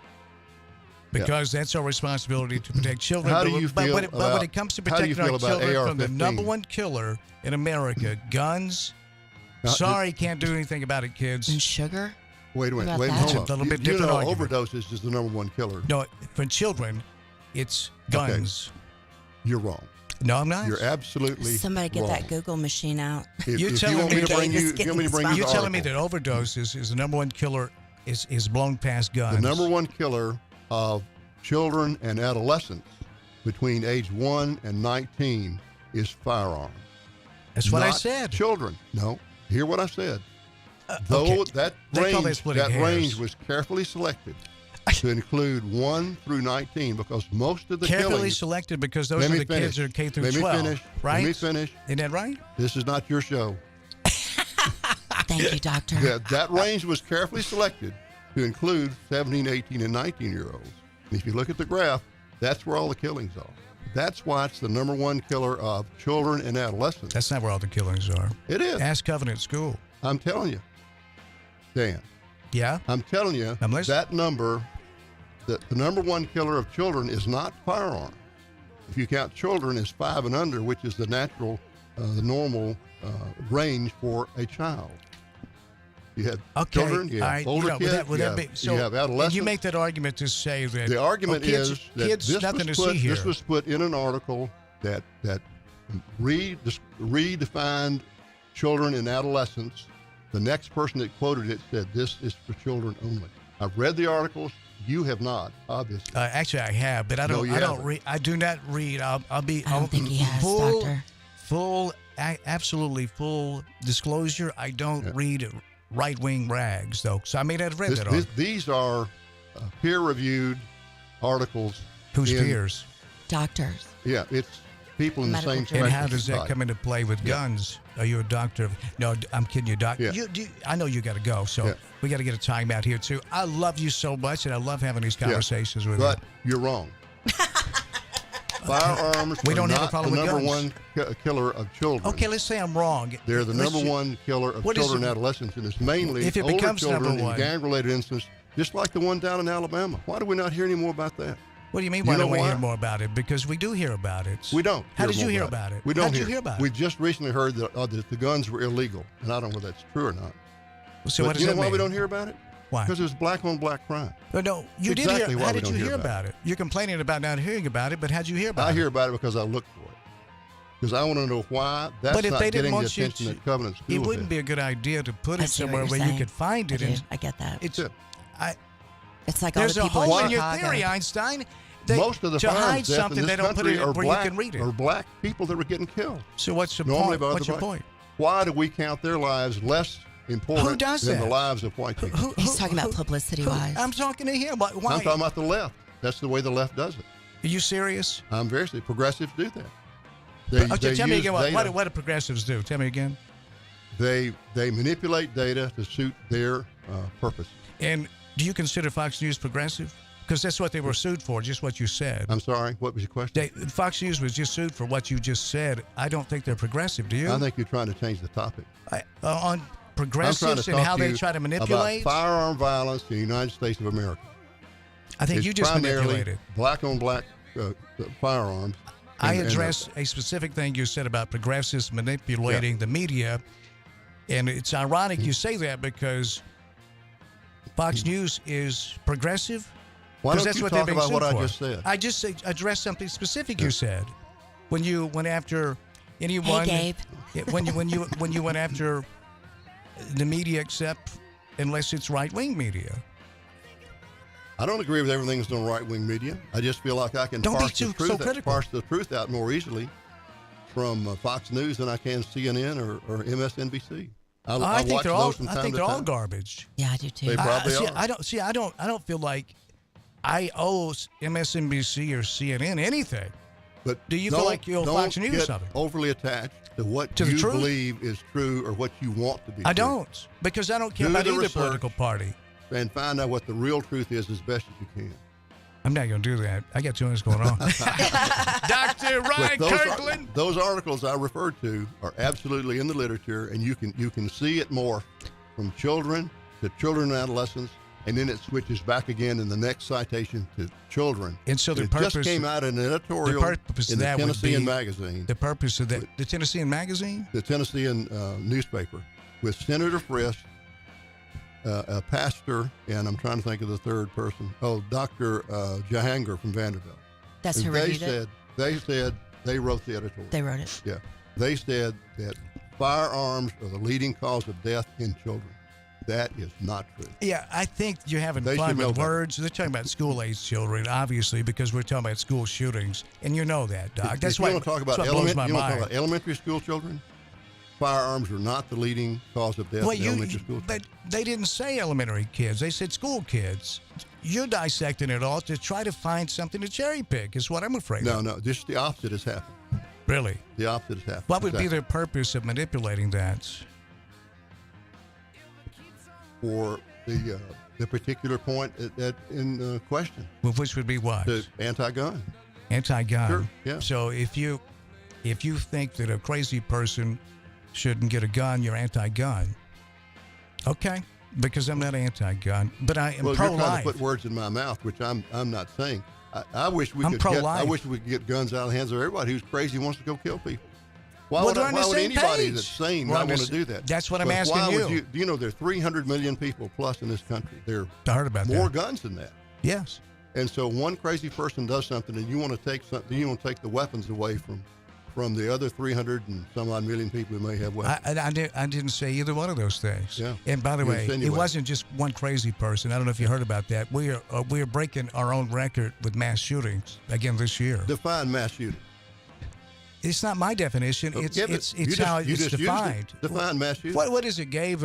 because that's our responsibility to protect children.
How do you feel
but when it comes to protecting our children from the number one killer in America, guns, sorry, can't do anything about it, kids.
And sugar?
Wait a minute.
What about
Hold
that?
on.
It's a little bit different argument.
Overdoses is the number one killer.
No, for children, it's guns.
Okay. You're wrong.
No, I'm not.
You're absolutely
Somebody get
wrong.
that Google machine out.
You're telling me
You're
telling me that overdoses is the number one killer is blown past guns.
The number one killer of children and adolescents between age 1 and 19 is firearms.
That's what I
Not
said.
Children. No. Hear what I said.
Okay.
That range was carefully selected to include 1 through 19 because most of the
carefully
killings,
selected because those are the kids that are K through 12. Right?
Let me finish.
Isn't that right?
This is not your show.
Thank you, doctor.
That range was carefully selected to include 17, 18, and 19-year-olds. And if you look at the graph, that's where all the killings are. That's why it's the number one killer of children and adolescents.
That's not where all the killings are.
It is.
Ask Covenant School.
I'm telling you, Dan.
Yeah?
I'm telling you, that number, the number one killer of children is not firearm. If you count children as 5 and under, which is the natural, the normal range for a child. You have children, you have older kids, you have adolescents.
You make that argument to say that
the argument
kids,
is that
kids
this
nothing
was
to
put,
see here.
This was put in an article that redefined children and adolescents. The next person that quoted it said this is for children only. I've read the articles. You have not, obviously.
Actually, I have, but I don't.
No,
I don't read. I do not read. I'll be.
I don't think he has, doctor.
Absolutely full disclosure. I don't read right-wing rags, though. So I may not have read that.
These are peer-reviewed articles.
Whose peers?
Doctors.
Yeah, it's people in the same.
And how does that come into play with guns? Are you a doctor? No, I'm kidding you, doc.
Yeah.
I know you got to go, so we got to get a time out here too. I love you so much, and I love having these conversations with you.
But you're wrong. Firearms
we don't
are
have a
not
problem
the
with
number
guns.
one killer of children.
Okay, let's say I'm wrong.
They're the number one killer of children and adolescents, and it's mainly
if it
older
becomes
children
number one,
in gang-related incidents, just like the one down in Alabama. Why do we not hear any more about that?
What do you mean? Why don't we hear more about it? Because we do hear about it.
We don't.
How did you hear about it?
We don't.
How did you hear about it?
We just recently heard that the guns were illegal, and I don't know whether that's true or not.
So
but
what does
you know
that
why
mean?
we don't hear about it?
Why?
Because it's black-on-black crime.
But no, you
exactly
did hear.
why
How
we
did you
don't
hear about it? You're complaining about not hearing about it, but how'd you hear about it?
I hear about it because I look for it. Because I want to know why that's
but if
not
they
getting
didn't
the
want you
attention
to,
that Covenant School
it wouldn't
has.
be a good idea to put
I
it
see what
somewhere
you're
where you
saying.
could find it.
I get that.
It's
It's like all
there's
the
a
people
hole
in
in your
Chicago.
theory, Einstein.
Most of the
to
firearms
hide
deaths in
something
this
they don't put
country
it
are
where
black,
you can read it.
are black people that were getting killed.
So what's the
Normally
point?
by
What's
other
your
black-
point?
Why do we count their lives less important than the lives of white people?
He's talking about publicity-wise.
I'm talking to him. Why?
I'm talking about the left. That's the way the left does it.
Are you serious?
I'm very serious. Progressives do that.
Okay, tell me
use
again.
data.
What do progressives do? Tell me again.
They manipulate data to suit their purpose.
And do you consider Fox News progressive? Because that's what they were sued for, just what you said.
I'm sorry, what was your question?
Fox News was just sued for what you just said. I don't think they're progressive, do you?
I think you're trying to change the topic.
On progressives and
talk
how
to
they
you
try to manipulate?
about firearm violence in the United States of America.
I think
It's
you just
primarily
manipulated.
black-on-black firearms.
I
and-
addressed a specific thing you said about progressives manipulating the media. And it's ironic you say that because Fox News is progressive.
Why don't
that's
you
what
talk
they're being
about what
sued
I
for.
just said?
I just addressed something specific you said. When you went after anyone.
Hey,
When you went after the media, except unless it's right-wing media.
I don't agree with everything that's on right-wing media. I just feel like I can
Don't be
parse
so critical.
parse the truth out more easily from Fox News than I can CNN or MSNBC.
I think
watch
they're all.
those from
I
time
think
to
they're all
time.
garbage.
Yeah, I do too.
They probably
see,
are.
I don't feel like I owe MSNBC or CNN anything.
But
do you feel like you owe Fox News
get
something?
overly attached to what
To the
you
truth?
believe is true or what you want to be
I
true.
don't, because I don't care
Do
about
the
either
research.
political party.
And find out what the real truth is as best as you can.
I'm not going to do that. I got too much going on. Dr. Ryan
But
Kirkland.
those articles I referred to are absolutely in the literature, and you can see it morph from children to children and adolescents, and then it switches back again in the next citation to children.
And so the
it
purpose
just came out in an
the
editorial
purpose
in
of
the
that would
Tennessean
be
magazine.
The purpose of that, the Tennessean magazine,
the Tennessean newspaper, with Senator Frist, a pastor, and I'm trying to think of the third person. Oh, Dr. Jahangir from Vanderbilt.
That's
And
who reviewed it?
they wrote the editorial.
They wrote it.
Yeah. They said that firearms are the leading cause of death in children. That is not true.
Yeah, I think you're having
They
fun
should know
with
better.
words. They're talking about school-age children, obviously, because we're talking about school shootings, and you know that, Doc.
If
That's
you
why.
want to talk about
that's what blows my
you want to talk
mind.
about elementary school children, firearms are not the leading cause of death
Well,
in elementary school children.
but they didn't say elementary kids. They said school kids. You're dissecting it all to try to find something to cherry pick. Is what I'm afraid of.
No, just the opposite has happened.
Really?
The opposite has happened.
What would be
Exactly.
their purpose of manipulating that?
For the particular point in question?
Well, which would be what?
The anti-gun.
Anti-gun.
Sure, yeah.
So if you think that a crazy person shouldn't get a gun, you're anti-gun. Okay, because I'm not anti-gun, but I am
Well, you're trying
pro-life.
to put words in my mouth, which I'm not saying. I wish we
I'm
could
pro-life.
I wish we could get guns out of the hands of everybody who's crazy and wants to go kill people. Why
Well,
would,
we're on the
why would
same
anybody
page.
that's sane
We're
not
on
want
the
to do that?
that's what I'm
But
asking
why would
you.
Do you know there are 300 million people plus in this country? There
I heard about
are more
that.
guns than that.
Yes.
And so one crazy person does something, and you want to take something, you want to take the weapons away from the other 300 and some odd million people who may have weapons.
I didn't say either one of those things.
Yeah.
And by the
You
way, it
insinuate.
wasn't just one crazy person. I don't know if you heard about that. We are breaking our own record with mass shootings again this year.
Define mass shooting.
It's not my definition. It's
Yeah, but
it's
you just-
how
you
it's
just used it.
defined.
Define mass shooting.
What is it, Gabe?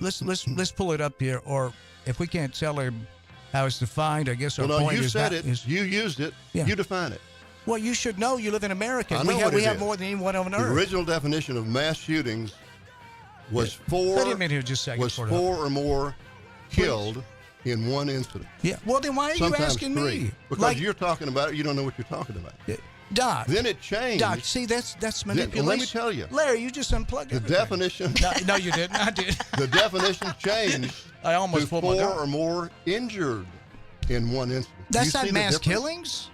Let's pull it up here. Or if we can't tell him how it's defined, I guess our
Well, no,
point
you
is
said
not,
it.
is
You used it.
Yeah.
You define it.
well, you should know. You live in America.
I know
We have
what it is.
more than anyone on
The
earth.
original definition of mass shootings was four.
Wait a minute here, just a second.
Was
for it.
four or more killed in one incident.
Yeah. Well, then why are you
Sometimes
asking
three.
me?
Because
Like-
you're talking about it, you don't know what you're talking about.
Doc.
Then it changed.
Doc, see, that's
Then-
manipulation.
let me tell you.
Larry, you just unplugged
The
everything.
definition.
No, you didn't. I did.
The definition changed.
I almost
to
pulled my
four
gun.
or more injured in one incident. Do
That's
you
not
see the
mass
difference?
killings.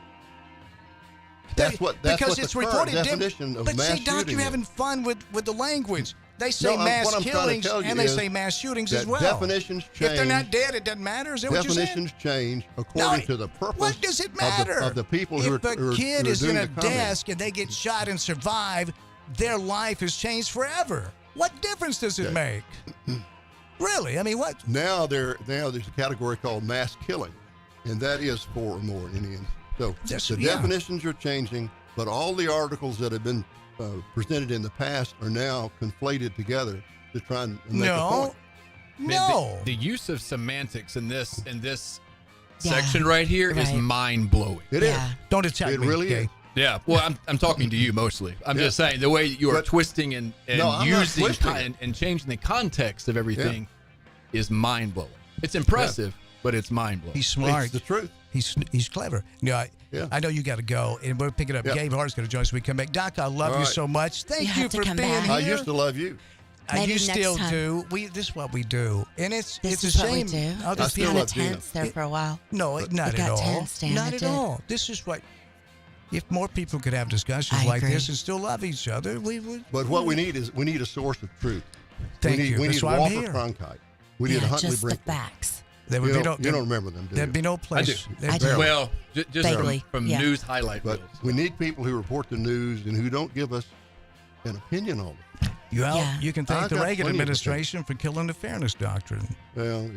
That's what. That's
because
what
it's
the current
reported
definition of
But
mass
see, Doc,
shooting
you're
is.
having fun with the language. They say
No,
mass
what I'm trying to
killings
tell you
and they
is
say mass shootings
that
as well.
definitions
If they're
change.
not dead, it doesn't matter. Is that what you're saying?
Definitions change according
No,
to the purpose.
What does it matter?
Of the people
if
who are,
a
who are,
kid
who are
is in
doing
a
the comment.
desk and they get shot and survive, their life has changed forever. What difference does it make? Really? I mean, what?
Now there's a category called mass killing, and that is four or more in the end. So
Yes,
the
yeah.
definitions are changing, but all the articles that have been presented in the past are now conflated together to try and make a point.
No.
The use of semantics in this
Yeah,
section right here is
right.
mind blowing.
It is.
Don't attack
It
me.
really
okay?
is.
Yeah, well, I'm talking to you mostly. I'm just saying the way you are
But-
twisting and
No, I'm not
using
twisting it.
and changing the context of everything is mind blowing. It's impressive, but it's mind blowing.
He's smart.
It's the truth.
He's clever. No, I know you got to go, and we're picking up.
Yeah.
Gabe Hart's going to join us when we come back. Doc, I love
All
you
right.
so much. Thank
You
you
have to
for
come
being
back.
here.
I used to love you.
Maybe
you
next
still
time.
do. This is what we do, and it's
This
a
is what we
shame.
do.
Other
It's
still
kind of
love Gina.
tense there for a while.
No, not
It
at
got
all.
tense, Dan,
Not
it
at
did.
all. This is what. If more people could have discussions
I
like
agree.
this and still love each other, we would.
But what we need is a source of truth.
Thank
we need,
you.
We
That's
need
why I'm
Walter
here.
Cronkite. We need
Yeah,
Huntley
just the
Brinkley.
facts.
There would
You
be
don't,
no.
you don't remember them, do
There'd
you?
be no place.
I do.
Well, just
Vaguely,
from
yeah.
news highlight
But
reels.
we need people who report the news and who don't give us an opinion on it.
You can thank
I
the
got
Reagan
plenty of
administration for killing the fairness doctrine.
Well,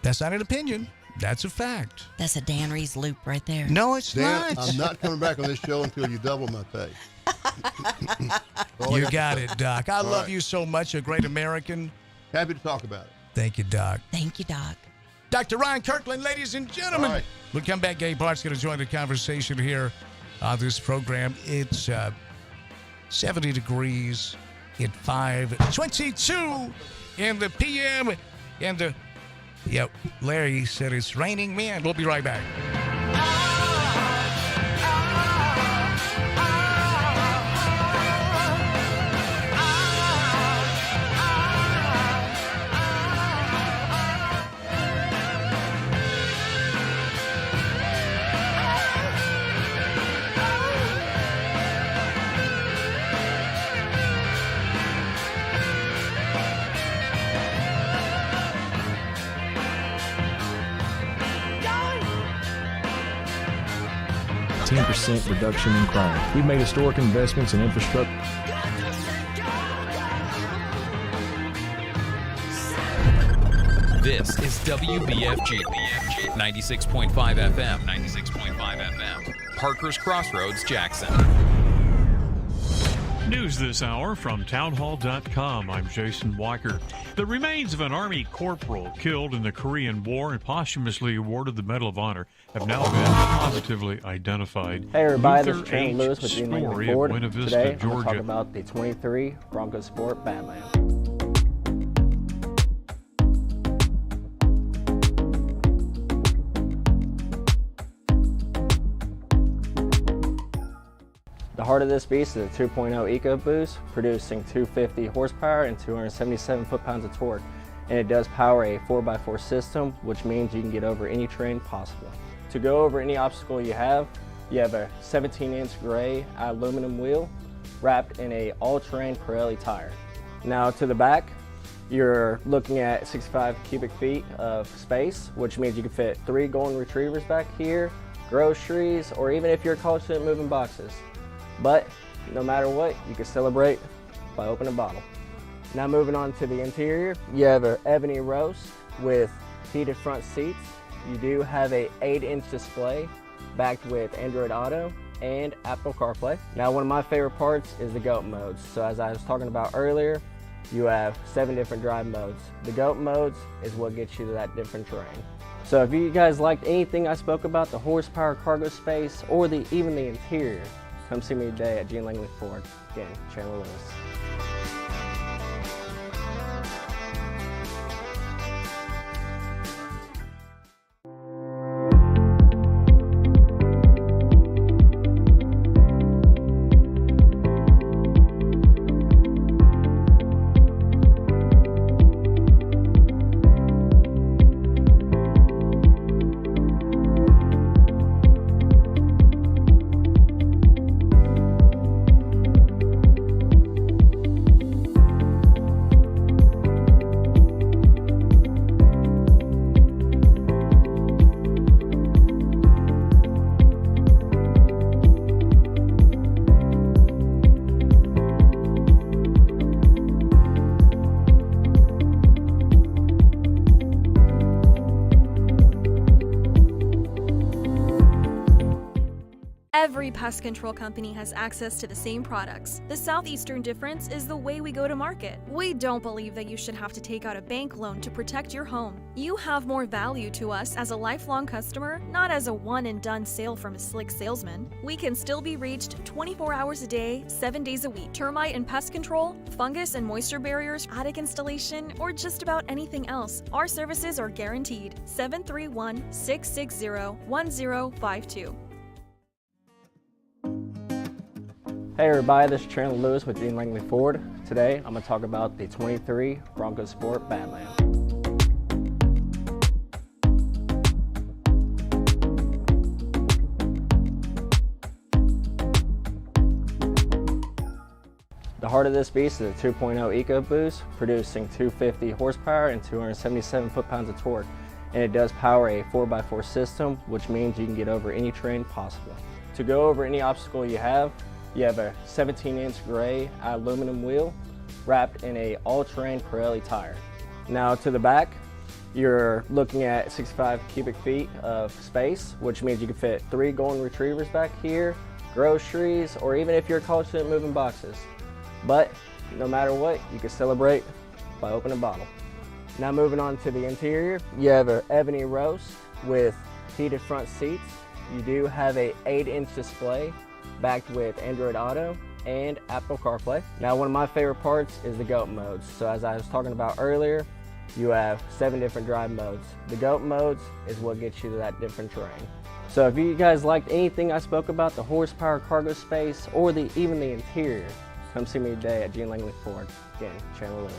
That's not an opinion. That's a fact.
That's a Dan Rees loop right there.
No, it's
Dan,
not.
I'm not coming back on this show until you double my pay.
You got it, Doc. I
All
love
right.
you so much, a great American.
Happy to talk about it.
Thank you, Doc.
Thank you, Doc.
Dr. Ryan Kirkland, ladies and gentlemen.
All right.
We'll come back. Gabe Bart's going to join the conversation here on this program. It's 70 degrees at 5:22 in the p.m. And Larry said it's raining men. We'll be right back.
Reduction in crime. We've made historic investments in infrastructure.
This is WBFG 96.5 FM. 96.5 FM. Parker's Crossroads, Jackson.
News this hour from townhall.com. I'm Jason Weicker. The remains of an Army corporal killed in the Korean War and posthumously awarded the Medal of Honor have now been positively identified.
Hey everybody, this
Luther
is Chandler
H.
Lewis with Dean Langley
Story of
Ford.
Buena Vista,
Today, I'm going to
Georgia.
talk about the 23 Bronco Sport Badland. The heart of this beast is a 2.0 EcoBoost, producing 250 horsepower and 277 foot-pounds of torque. And it does power a 4x4 system, which means you can get over any terrain possible. To go over any obstacle you have a 17-inch gray aluminum wheel wrapped in a all-terrain Pirelli tire. Now to the back, you're looking at 65 cubic feet of space, which means you can fit 3 golden retrievers back here, groceries, or even if you're confident moving boxes. But no matter what, you can celebrate by opening a bottle. Now moving on to the interior, you have an ebony roast with heated front seats. You do have a 8-inch display backed with Android Auto and Apple CarPlay. Now one of my favorite parts is the GOAT modes. So as I was talking about earlier, you have 7 different drive modes. The GOAT modes is what gets you to that different terrain. So if you guys liked anything I spoke about, the horsepower, cargo space, or even the interior, come see me today at Gene Langley Ford. Again, Chandler Lewis.
Every pest control company has access to the same products. The southeastern difference is the way we go to market. We don't believe that you should have to take out a bank loan to protect your home. You have more value to us as a lifelong customer, not as a one-and-done sale from a slick salesman. We can still be reached 24 hours a day, 7 days a week. Termite and pest control, fungus and moisture barriers, attic installation, or just about anything else. Our services are guaranteed. 731-660-1052.
Hey everybody, this is Chandler Lewis with Dean Langley Ford. Today, I'm going to talk about the 23 Bronco Sport Badland. The heart of this beast is a 2.0 EcoBoost, producing 250 horsepower and 277 foot-pounds of torque. And it does power a 4x4 system, which means you can get over any terrain possible. To go over any obstacle you have You have a 17-inch gray aluminum wheel wrapped in a all-terrain Pirelli tire. Now to the back, you're looking at 65 cubic feet of space, which means you can fit 3 golden retrievers back here, groceries, or even if you're a college student, moving boxes. But no matter what, you can celebrate by opening a bottle. Now moving on to the interior, you have an ebony roast with heated front seats. You do have a 8-inch display backed with Android Auto and Apple CarPlay. Now one of my favorite parts is the GOAT modes. So as I was talking about earlier, you have 7 different drive modes. The GOAT modes is what gets you to that different terrain. So if you guys liked anything I spoke about, the horsepower, cargo space, or even the interior, come see me today at Gene Langley Ford. Again, Chandler Lewis.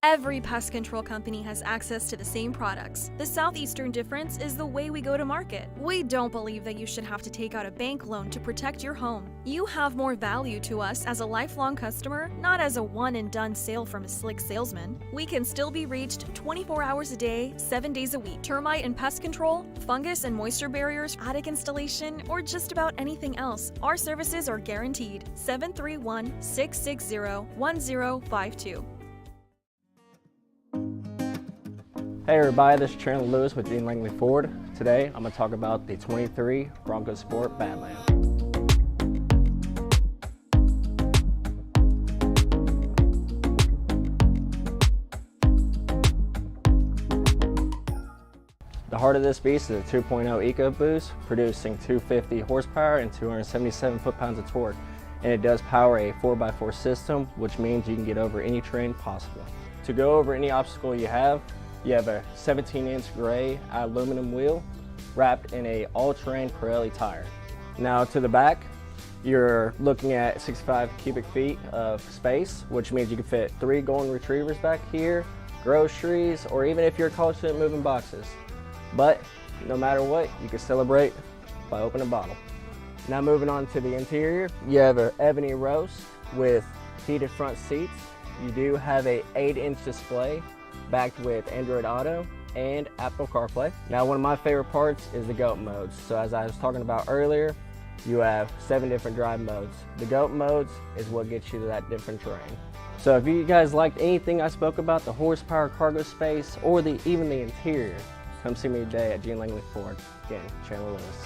Every pest control company has access to the same products. The southeastern difference is the way we go to market. We don't believe that you should have to take out a bank loan to protect your home. You have more value to us as a lifelong customer, not as a one-and-done sale from a slick salesman. We can still be reached 24 hours a day, 7 days a week. Termite and pest control, fungus and moisture barriers, attic installation, or just about anything else. Our services are guaranteed. 731-660-1052.
Hey everybody, this is Chandler Lewis with Gene Langley Ford. Today I'm going to talk about the 23 Bronco Sport Badland. The heart of this beast is a 2.0 EcoBoost, producing 250 horsepower and 277 foot-pounds of torque. And it does power a 4x4 system, which means you can get over any terrain possible. To go over any obstacle you have a 17-inch gray aluminum wheel wrapped in a all-terrain Pirelli tire. Now to the back, you're looking at 65 cubic feet of space, which means you can fit 3 golden retrievers back here, groceries, or even if you're a college student, moving boxes. But no matter what, you can celebrate by opening a bottle. Now moving on to the interior, you have an ebony roast with heated front seats. You do have a 8-inch display backed with Android Auto and Apple CarPlay. Now one of my favorite parts is the GOAT modes. So as I was talking about earlier, you have 7 different drive modes. The GOAT modes is what gets you to that different terrain. So if you guys liked anything I spoke about, the horsepower, cargo space, or even the interior, come see me today at Gene Langley Ford. Again, Chandler Lewis.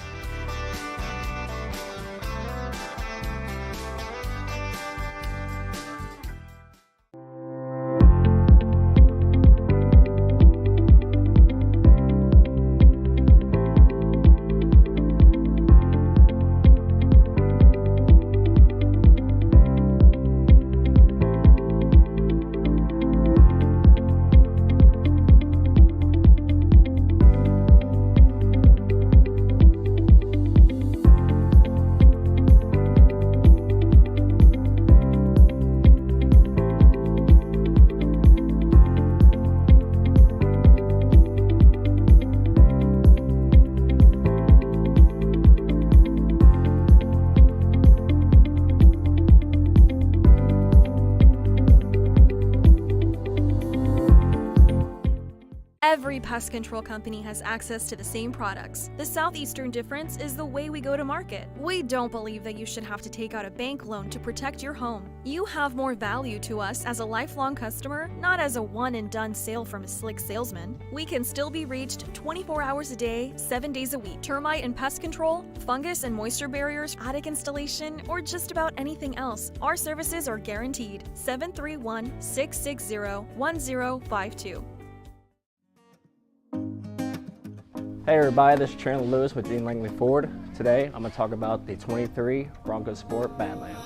Every pest control company has access to the same products. The southeastern difference is the way we go to market. We don't believe that you should have to take out a bank loan to protect your home. You have more value to us as a lifelong customer, not as a one-and-done sale from a slick salesman. We can still be reached 24 hours a day, 7 days a week. Termite and pest control, fungus and moisture barriers, attic installation, or just about anything else. Our services are guaranteed. 731-660-1052.
Hey everybody, this is Chandler Lewis with Gene Langley Ford. Today I'm going to talk about the 23 Bronco Sport Badland.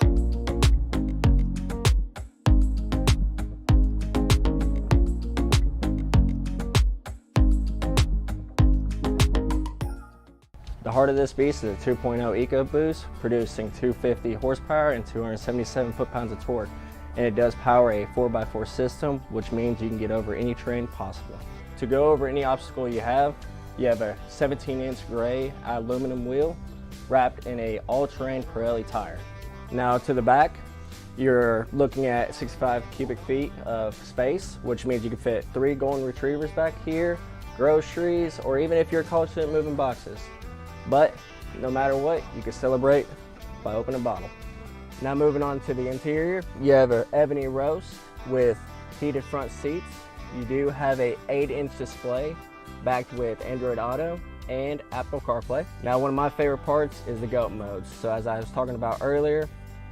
The heart of this beast is a 2.0 EcoBoost, producing 250 horsepower and 277 foot-pounds of torque. And it does power a 4x4 system, which means you can get over any terrain possible. To go over any obstacle you have a 17-inch gray aluminum wheel wrapped in a all-terrain Pirelli tire. Now to the back, you're looking at 65 cubic feet of space, which means you can fit 3 golden retrievers back here, groceries, or even if you're a college student moving boxes. But no matter what, you can celebrate by opening a bottle. Now moving on to the interior, you have an ebony roast with heated front seats. You do have a 8-inch display backed with Android Auto and Apple CarPlay. Now one of my favorite parts is the GOAT modes. So as I was talking about earlier,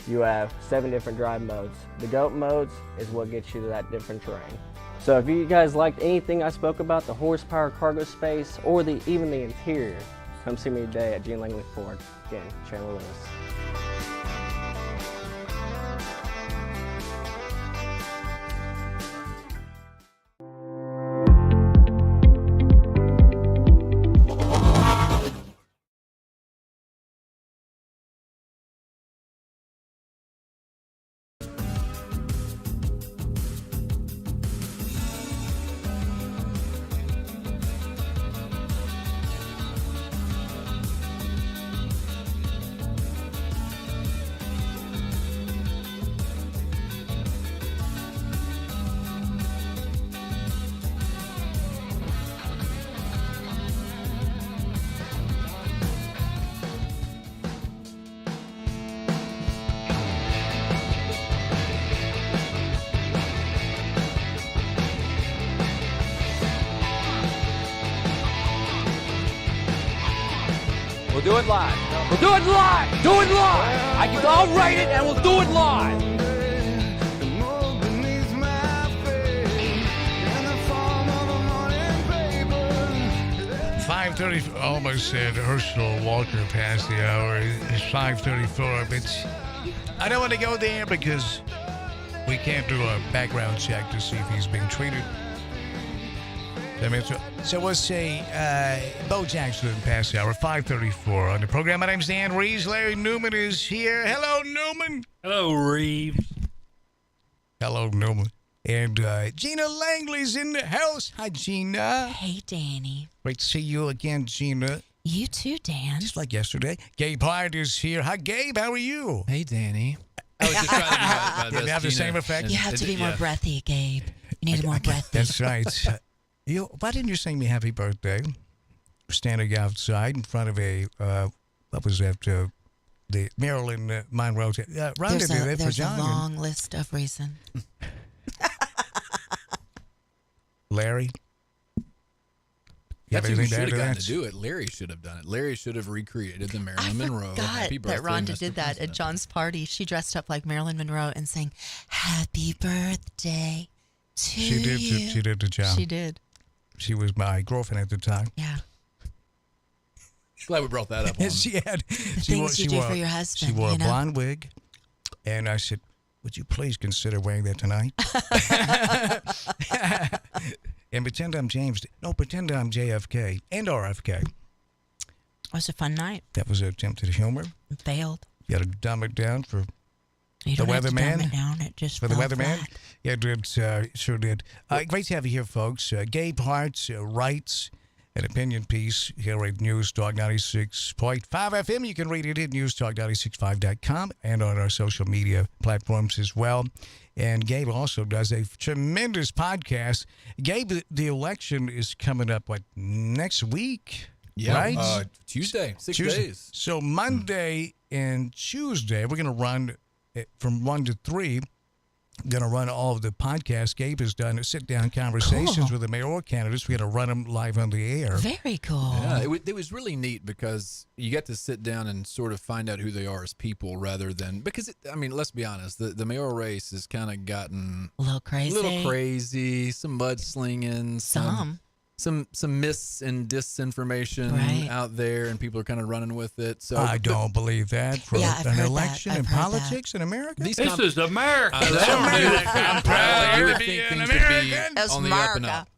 you have 7 different drive modes. The GOAT modes is what gets you to that different terrain. So if you guys liked anything I spoke about, the horsepower, cargo space, or even the interior, come see me today at Gene Langley Ford. Again, Chandler Lewis.
We'll do it live. We'll do it live. Do it live. I'll write it and we'll do it live.
5:30. Almost said Herschel Walker passed the hour. It's 5:34. But I don't want to go there because we can't do a background check to see if he's being treated. So we'll say Bo Jackson passed the hour, 5:34 on the program. My name's Dan Reeves. Larry Newman is here. Hello, Newman.
Hello, Reeves.
Hello, Newman. And Gina Langley's in the house. Hi, Gina.
Hey, Danny.
Great to see you again, Gina.
You too, Dan.
Just like yesterday. Gabe Hart is here. Hi, Gabe. How are you?
Hey, Danny.
I was just trying to
Did it have the same effect?
You have to be more breathy, Gabe. You need more breathy.
That's right. Why didn't you sing me happy birthday? Standing outside in front of a, what was that, the Marilyn Monroe.
There's a long list of reasons.
Larry?
That's who should have gotten to do it. Larry should have done it. Larry should have recreated the Marilyn Monroe Happy Birthday,
that Rhonda
Mr.
did that
President.
at John's party. She dressed up like Marilyn Monroe and sang "Happy Birthday to you."
She did the job.
She did.
She was my girlfriend at the time.
Yeah.
Glad we brought that up. On.
She had
the things you do for your husband.
She wore
you
a
know?
blonde wig, and I said, "Would you please consider wearing that tonight?" And pretend I'm James. No, pretend I'm JFK and RFK.
It was a fun night.
That was an attempt at humor.
It failed.
You had to dumb it down for
You
the
don't have to
weatherman.
dumb it down. It just
For the
fell
weatherman?
flat.
Yeah, it did, sure did. Great to have you here, folks. Gabe Hart writes an opinion piece here at News Talk 96.5 FM. You can read it at newstalk965.com and on our social media platforms as well. And Gabe also does a tremendous podcast. Gabe, the election is coming up, next week?
Yeah,
right?
Tuesday, 6
Tuesday.
days.
So Monday and Tuesday, we're going to run from 1 to 3. Going to run all of the podcasts Gabe has done, sit-down conversations with the mayoral candidates. We're going to run them live on the air.
Very cool.
Yeah, it was really neat because you get to sit down and sort of find out who they are as people rather than because let's be honest, the mayoral race has kind of gotten
a little crazy,
some mudslinging, some myths and disinformation out there, and people are kind of running with it. So
I don't believe that for an election and politics in America.
This is America.
I'm proud to be an American.
That's
on the up and up.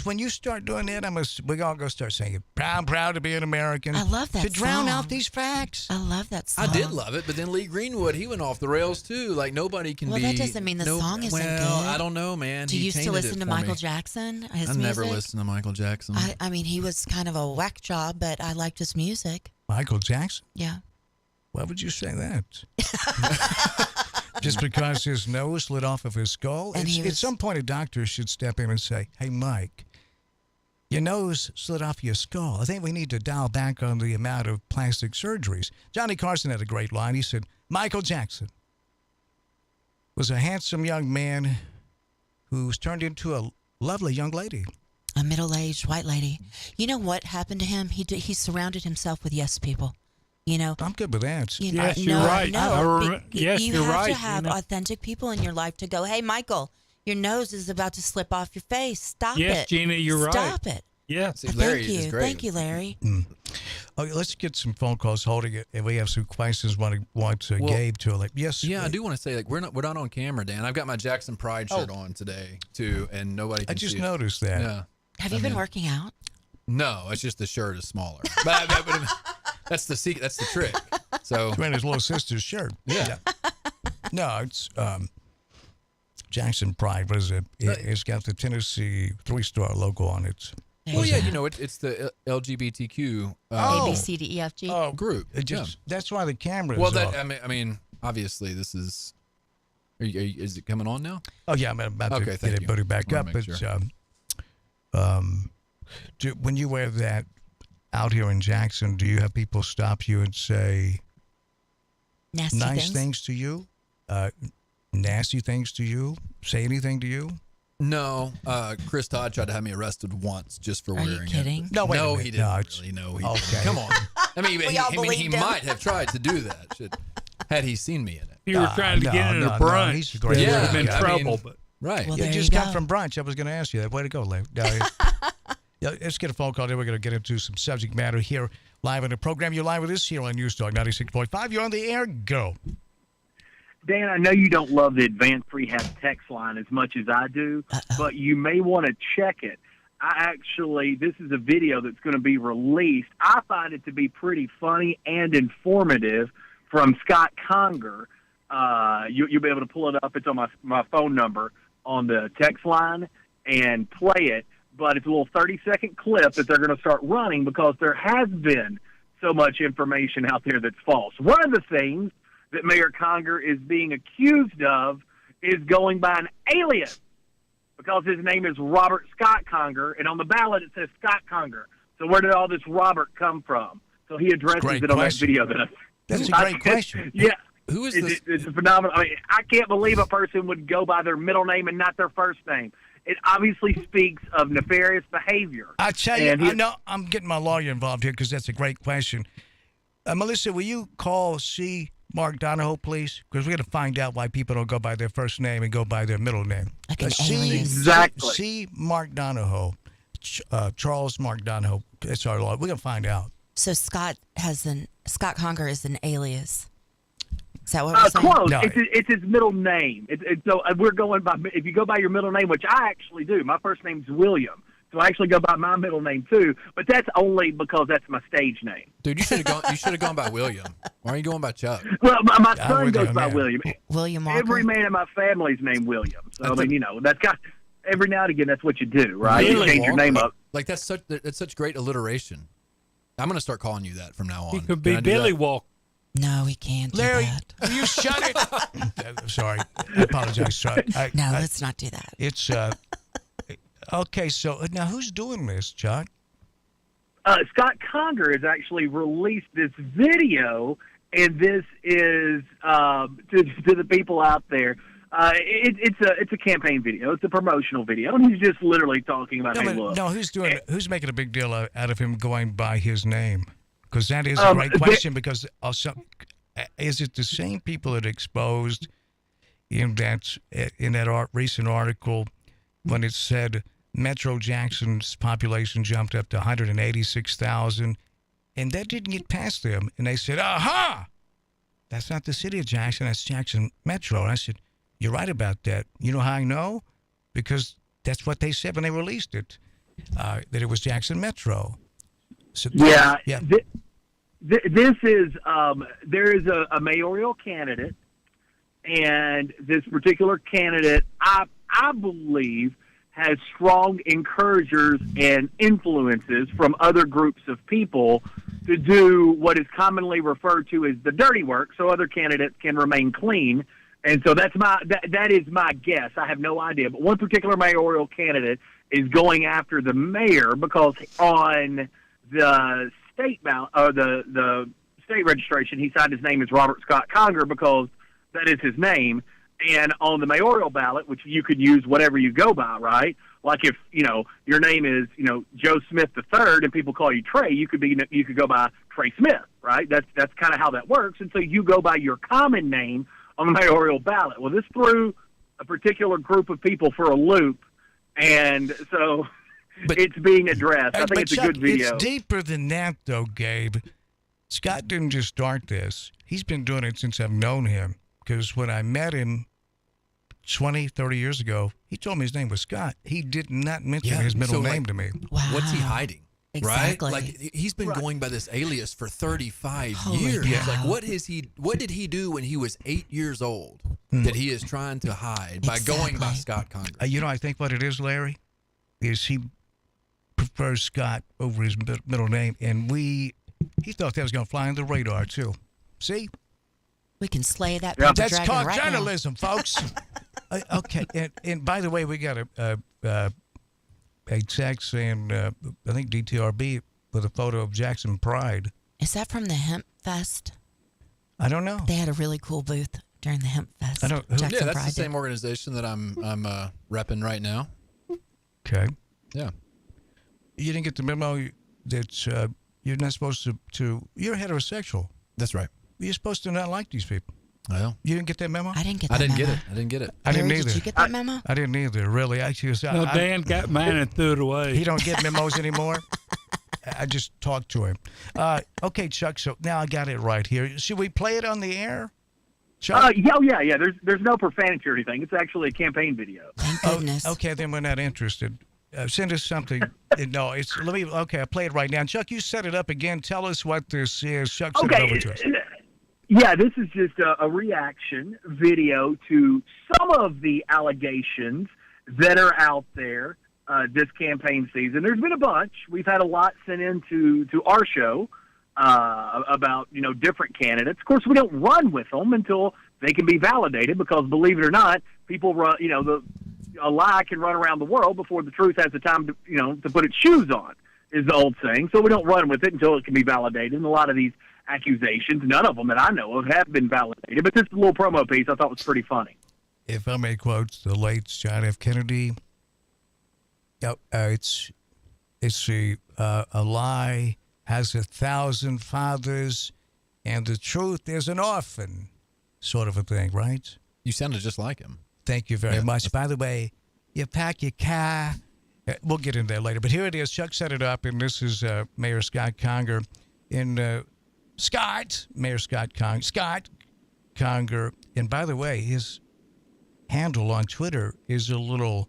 When you start doing that, we're all going to start saying, proud to be an American.
I love that
To drown
song.
out these facts.
I love that song.
I did love it, but then Lee Greenwood, he went off the rails too. Like nobody can be.
Well, that doesn't mean the song isn't good.
I don't know, man.
Do you still listen to Michael
Jackson?
Jackson? His
I never
music?
listened to Michael Jackson.
I mean, he was kind of a whack job, but I liked his music.
Michael Jackson?
Yeah.
Why would you say that? Just because his nose slid off of his skull?
And
At some point, a doctor should step in and say, hey, Mike, your nose slid off your skull. I think we need to dial back on the amount of plastic surgeries. Johnny Carson had a great line. He said, Michael Jackson was a handsome young man who's turned into a lovely young lady.
A middle-aged white lady. You know what happened to him? He surrounded himself with yes people. You know,
I'm good with that.
Yes, you're right. Yes,
you
you're
have
right.
to have authentic people in your life to go, hey, Michael, your nose is about to slip off your face. Stop it.
Yes, Gina, you're right.
Stop it.
Yeah.
Larry
Thank you.
is great.
Thank you, Larry.
Okay, let's get some phone calls holding it, and we have some questions. Want Gabe to yes.
Yeah, I do want to say we're not on camera, Dan. I've got my Jackson Pride shirt on today too, and nobody can
I just
see it.
noticed that.
Yeah.
Have you been working out?
No, it's just the shirt is smaller. but that's the secret. That's the trick. So
He's wearing his little sister's shirt.
Yeah.
No, it's Jackson Pride. What is it? It's got the Tennessee 3-star logo on it.
Well, yeah, it's the LGBTQ
A, B, C, D, E, F, G.
group.
That's why the camera.
Well, I mean, obviously, this is. Is it coming on now?
Oh yeah, I'm about to get it booted back up. But when you wear that out here in Jackson, do you have people stop you and say nice things to you, nasty things to you, say anything to you?
No, Chris Todd tried to have me arrested once just for wearing it.
Are you kidding?
No, wait a minute.
He didn't really. No, he didn't. Come on. I mean, he might have tried to do that had he seen me in it.
You were trying to get in a brunch.
He's a great
Would
guy.
have been trouble. But
right.
Well,
You
there
just
you
got
go.
from brunch. I was going to ask you that. Way to go, Larry. Yeah, let's get a phone call. Then we're going to get into some subject matter here live on the program. You're live with us here on News Talk 96.5. You're on the air. Go.
Dan, I know you don't love the advanced rehab text line as much as I do, but you may want to check it. This is a video that's going to be released. I find it to be pretty funny and informative from Scott Conger. You'll be able to pull it up. It's on my phone number on the text line and play it. But it's a little 30-second clip that they're going to start running because there has been so much information out there that's false. One of the things that Mayor Conger is being accused of is going by an alias because his name is Robert Scott Conger, and on the ballot it says Scott Conger. So where did all this Robert come from? So he addresses it on that video.
That's a great question.
Yeah.
Who is this?
It's a phenomenal. I mean, I can't believe a person would go by their middle name and not their first name. It obviously speaks of nefarious behavior.
I tell you, I know I'm getting my lawyer involved here because that's a great question. Melissa, will you call Mark Donahoe, please? Because we're going to find out why people don't go by their first name and go by their middle name.
Like an alias.
Exactly.
C. Mark Donahoe, Charles Mark Donahoe. It's our lawyer. We're going to find out.
So Scott Conger is an alias. Is that what we're saying?
Close.
No.
It's his middle name. So we're going by, if you go by your middle name, which I actually do. My first name's William. So I actually go by my middle name too, but that's only because that's my stage name.
Dude, you should have gone by William. Why are you going by Chuck?
Well, my son goes by William.
William Walker.
Every man in my family's named William. So I mean, that's got every now and again. That's what you do, right?
Really?
You change your name up.
Like that's such great alliteration. I'm going to start calling you that from now on.
he could be Billy Walker.
No, we can't do
Larry,
that.
will you shut it? Sorry. I apologize, Chuck.
No, let's not do that.
It's, okay, so now who's doing this, Chuck?
Scott Conger has actually released this video, and this is to the people out there. It's a campaign video. It's a promotional video, and he's just literally talking about, hey, look.
No, who's making a big deal out of him going by his name? Because that is a great question. Because is it the same people that exposed in that recent article when it said Metro Jackson's population jumped up to 186,000, and that didn't get past them, and they said, "Aha! That's not the city of Jackson. That's Jackson Metro." And I said, "You're right about that. You know how I know? Because that's what they said when they released it, that it was Jackson Metro." So,
yeah.
Yeah.
This is there is a mayoral candidate, and this particular candidate, I believe, has strong encouragers and influences from other groups of people to do what is commonly referred to as the dirty work, so other candidates can remain clean. And so that is my guess. I have no idea, but one particular mayoral candidate is going after the mayor because on the state ballot or the state registration, he signed his name as Robert Scott Conger because that is his name. And on the mayoral ballot, which you could use whatever you go by, right? Like if, your name is, Joe Smith III and people call you Trey, you could go by Trey Smith, right? That's kind of how that works. And so you go by your common name on the mayoral ballot. Well, this threw a particular group of people for a loop. And so it's being addressed. I think it's
Chuck,
a good video.
It's deeper than that, though, Gabe. Scott didn't just start this. He's been doing it since I've known him. Because when I met him 20, 30 years ago, he told me his name was Scott. He did not mention his middle name to me.
Wow.
What's he hiding?
Exactly.
Right? Like he's been going by this alias for 35
Holy
years.
cow.
Like what did he do when he was 8 years old that he is trying to hide by going by Scott Conger?
I think what it is, Larry, is he prefers Scott over his middle name, and he thought that was going to fly under the radar too. See?
We can slay that paper
That's
dragon
called
right
journalism, folks. Okay, and by the way, we got a text saying I think DTRB with a photo of Jackson Pride.
Is that from the Hemp Fest?
I don't know.
They had a really cool booth during the Hemp Fest.
I don't.
Jackson
Yeah, that's
Pride
the same organization that I'm repping right now.
Okay.
Yeah.
You didn't get the memo that you're not supposed to. You're heterosexual.
That's right.
You're supposed to not like these people.
Well,
you didn't get that memo?
I didn't get that
I didn't
memo.
get it. I didn't get it.
I didn't
Larry,
either.
Did you get that memo?
I didn't either, really. Actually,
Dan got mine and threw it away.
He don't get memos anymore. I just talked to him. Okay, Chuck, so now I got it right here. Should we play it on the air? Chuck?
Yeah. There's no profanity or anything. It's actually a campaign video.
Thank goodness.
Okay, then we're not interested. Send us something. No, okay, I'll play it right now. Chuck, you set it up again. Tell us what this is. Chuck, send it over to us.
Yeah, this is just a reaction video to some of the allegations that are out there this campaign season. There's been a bunch. We've had a lot sent into our show about different candidates. Of course, we don't run with them until they can be validated because, believe it or not, people run. A lie can run around the world before the truth has the time to put its shoes on. Is the old saying. So we don't run with it until it can be validated. And a lot of these accusations, none of them that I know of, have been validated. But this little promo piece I thought was pretty funny.
If I may quote the late John F. Kennedy, it's a lie has 1,000 fathers, and the truth is an orphan, sort of a thing, right?
You sounded just like him.
Thank you very much. By the way, you pack your car. We'll get into that later. But here it is. Chuck set it up, and this is Mayor Scott Conger. Mayor Scott Conger. And by the way, his handle on Twitter is a little,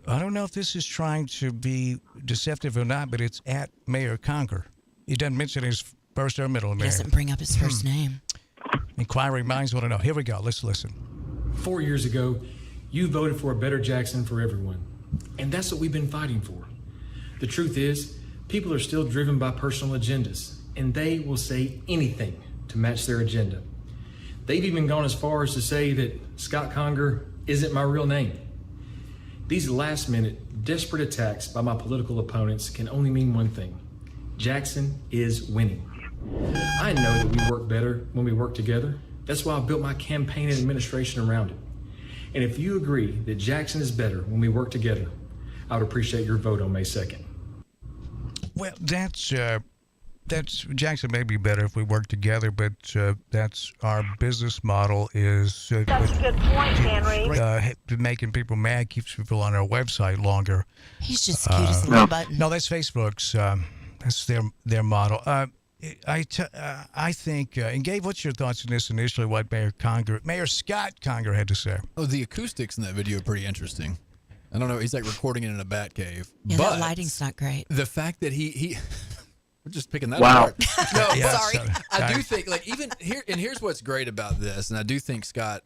I don't know if this is trying to be deceptive or not, but it's at Mayor Conger. He doesn't mention his first or middle name.
He doesn't bring up his first name.
Inquiring minds want to know. Here we go. Let's listen.
4 years ago, you voted for a better Jackson for everyone. And that's what we've been fighting for. The truth is, people are still driven by personal agendas, and they will say anything to match their agenda. They've even gone as far as to say that Scott Conger isn't my real name. These last-minute, desperate attacks by my political opponents can only mean one thing. Jackson is winning. I know that we work better when we work together. That's why I built my campaign and administration around it. And if you agree that Jackson is better when we work together, I would appreciate your vote on May 2nd.
Well, that's Jackson may be better if we work together, but that's our business model is
That's a good point, Henry.
Making people mad keeps people on our website longer.
He's just cute as a little button.
No, that's Facebook's. That's their model. I think, and Gabe, what's your thoughts on this initially? What Mayor Scott Conger had to say?
Oh, the acoustics in that video are pretty interesting. I don't know. He's like recording it in a bat cave.
Yeah,
but
that lighting's not great.
The fact that he we're just picking that
Wow.
apart. No,
Yeah,
sorry.
sorry.
I do think like even here, and here's what's great about this, and I do think Scott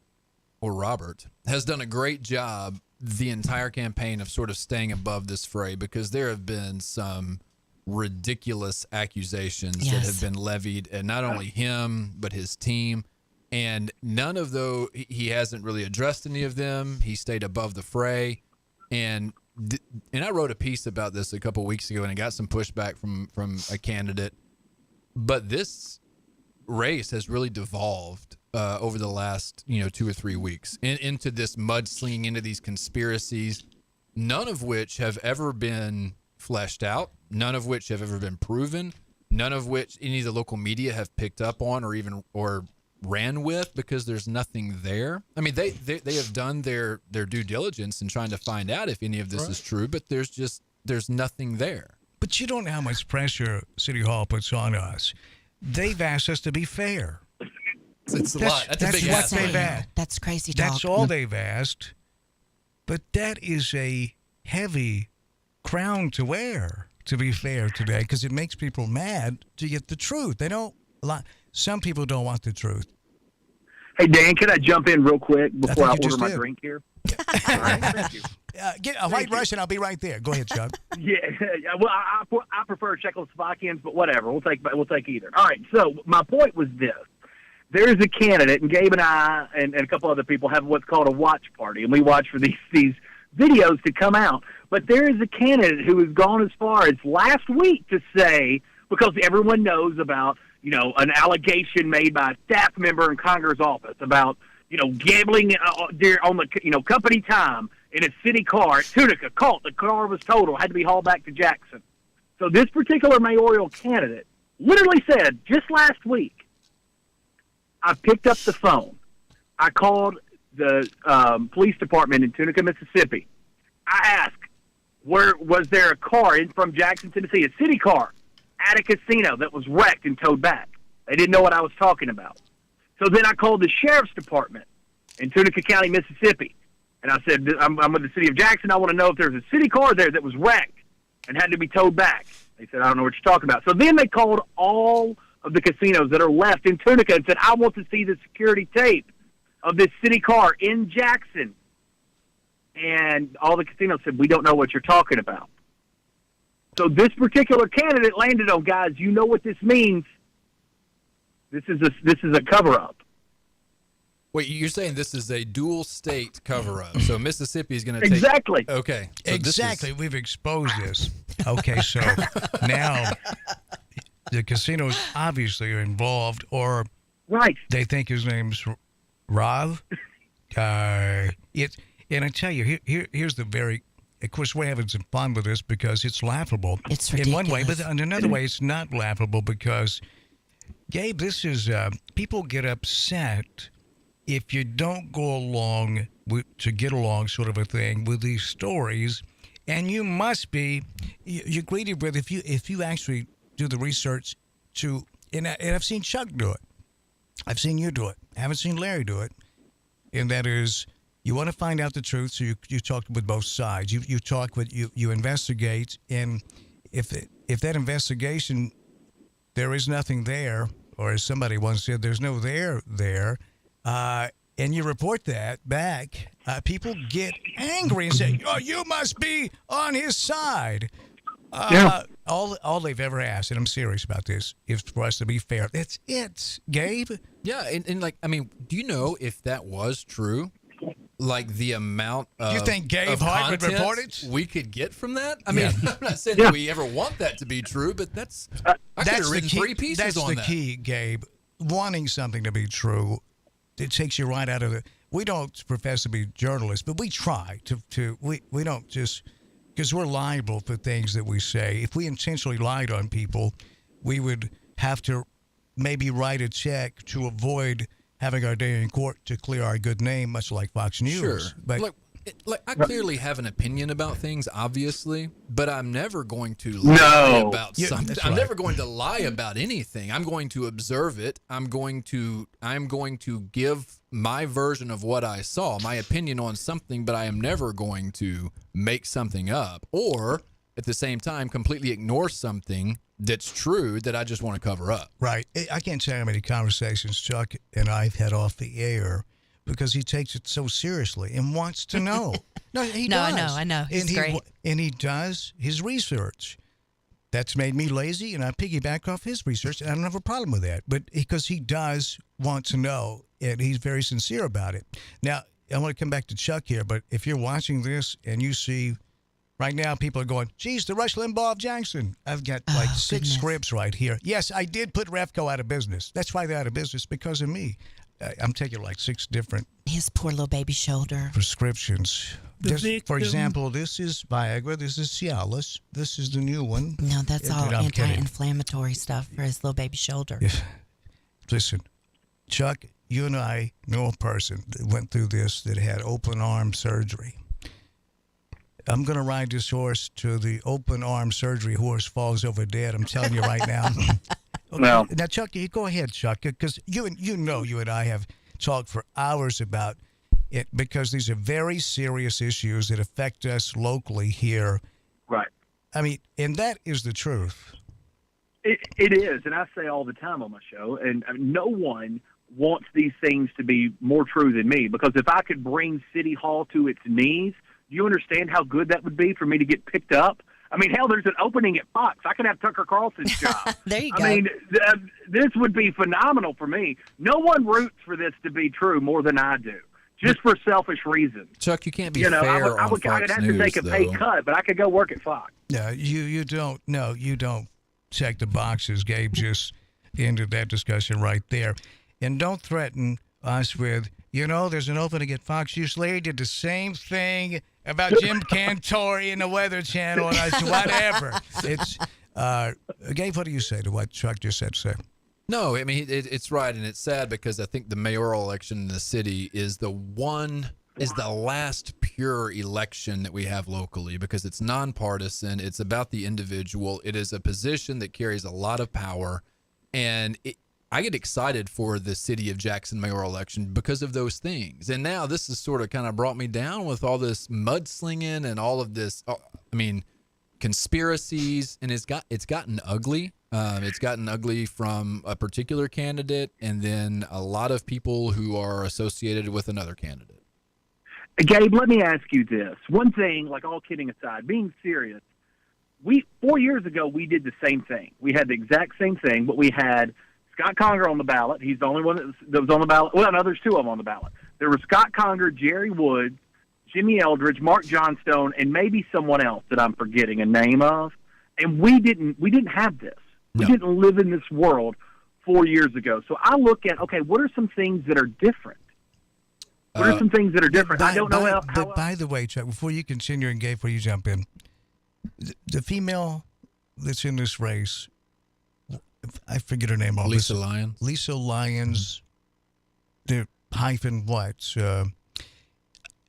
or Robert has done a great job the entire campaign of sort of staying above this fray, because there have been some ridiculous accusations that have been levied at not only him but his team, and none of those he hasn't really addressed any of them. He stayed above the fray, and I wrote a piece about this a couple weeks ago, and I got some pushback from a candidate. But this race has really devolved over the last 2 or 3 weeks into this mudslinging, into these conspiracies, none of which have ever been fleshed out, none of which have ever been proven, none of which any of the local media have picked up on or ran with, because there's nothing there. I mean, they have done their due diligence in trying to find out if any of this is true, but there's nothing there.
But you don't know how much pressure City Hall puts on us. They've asked us to be fair.
It's a lot. That's a big
what
ask.
they've asked.
That's crazy talk.
That's all they've asked. But that is a heavy crown to wear, to be fair today, because it makes people mad to get the truth. They don't. Some people don't want the truth.
Hey, Dan, can I jump in real quick before I order
just
my
did.
drink here? All right, thank you.
Get a white Russian. I'll be right there. Go ahead, Chuck.
Yeah, well, I prefer Czechoslovakians, but whatever. We'll take either. All right, so my point was this. There's a candidate, and Gabe and I and a couple other people have what's called a watch party, and we watch for these videos to come out. But there is a candidate who has gone as far as last week to say, because everyone knows about, an allegation made by a staff member in Congress office about, gambling on the, company time in a city car at Tunica. The car was totaled, had to be hauled back to Jackson. So this particular mayoral candidate literally said just last week, I picked up the phone. I called the police department in Tunica, Mississippi. I asked, was there a car from Jackson, Tennessee, a city car at a casino that was wrecked and towed back? They didn't know what I was talking about. So then I called the sheriff's department in Tunica County, Mississippi. And I said, I'm with the city of Jackson. I want to know if there's a city car there that was wrecked and had to be towed back. They said, I don't know what you're talking about. So then they called all of the casinos that are left in Tunica and said, I want to see the security tape of this city car in Jackson. And all the casinos said, we don't know what you're talking about. So this particular candidate landed on, guys, you know what this means. This is a cover-up.
Wait, you're saying this is a dual state cover-up? So Mississippi is going to take...
Exactly.
Okay. So
exactly. We've exposed this. Okay, so now the casinos obviously are involved, or they think his name's Rav. And I tell you, here's the very... Of course, we're having some fun with this because it's laughable.
It's
in one way,
ridiculous.
but in another way, it's not laughable because, Gabe, this is people get upset if you don't go along to get along, sort of a thing, with these stories, and you must be you're greeted with if you actually do the research to, and I've seen Chuck do it, I've seen you do it, I haven't seen Larry do it, and that is. You want to find out the truth, so you talk with both sides. You talk with you investigate, and if that investigation there is nothing there, or as somebody once said, there's no there, and you report that back, people get angry and say, "Oh, you must be on his side." all they've ever asked, and I'm serious about this, is for us to be fair. That's it, Gabe.
Yeah, and like, I mean, do you know if that was true? Like the amount of
you think Gabe
of
Hart would
content
report it?
we could get from that? I mean, I'm not saying that we ever want that to be true, but I could have written 3 pieces
that's
on that.
That's the key, Gabe. Wanting something to be true, it takes you right out of the. We don't profess to be journalists, but we try to. We don't just because we're liable for things that we say. If we intentionally lied on people, we would have to maybe write a check to avoid having our day in court to clear our good name, much like Fox News.
Sure.
But
Like I clearly have an opinion about things, obviously, but I'm never going to lie about something. I'm never going to lie about anything. I'm going to observe it. I'm going to give my version of what I saw, my opinion on something, but I am never going to make something up or at the same time completely ignore something that's true that I just want to cover up.
Right. I can't tell you how many conversations Chuck and I've had off the air because he takes it so seriously and wants to know. No, he does.
I know. He's great.
And he does his research. That's made me lazy, and I piggyback off his research, and I don't have a problem with that. But because he does want to know, and he's very sincere about it. Now, I want to come back to Chuck here, but if you're watching this and you see right now people are going, geez, the Rush Limbaugh of Jackson. I've got like 6 scripts right here. Yes, I did put Refco out of business. That's why they're out of business, because of me. I'm taking like 6 different
his poor little baby shoulder
prescriptions. For example, this is Viagra. This is Cialis. This is the new one.
No, that's all anti-inflammatory stuff for his little baby shoulder.
Yeah. Listen, Chuck, you and I know a person that went through this that had open arm surgery. I'm going to ride this horse till the open arm surgery horse falls over dead. I'm telling you right now. Okay.
No.
Now, Chuck, you go ahead, Chuck, because you and I have talked for hours about it because these are very serious issues that affect us locally here.
Right.
I mean, and that is the truth.
It is, and I say all the time on my show, and no one wants these things to be more true than me, because if I could bring City Hall to its knees, do you understand how good that would be for me to get picked up? I mean, hell, there's an opening at Fox. I could have Tucker Carlson's job.
There you go.
I mean, this would be phenomenal for me. No one roots for this to be true more than I do, just for selfish reasons.
Would you can't be fair on Fox
I'd have
News,
to take a pay cut, but I could go work at Fox.
No, you don't. No, you don't check the boxes. Gabe just ended that discussion right there. And don't threaten us with, there's an opening at Fox News. Larry did the same thing about Jim Cantori and the Weather Channel, and I said, whatever. It's Gabe, what do you say to what Chuck just said? Say.
No, I mean it's right, and it's sad because I think the mayoral election in the city is the last pure election that we have locally, because it's nonpartisan. It's about the individual. It is a position that carries a lot of power, and I get excited for the city of Jackson mayoral election because of those things. And now this has sort of kind of brought me down with all this mudslinging and all of this, conspiracies, and it's gotten ugly. It's gotten ugly from a particular candidate and then a lot of people who are associated with another candidate.
Gabe, let me ask you this. One thing, like all kidding aside, being serious, 4 years ago we did the same thing. We had the exact same thing, but we had Scott Conger on the ballot. He's the only one that was on the ballot. Well, no, there's 2 of them on the ballot. There were Scott Conger, Jerry Woods, Jimmy Eldridge, Mark Johnstone, and maybe someone else that I'm forgetting a name of. And we didn't have this. We didn't live in this world 4 years ago. So I look at, okay, what are some things that are different? What are some things that are different? I don't know how.
But by the way, Chuck, before you continue and Gabe, before you jump in, the female that's in this race, I forget her name.
Lisa Lyons.
Lisa Lyons. The hyphen what?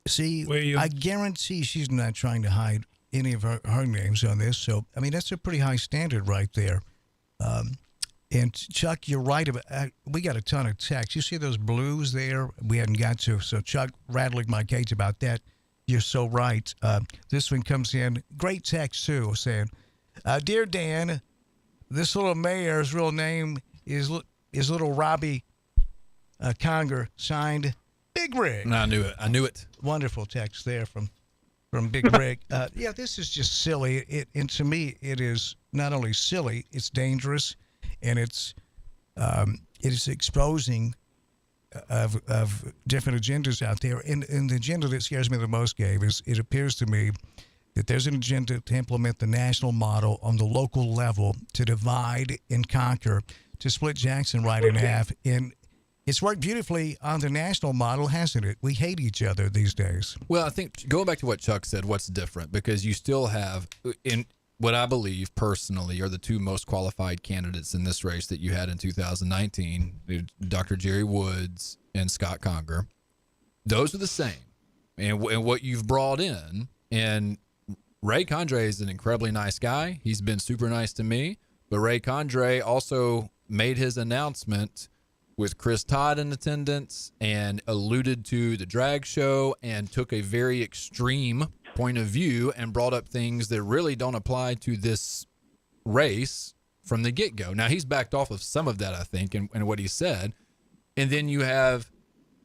See, I guarantee she's not trying to hide any of her names on this. So, I mean, that's a pretty high standard right there. And Chuck, you're right about. We got a ton of texts. You see those blues there? We hadn't got to. So, Chuck, rattling my cage about that. You're so right. This one comes in. Great text too, saying, "Dear Dan, this little mayor's real name is little Robbie Conger, signed Big Rig."
No, I knew it.
Wonderful text there from from Big Rick. Yeah, this is just silly. And to me, it is not only silly, it's dangerous, and it is exposing of different agendas out there. And the agenda that scares me the most, Gabe, is it appears to me that there's an agenda to implement the national model on the local level to divide and conquer, to split Jackson right in half. And it's worked beautifully on the national model, hasn't it? We hate each other these days.
Well, I think going back to what Chuck said, what's different? Because you still have, in what I believe personally are the two most qualified candidates in this race that you had in 2019, Dr. Jerry Woods and Scott Conger. Those are the same. And what you've brought in, and Ray Condrey is an incredibly nice guy. He's been super nice to me. But Ray Condrey also made his announcement with Chris Todd in attendance and alluded to the drag show and took a very extreme point of view and brought up things that really don't apply to this race from the get-go. Now, he's backed off of some of that, I think, and what he said. And then you have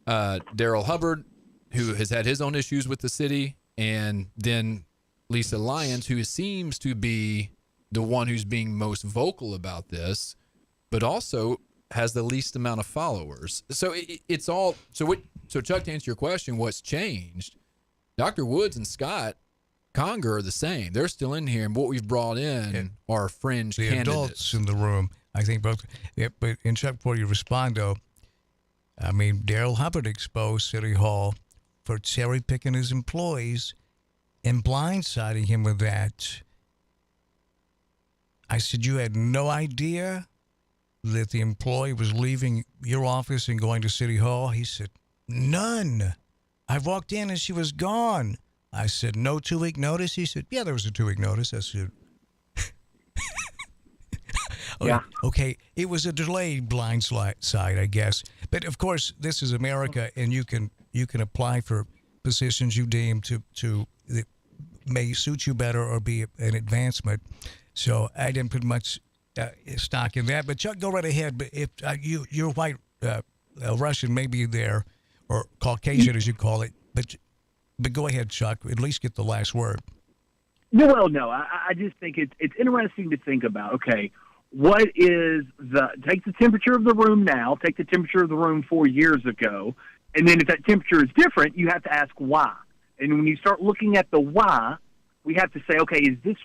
Daryl Hubbard, who has had his own issues with the city, and then Lisa Lyons, who seems to be the one who's being most vocal about this, but also has the least amount of followers. So it's all so. Chuck, to answer your question, what's changed? Dr. Woods and Scott Conger are the same. They're still in here, and what we've brought in are fringe
the
candidates.
Adults in the room. I think both. Yeah, but in Chuck, before you respond, though, I mean, Daryl Hubbard exposed City Hall for cherry picking his employees and blindsiding him with that. I said, you had no idea that the employee was leaving your office and going to City Hall? He said, none. I walked in and she was gone. I said, no 2-week notice? He said, yeah, there was a 2-week notice. I said,
yeah.
Okay, it was a delayed blindside, I guess. But of course, this is America, and you can apply for positions you deem to that may suit you better or be an advancement. So I didn't put much stock in that. But Chuck, go right ahead. But if you're white, Russian, maybe there, or Caucasian as you call it. But go ahead, Chuck. At least get the last word.
Well, no, I just think it's interesting to think about. Okay, what is take the temperature of the room now, take the temperature of the room 4 years ago, and then if that temperature is different, you have to ask why. And when you start looking at the why, we have to say, okay, is this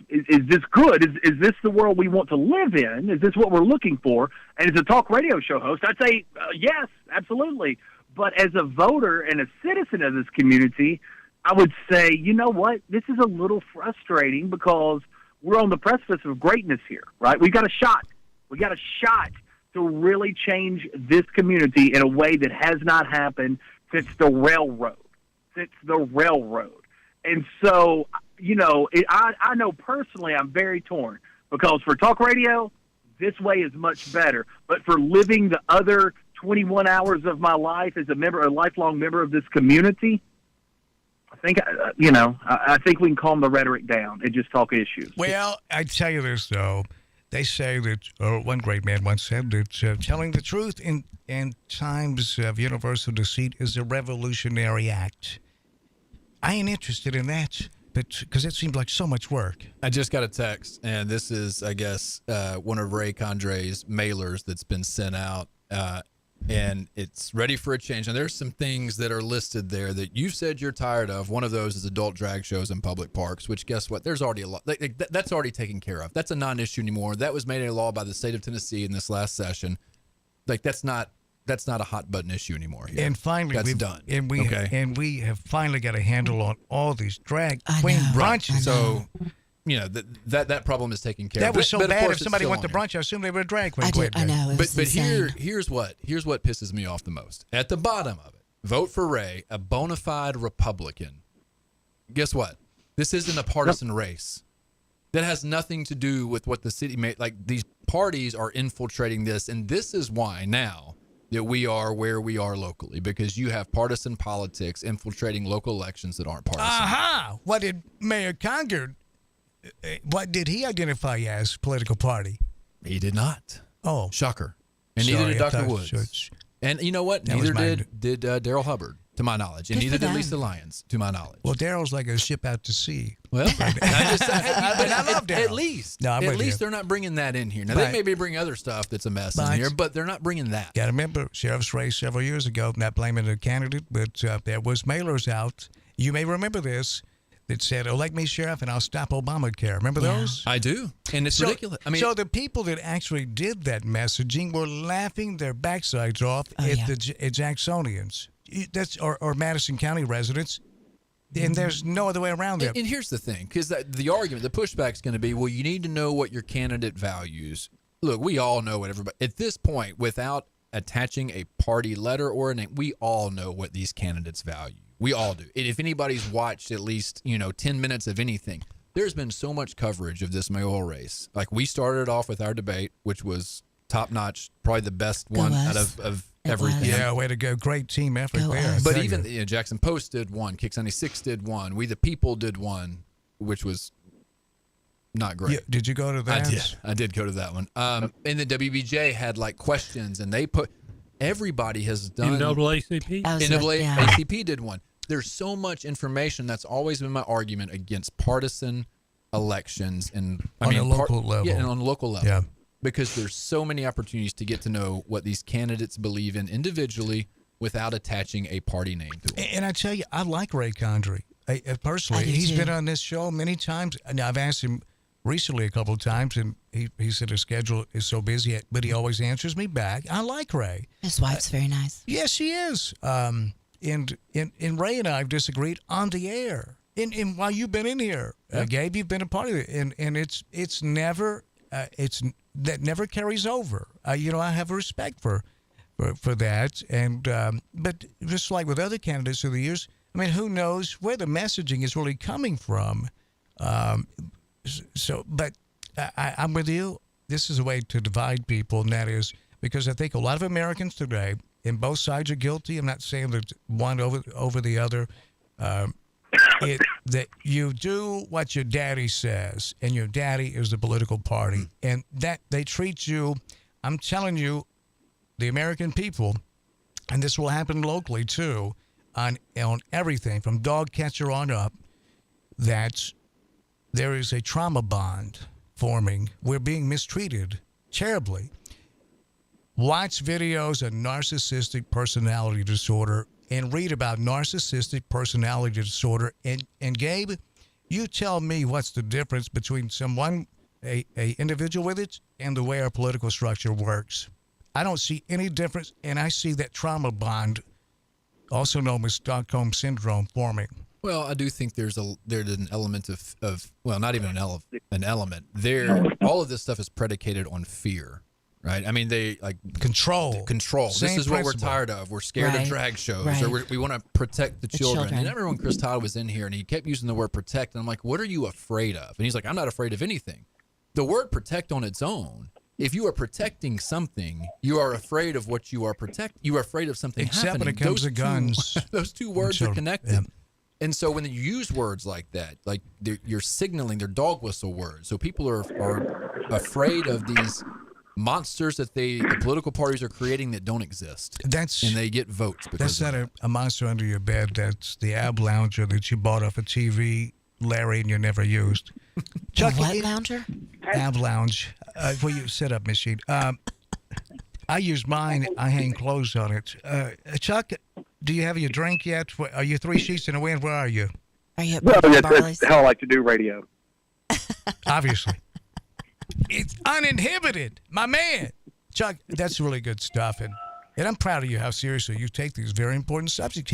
good? Is this the world we want to live in? Is this what we're looking for? And as a talk radio show host, I'd say yes, absolutely. But as a voter and a citizen of this community, I would say, you know what? This is a little frustrating because we're on the precipice of greatness here, right? We got a shot. We got a shot to really change this community in a way that has not happened since the railroad. And so, you know, I know personally I'm very torn because for talk radio, this way is much better. But for living the other 21 hours of my life as a lifelong member of this community, I think, I think we can calm the rhetoric down and just talk issues.
Well, I tell you this, though. They say that, one great man once said that telling the truth in times of universal deceit is a revolutionary act. I ain't interested in that, because it seems like so much work.
I just got a text, and this is, I guess, one of Ray Condrey's mailers that's been sent out, and it's ready for a change. And there's some things that are listed there that you said you're tired of. One of those is adult drag shows in public parks, which guess what? There's already a law. That's already taken care of. That's a non-issue anymore. That was made a law by the state of Tennessee in this last session. That's not a hot button issue anymore. Here.
And finally,
that's done.
And we have finally got a handle on all these drag queen brunches.
So, that problem is taken care of.
That was so bad. If somebody went to brunch, I assume they were a drag queen.
I know.
But here's what pisses me off the most. At the bottom of it, vote for Ray, a bona fide Republican. Guess what? This isn't a partisan race. That has nothing to do with what the city made. Like, these parties are infiltrating this, and this is why now that we are where we are locally, because you have partisan politics infiltrating local elections that aren't partisan.
Aha! What did Mayor Conger, what did he identify as political party?
He did not.
Oh.
Shocker. And neither did Dr. Woods. And you know what? Neither did Daryl Hubbard. to my knowledge, and
Good
neither
for
did
them.
Lisa Lyons, to my knowledge.
Well, Daryl's like a ship out to sea.
Well,
I love Daryl.
At least,
No, I'm
at
with
least
you.
they're not bringing that in here. Now
But-
they maybe bring other stuff that's a mess in
But-
here, but they're not bringing that.
Got to remember, sheriff's race several years ago, not blaming the candidate, but there was mailers out. You may remember this that said, elect me sheriff and I'll stop Obamacare. Remember those?
I do, and it's ridiculous. I mean,
so the people that actually did that messaging were laughing their backsides off at the Jacksonians. That's or Madison County residents, and there's no other way around it.
And here's the thing, because the argument, the pushback's going to be, well, you need to know what your candidate values. Look, we all know what everybody, at this point, without attaching a party letter or a name, we all know what these candidates value. We all do. And if anybody's watched at least, 10 minutes of anything, there's been so much coverage of this mayoral race. Like, we started off with our debate, which was top notch, probably the best one out of everything.
Yeah, way to go. Great team effort there.
But even Jackson Post did one, Kick 76 did one, We the People did one, which was not great.
Yeah, did you go to that?
I did go to that one. And the WBJ had like questions, and they put everybody has done.
NAACP?
NAACP did one. There's so much information. That's always been my argument against partisan elections, and
On a local level.
Yeah, and on a local level.
Yeah.
Because there's so many opportunities to get to know what these candidates believe in individually without attaching a party name to it.
And I tell you, I like Ray Condrey. Personally,
I do
he's
too.
been on this show many times. Now, I've asked him recently a couple of times, and he said his schedule is so busy, but he always answers me back. I like Ray.
His wife's very nice.
Yes, she is. And Ray and I have disagreed on the air. And while you've been in here, Gabe, you've been a part of it, and it's never that never carries over. I have respect for that, and but just like with other candidates through the years, I mean, who knows where the messaging is really coming from? But I'm with you. This is a way to divide people, and that is because I think a lot of Americans today, and both sides are guilty. I'm not saying that one over the other. That you do what your daddy says, and your daddy is the political party, and that they treat you. I'm telling you, the American people, and this will happen locally too, on everything from dog catcher on up, that there is a trauma bond forming. We're being mistreated terribly. Watch videos of narcissistic personality disorder and read about narcissistic personality disorder. And Gabe, you tell me what's the difference between a individual with it and the way our political structure works. I don't see any difference, and I see that trauma bond, also known as Stockholm Syndrome, forming.
Well, I do think there's an element of well, not even an element. All of this stuff is predicated on fear. Right, I mean they like
control.
This is what we're tired of. We're scared of drag shows, or we want to protect the children. And I remember when Chris Todd was in here, and he kept using the word protect, and I'm like, "What are you afraid of?" And he's like, "I'm not afraid of anything." The word protect on its own, if you are protecting something, you are afraid of what you are protecting. You are afraid of something
Except
happening.
when it comes to guns.
Those two words are connected.
Yeah.
And so when you use words like that, like you're signaling, they're dog whistle words. So people are afraid of these monsters that the political parties are creating that don't exist. And they get votes because
that's not a monster under your bed. That's the ab lounger that you bought off a TV, Larry, and you never used.
Chuck, what lounger?
Ab lounge. Where you sit up machine. I use mine. I hang clothes on it. Chuck, do you have your drink yet? Are you 3 sheets in the wind? Where are you?
Are you at
that's how I like to do radio.
Obviously. It's uninhibited, my man. Chuck, that's really good stuff. And I'm proud of you how seriously you take these very important subjects.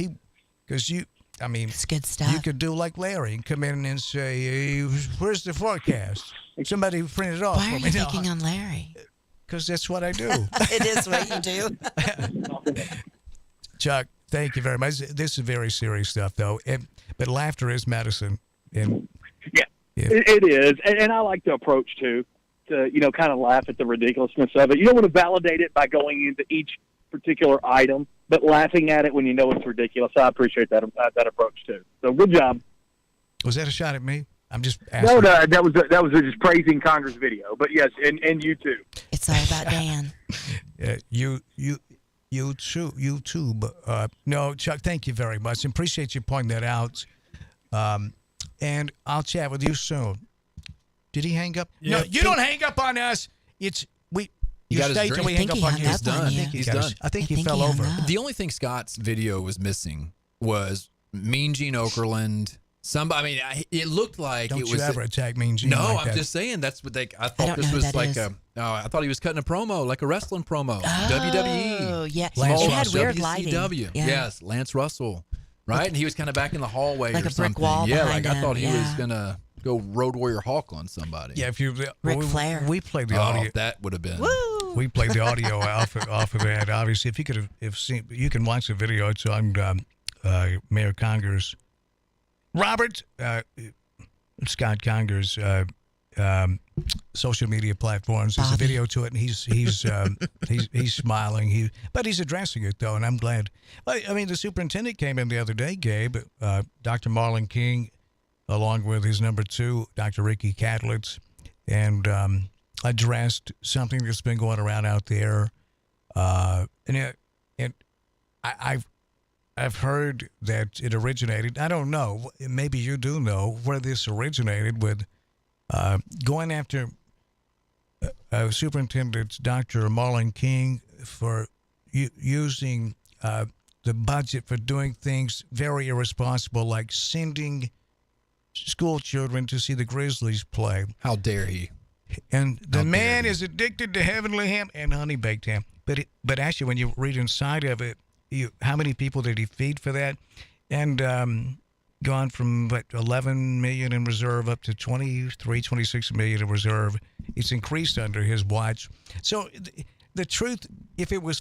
Because it's
good stuff.
You could do like Larry and come in and say, hey, where's the forecast? Somebody print it off.
Why are you picking on Larry?
Because that's what I do.
It is what you do.
Chuck, thank you very much. This is very serious stuff, though. But laughter is medicine. And
it is. And I like the approach, too, to, kind of laugh at the ridiculousness of it. You don't want to validate it by going into each particular item, but laughing at it when you know it's ridiculous. I appreciate that approach, too. So good job.
Was that a shot at me? I'm just asking.
No, that was just praising Congress video. But yes, and you too.
It's all about Dan.
YouTube. No, Chuck, thank you very much. Appreciate you pointing that out. And I'll chat with you soon. Did he hang up?
Yeah.
No, you don't hang up on us. It's we.
He
You
got his
stay till
drink.
we
I
hang
think
up
he
on you.
hung up on you.
I think
He's
got
done.
his- I think
I
he
think
fell
he hung
over.
up.
The only thing Scott's video was missing was Mean Gene Okerlund. Somebody, I mean, it looked like
Don't
it
you
was.
ever attack Mean Gene
No,
like
I'm
that.
just saying that's what they. I
I
thought
don't
this
know who
was
that
like
is.
a. Oh, I thought he was cutting a promo, like a wrestling promo.
Oh,
WWE.
yeah.
Lance
It had
Russell.
weird lighting.
WCW.
Yeah.
Yes, Lance Russell. Right, and he was kind of back in the hallway
Like
or
a brick
something.
wall
yeah,
behind
like I
him,
thought he was
yeah.
gonna go Road Warrior Hulk on somebody.
Yeah, if you
Ric
we,
Flair.
we played the
Oh,
audio.
that would have been.
We played the audio off of that. Obviously, if you could have seen, you can watch the video. It's on Mayor Conger's, Robert Scott Conger's social media platforms. There's a
Bobby.
video to it, and he's smiling. But he's addressing it though, and I'm glad. I mean, the superintendent came in the other day, Gabe, Dr. Marlon King, along with his number 2, Dr. Ricky Catlitz, and addressed something that's been going around out there. And I've heard that it originated. I don't know. Maybe you do know where this originated with going after Superintendent Dr. Marlon King for using the budget for doing things very irresponsible, like sending school children to see the Grizzlies play.
How dare he?
And the man is addicted to heavenly ham and honey baked ham. But actually, when you read inside of it, how many people did he feed for that? And gone from 11 million in reserve up to 23, 26 million in reserve. It's increased under his watch. So the truth, if it was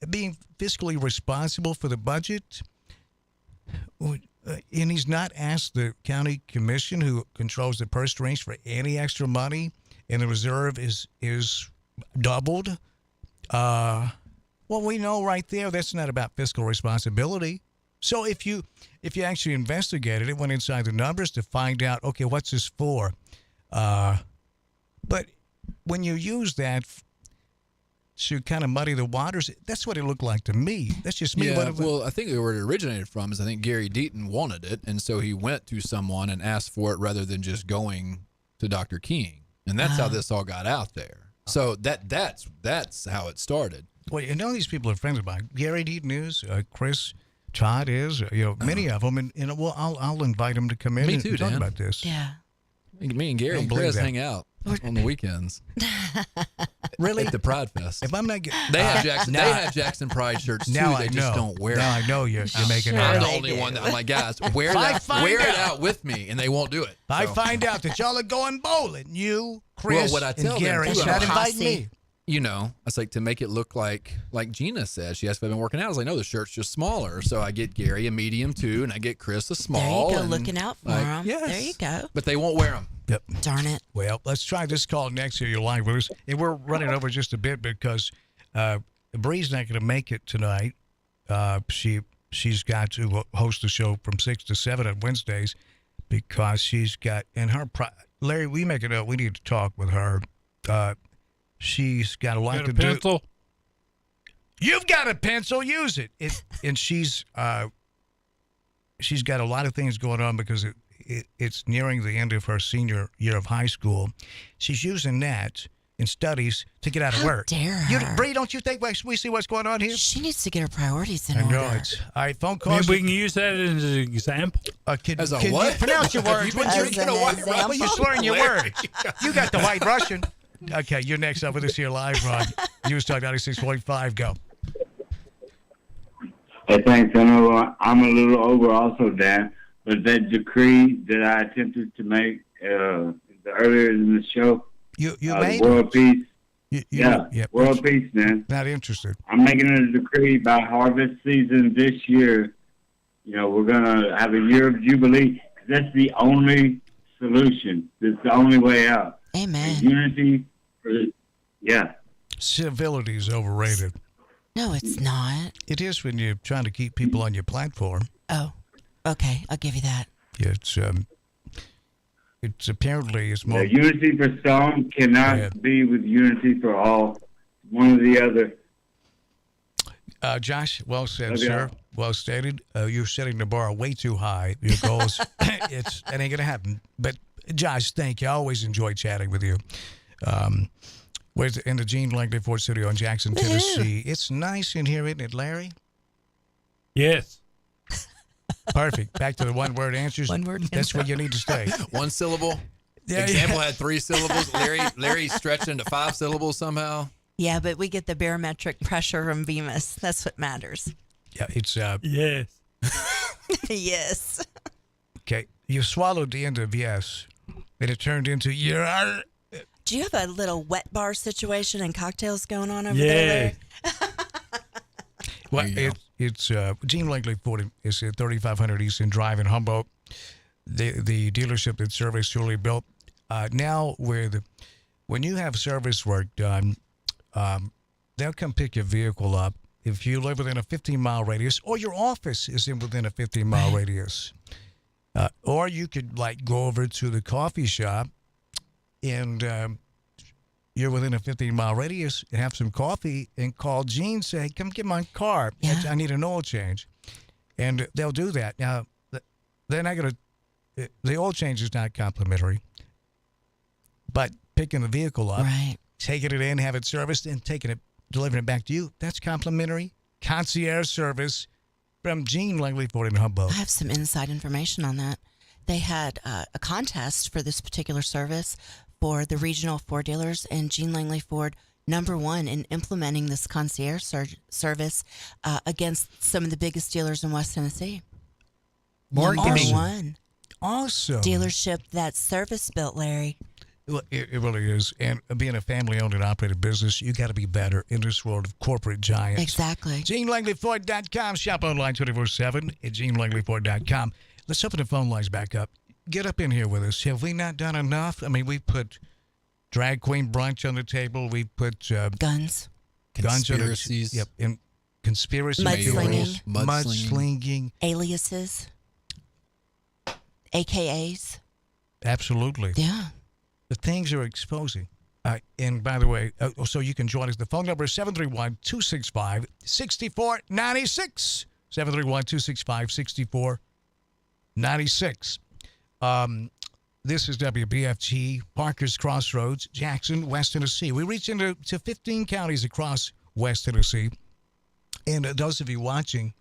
being fiscally responsible for the budget, and he's not asked the county commission, who controls the purse strings, for any extra money, and the reserve is doubled. Well, we know right there that's not about fiscal responsibility. So if you actually investigated it, went inside the numbers to find out, okay, what's this for? But when you use that to kind of muddy the waters, that's what it looked like to me. That's just me.
Yeah, well, I think where it originated from is I think Gary Deaton wanted it, and so he went to someone and asked for it rather than just going to Dr. King, and that's how this all got out there. So that's how it started.
Well, you know, these people are friends of mine. Gary Deaton is, Chris Todd is, many of them, and well, I'll invite them to come in
Me
and
too,
talk
Dan.
about this.
Yeah.
Me and Gary
Don't
and
believe
Chris
that.
hang out on the weekends.
Really?
At the Pride Fest.
If I'm not
They have Jackson Pride shirts too.
Now
They
I
just
know.
don't wear
Now
it.
I know you're making
I'm
it
the
up.
only one that I'm like, guys, wear
If I
that,
find
wear it
out-
out with me, and they won't do it.
If I
So-
find out that y'all are going bowling, you, Chris,
well, what I tell
and Gary,
them too,
not
I'm
invite me.
You know, it's like to make it look like Gina says. She asked if I've been working out. I was like, no, the shirt's just smaller. So I get Gary a medium too, and I get Chris a small.
There you go,
and,
looking out for
like,
them.
Yes.
There you go.
But they won't wear them.
Yep.
Darn it.
Well, let's try this call next here. You're live with us. And we're running over just a bit because Bree's not going to make it tonight. She's got to host the show from 6 to 7 on Wednesdays because she's got, and her, Larry, we make it up. We need to talk with her. She's got a lot
Got
to
a
do.
pencil?
You've got a pencil, use it. And she's got a lot of things going on because it's nearing the end of her senior year of high school. She's using that in studies to get out of
How
work.
dare her.
Bree, don't you think we see what's going on here?
She needs to get her priorities in
I
order.
know it's all right. Phone
Maybe
calls.
we can use that as an example.
As a
Can
what?
you pronounce your words? Would you?
As an example.
You're slurring your word. You got the white Russian. Okay, you're next up with us here live on News Talk 96.5. Go.
Hey, thanks. I know I'm a little over also, Dan, but that decree that I attempted to make earlier in the show,
You
the
made
world peace.
yeah,
World peace, man.
Not interested.
I'm making a decree by harvest season this year. You know, we're going to have a year of Jubilee. That's the only solution. It's the only way out.
Amen.
Unity. Yeah.
Civility is overrated.
No, it's not.
It is when you're trying to keep people on your platform.
Oh, okay. I'll give you that.
It's apparently it's more.
Unity for some cannot be with unity for all. One or the other.
Josh, well said,
Love
sir.
y'all.
Well stated. You're setting the bar way too high. Your goals, it ain't gonna happen. But Josh, thank you. I always enjoy chatting with you. We're in the Gene Langley Ford Studio in Jackson, Tennessee. It's nice in here, isn't it, Larry?
Yes.
Perfect. Back to the one-word answers.
One-word
That's
answer.
where you need to stay.
One syllable.
Yeah,
Example
yeah.
had 3 syllables. Larry stretched into 5 syllables somehow.
Yeah, but we get the barometric pressure from Bemis. That's what matters.
Yeah, it's
Yes.
Yes.
okay. You swallowed the end of yes, and it turned into you're.
Do you have a little wet bar situation and cocktails going on over
Yeah.
there?
Well, it's Gene Langley Ford is at 3500 Eastern Drive in Humboldt. The dealership that Service Truly built. Now, when you have service work done, they'll come pick your vehicle up if you live within a 15-mile radius, or your office is within a 15-mile radius. Or you could go over to the coffee shop, and you're within a 15-mile radius, and have some coffee, and call Gene, say, come get my car.
Yeah.
I need an oil change. And they'll do that. Now, they're not going to, the oil change is not complimentary, but picking the vehicle up,
Right.
taking it in, have it serviced, and delivering it back to you, that's complimentary concierge service from Gene Langley Ford in Humboldt.
I have some inside information on that. They had a contest for this particular service for the regional Ford dealers, and Gene Langley Ford #1 in implementing this concierge service against some of the biggest dealers in West Tennessee. #1
Awesome.
dealership that's service built, Larry.
Well, it really is. And being a family-owned and operated business, you got to be better in this world of corporate giants.
Exactly.
GeneLangleyFord.com. Shop online 24/7 at GeneLangleyFord.com. Let's open the phone lines back up. Get up in here with us. Have we not done enough? I mean, we put drag queen brunch on the table. We put
guns.
Conspiracies.
Yep. And conspiracy
Mudslinging.
Mudslinging.
Aliases. AKAs.
Absolutely.
Yeah.
The things are exposing. And by the way, so you can join us. The phone number is 731-265-6496. 731-265-6496. This is WBFG, Parker's Crossroads, Jackson, West Tennessee. We reach into 15 counties across West Tennessee. And those of you watching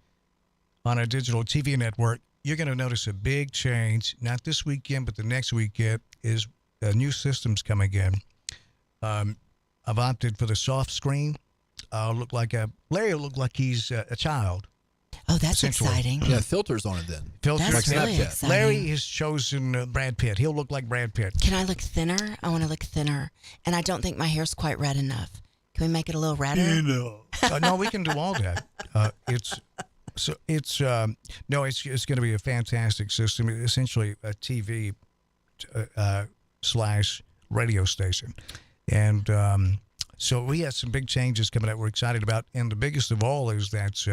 on our digital TV network, you're going to notice a big change, not this weekend, but the next weekend, is new systems coming in. I've opted for the soft screen. Larry will look like he's a child.
Oh, that's
essentially.
exciting.
Yeah, filters on it then.
Filters.
That's really exciting.
Larry has chosen Brad Pitt. He'll look like Brad Pitt.
Can I look thinner? I want to look thinner. And I don't think my hair's quite red enough. Can we make it a little redder?
No, we can do all that. It's going to be a fantastic system. It's essentially a TV / radio station. And so we have some big changes coming up we're excited about. And the biggest of all is that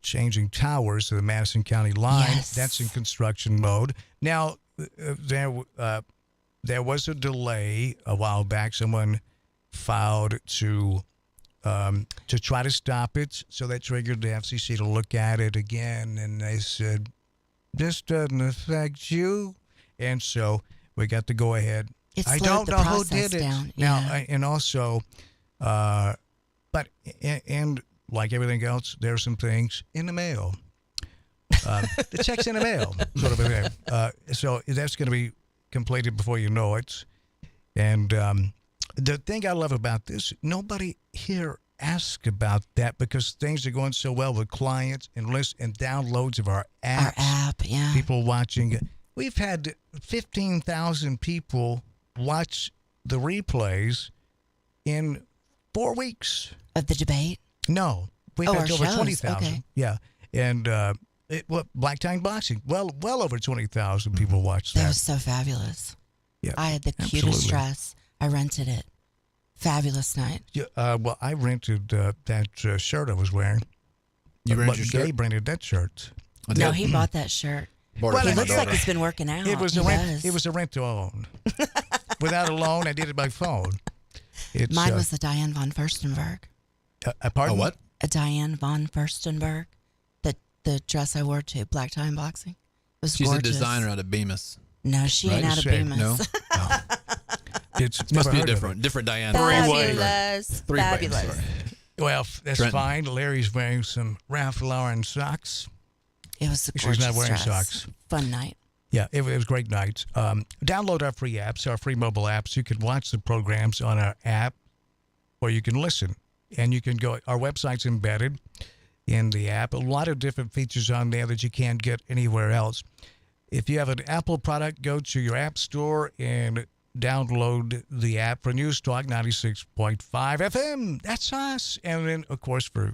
changing towers to the Madison County line.
Yes.
That's in construction mode. Now, there was a delay a while back. Someone filed to try to stop it. So that triggered the FCC to look at it again. And they said, this doesn't affect you. And so we got to go ahead. I don't know who did it.
Down.
Now,
Yeah.
and also, but like everything else, there are some things in the mail. The check's in the mail, sort of a thing. So that's going to be completed before you know it. And the thing I love about this, nobody here asks about that because things are going so well with clients and lists and downloads of our apps.
Our app, yeah.
People watching. We've had 15,000 people watch the replays in 4 weeks.
Of the debate?
No. We've
our
had over
shows.
20,000.
Okay.
Yeah. And Black Tie Boxing, well over 20,000 people watched
That
that.
was so fabulous.
Yeah,
I had the cutest
absolutely.
dress. I rented it. Fabulous night.
Yeah, well, I rented that shirt I was wearing.
You rented your shirt?
Gabe rented that shirt.
No, he bought that shirt.
Well,
He looks like he's been working out.
It was
He
a rent.
does.
It was a rent to own. Without a loan, I did it by phone. It's,
Mine was the Diane von Furstenberg.
pardon?
A what?
Diane von Furstenberg, the dress I wore to Black Tie and Boxing. It was
She's
gorgeous.
a designer out of Bemis.
No, she ain't out of Bemis.
No.
It
must be a different Diane.
Fabulous. Fabulous.
Sorry.
Well, that's
Trenton.
fine. Larry's wearing some Ralph Lauren socks.
It was a
She's
gorgeous
not wearing
dress.
socks.
Fun night.
Yeah, it was a great night. Download our free apps, our free mobile apps. You can watch the programs on our app, or you can listen. And you can go, our website's embedded in the app. A lot of different features on there that you can't get anywhere else. If you have an Apple product, go to your app store and download the app for News Talk 96.5 FM. That's us. And then, of course, for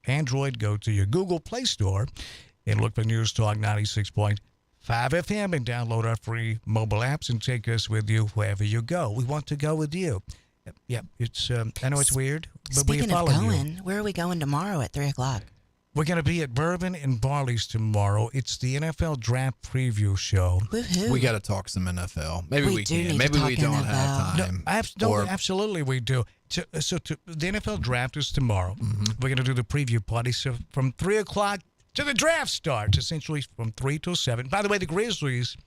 Android, go to your Google Play Store and look for News Talk 96.5 FM and download our free mobile apps and take us with you wherever you go. We want to go with you. Yeah, it's. I know it's weird, but we
Speaking
follow
of going,
you.
where are we going tomorrow at 3 o'clock?
We're going to be at Bourbon and Barley's tomorrow. It's the NFL Draft Preview Show.
Woohoo.
We got to talk some NFL. Maybe we
do
can.
need
Maybe
to
we
talk
don't
NFL.
have time.
Absolutely we do. The NFL Draft is tomorrow. We're going to do the preview party. So from 3 o'clock to the draft starts, essentially from 3 till 7. By the way, the Grizzlies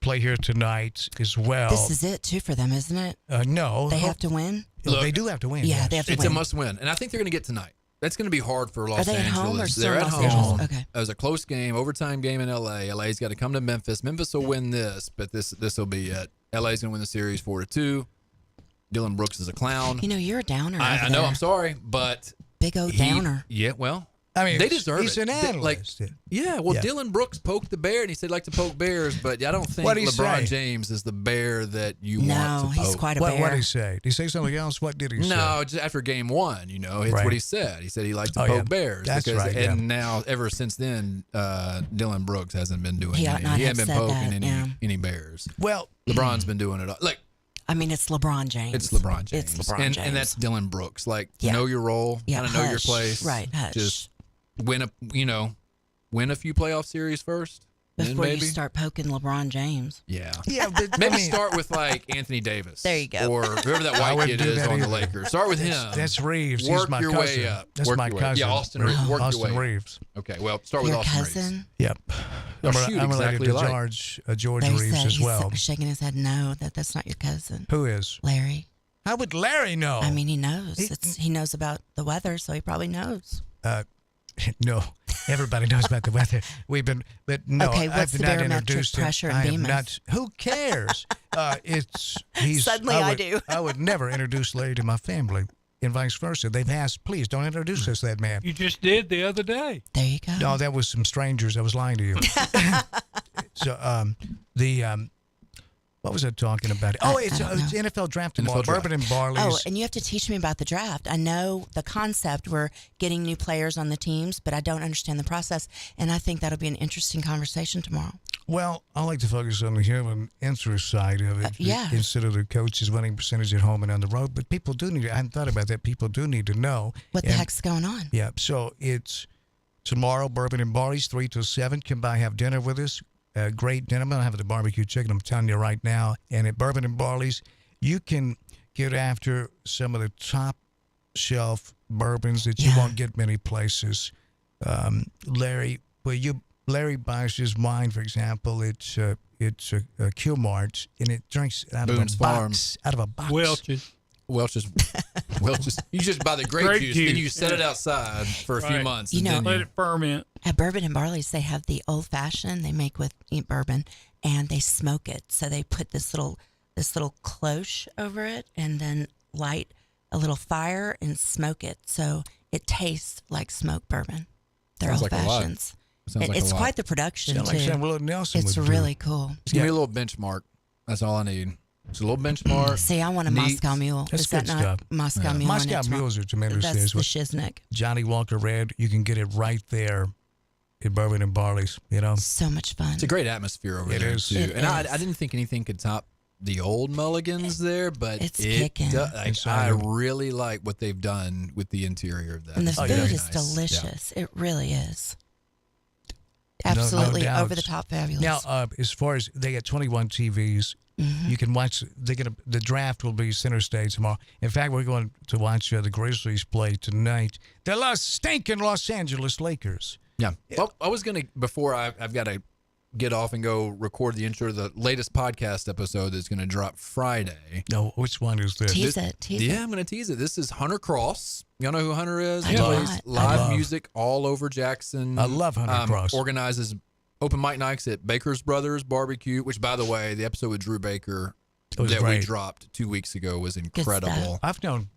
play here tonight as well.
This is it, too, for them, isn't it?
No.
They have to win?
Look,
they do have to win.
Yeah,
yes.
they have to
It's
win.
a must-win, and I think they're going to get tonight. That's going to be hard for Los
they at
Angeles.
home or still
They're
in
at
Los
home.
Angeles? Okay.
It was a close game, overtime game in LA. LA's got to come to Memphis. Memphis will win this, but this will be it. LA's going to win the series 4-2. Dylan Brooks is a clown.
You know, you're a downer.
I know. I'm sorry, but
Big old downer.
Yeah, well,
I mean,
they deserve
he's
it.
an analyst.
Yeah, well, Dylan Brooks poked the bear, and he said like to poke bears, but I don't think
What'd he
LeBron
say?
James is the bear that you want to poke.
he's quite a
What
bear.
did he say? Did he say something else? What did he say?
No, just after game one, it's
Right.
what he said. He said he liked to
Oh,
poke
yeah.
bears.
That's
because,
right,
And
yeah.
now, ever since then, Dylan Brooks hasn't been doing
He ought
any.
not
He
have
hasn't been
said
poking
that,
any bears.
Well,
LeBron's been doing it all. Like,
I mean, it's LeBron James.
it's LeBron James.
It's LeBron
and,
James.
And that's Dylan Brooks. Like,
Yeah.
know your role,
Yeah,
kind of know your
hush.
place.
Right, hush.
Just win a few playoff series first. Then
Before
maybe.
you start poking LeBron James.
Yeah.
Yeah, but
Maybe
I mean,
start with like Anthony Davis.
There you go.
Or whoever that
I
white
wouldn't
kid
do
is
that
on the
either.
Lakers. Start with him.
That's Reeves.
Work
He's my
your
cousin.
way up.
That's
Work
my
your way-
cousin.
Yeah, Austin Reeves. Work
Austin
your way.
Reeves.
Okay, well, start with
Your
Austin Reeves.
cousin?
Yep.
Oh,
I'm,
shoot,
I'm related
exactly
to
alike.
George
They
Reeves
said
as well.
he's shaking his head no, that's not your cousin.
Who is?
Larry.
How would Larry know?
I mean, he knows.
He-
He knows about the weather, so he probably knows.
No, everybody knows about the weather. But no,
Okay, what's
I've
the
not
barometric
introduced him.
pressure in
I have
Bemis?
not. Who cares?
Suddenly I do.
I would never introduce Larry to my family, and vice versa. They've asked, please don't introduce us to that man.
You just did the other day.
There you go.
No, that was some strangers. I was lying to you. So what was I talking about? Oh, it's NFL draft tomorrow.
NFL draft.
Bourbon and Barley's.
Oh, and you have to teach me about the draft. I know the concept. We're getting new players on the teams, but I don't understand the process. And I think that'll be an interesting conversation tomorrow.
Well, I like to focus on the human interest side of it
yeah.
instead of the coach's winning percentage at home and on the road. But people do need to, I hadn't thought about that. People do need to know.
What the heck's going on?
Yeah, so it's tomorrow, Bourbon and Barley's, 3 till 7. Come by, have dinner with us. Great dinner. I'm going to have the barbecue chicken, I'm telling you right now. And at Bourbon and Barley's, you can get after some of the top shelf bourbons that you won't get many places. Larry buys his wine, for example. It's a Q-Mart, and it drinks out
Boone's
of a
Farm.
box. Out of a box.
Welch's. You just buy the grape juice, then you set it outside for a few months.
You
and
know,
then
Let it ferment.
At Bourbon and Barley's, they have the old fashioned they make with bourbon, and they smoke it. So they put this little cloche over it, and then light a little fire and smoke it. So it tastes like smoked bourbon. They're
Sounds
old
like a lot.
fashions.
Sounds like
It's
a lot.
quite the production
Sounds
too.
like Sam Willard Nelson
It's
would do.
really cool.
just give me a little benchmark. That's all I need. Just a little benchmark.
See, I want a
Neat.
Moscow Mule.
That's
Is that
good
not
stuff.
Moscow
Yeah.
Mule?
Moscow
and it's
Mules are tremendous.
That's
as
the
well.
Shiznik.
Johnny Walker Red, you can get it right there at Bourbon and Barley's, you know.
So much fun.
It's a great atmosphere over
It
there
is.
too.
It
And I
is.
didn't think anything could top the old Mulligans there, but
It's
it
kicking.
I really like what they've done with the interior of that.
And the
It's
food
very
is
nice.
delicious. It really is.
No
Absolutely
doubt.
over the top fabulous.
Now, as far as they got 21 TVs You can watch. The draft will be center stage tomorrow. In fact, we're going to watch the Grizzlies play tonight. The stinking Los Angeles Lakers.
Yeah. Well, I was gonna before I've got to get off and go record the intro to the latest podcast episode that's going to drop Friday.
No, which one is this?
Tease it.
I'm going to tease it. This is Hunter Cross. Y'all know who Hunter is?
I
He
do
plays
not.
live music all over Jackson.
I love Hunter Cross.
Organizes open mic nights at Baker's Brothers Barbecue, which, by the way, the episode with Drew Baker that we dropped 2 weeks ago was incredible.
I've known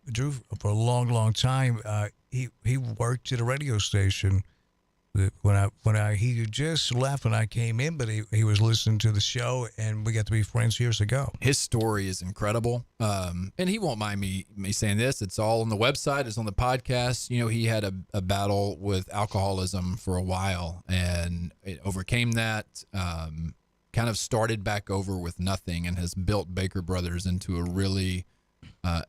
Drew for a long, long time. He worked at a radio station. He just left when I came in, but he was listening to the show, and we got to be friends years ago.
His story is incredible, and he won't mind me saying this. It's all on the website. It's on the podcast. You know, he had a battle with alcoholism for a while, and it overcame that. Kind of started back over with nothing, and has built Baker Brothers into a really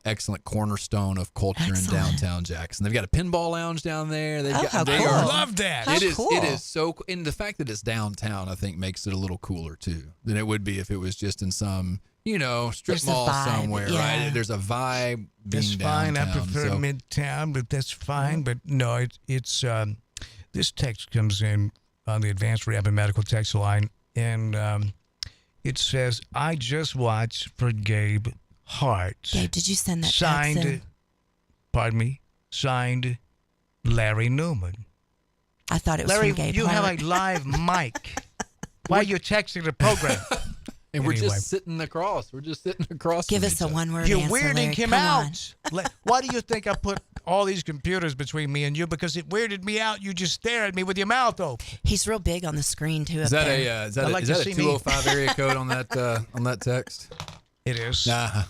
excellent cornerstone of culture in downtown Jackson. They've got a pinball lounge down there.
Love that.
It is so cool. And the fact that it's downtown, I think, makes it a little cooler too than it would be if it was just in some, strip mall somewhere, right? There's a vibe being
That's fine.
downtown.
I prefer Midtown, but that's fine. But no, it's this text comes in on the Advanced Rehab and Medical text line, and it says, "I just watched for Gabe Hart."
Gabe, did you send that text in?
Signed Larry Newman.
I thought it was
Larry,
from Gabe
you
Hart.
have a live mic. Why are you texting the program?
And we're just sitting across. We're just sitting across.
Give
from
us a
each other.
one-word
You're
answer,
weirding
Larry.
him
Come on.
out. Why do you think I put all these computers between me and you? Because it weirded me out. You just stare at me with your mouth open.
He's real big on the screen too.
Is
up
that
there.
a is that a 205 area code on that text?
It is.
Nah.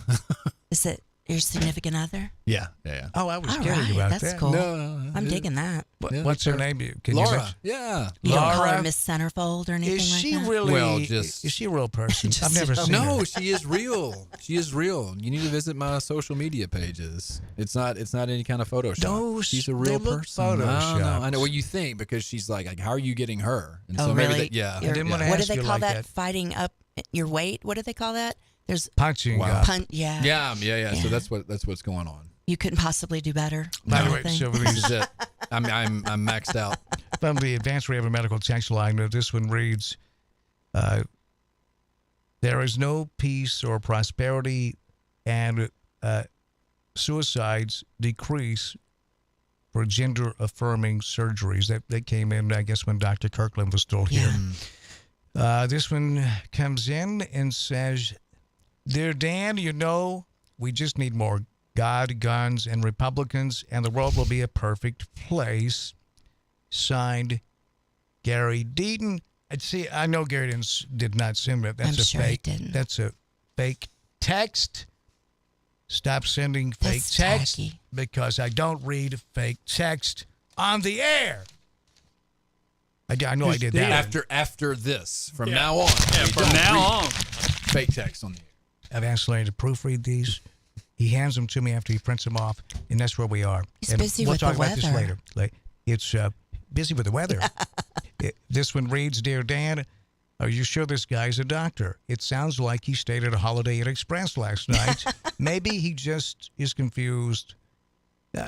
Is it your significant other?
Yeah.
Oh, I was
All
kidding
right,
about
that's
that.
cool.
No,
I'm digging that.
What's her name? Can
Laura.
You mention?
Yeah.
You don't call her
Laura?
Miss Centerfold or anything
Is
like
she
that?
really?
Well,
is she a real person? I've never
Just-
seen her.
No, she is real. She is real. You need to visit my social media pages. It's not any kind of Photoshop.
No,
she's a real
they look
person.
Photoshopped.
I know what you think because she's like, how are you getting her? And
Oh,
maybe
really?
yeah.
I didn't want to
What do
ask
they
you
call
like
that?
that.
Fighting up your weight? What do they call that? There's
Punching.
Wow.
yeah.
Yeah. So that's what's going on.
You couldn't possibly do better.
By the
I
way,
think.
so
This is it. I'm maxed out.
from the Advanced Rehab and Medical text line, this one reads, there is no peace or prosperity, and suicides decrease for gender-affirming surgeries. That came in, I guess, when Dr. Kirkland was still here. This one comes in and says, "Dear Dan, we just need more God, guns, and Republicans, and the world will be a perfect place." Signed, Gary Deaton. See, I know Gary did not send that. That's
I'm
a
sure he
fake.
didn't.
That's a fake text. Stop sending fake
That's
text
tacky.
because I don't read fake text on the air. I know I did that.
After this, from now on.
Yeah,
we
from
don't
now
read
on.
fake text on the air.
I've asked Larry to proofread these. He hands them to me after he prints them off, and that's where we are.
He's
and
busy
we'll
with
talk
the
about this
weather.
later. It's busy with the weather. This one reads, "Dear Dan, are you sure this guy's a doctor? It sounds like he stayed at a Holiday Inn Express last night. Maybe he just is confused."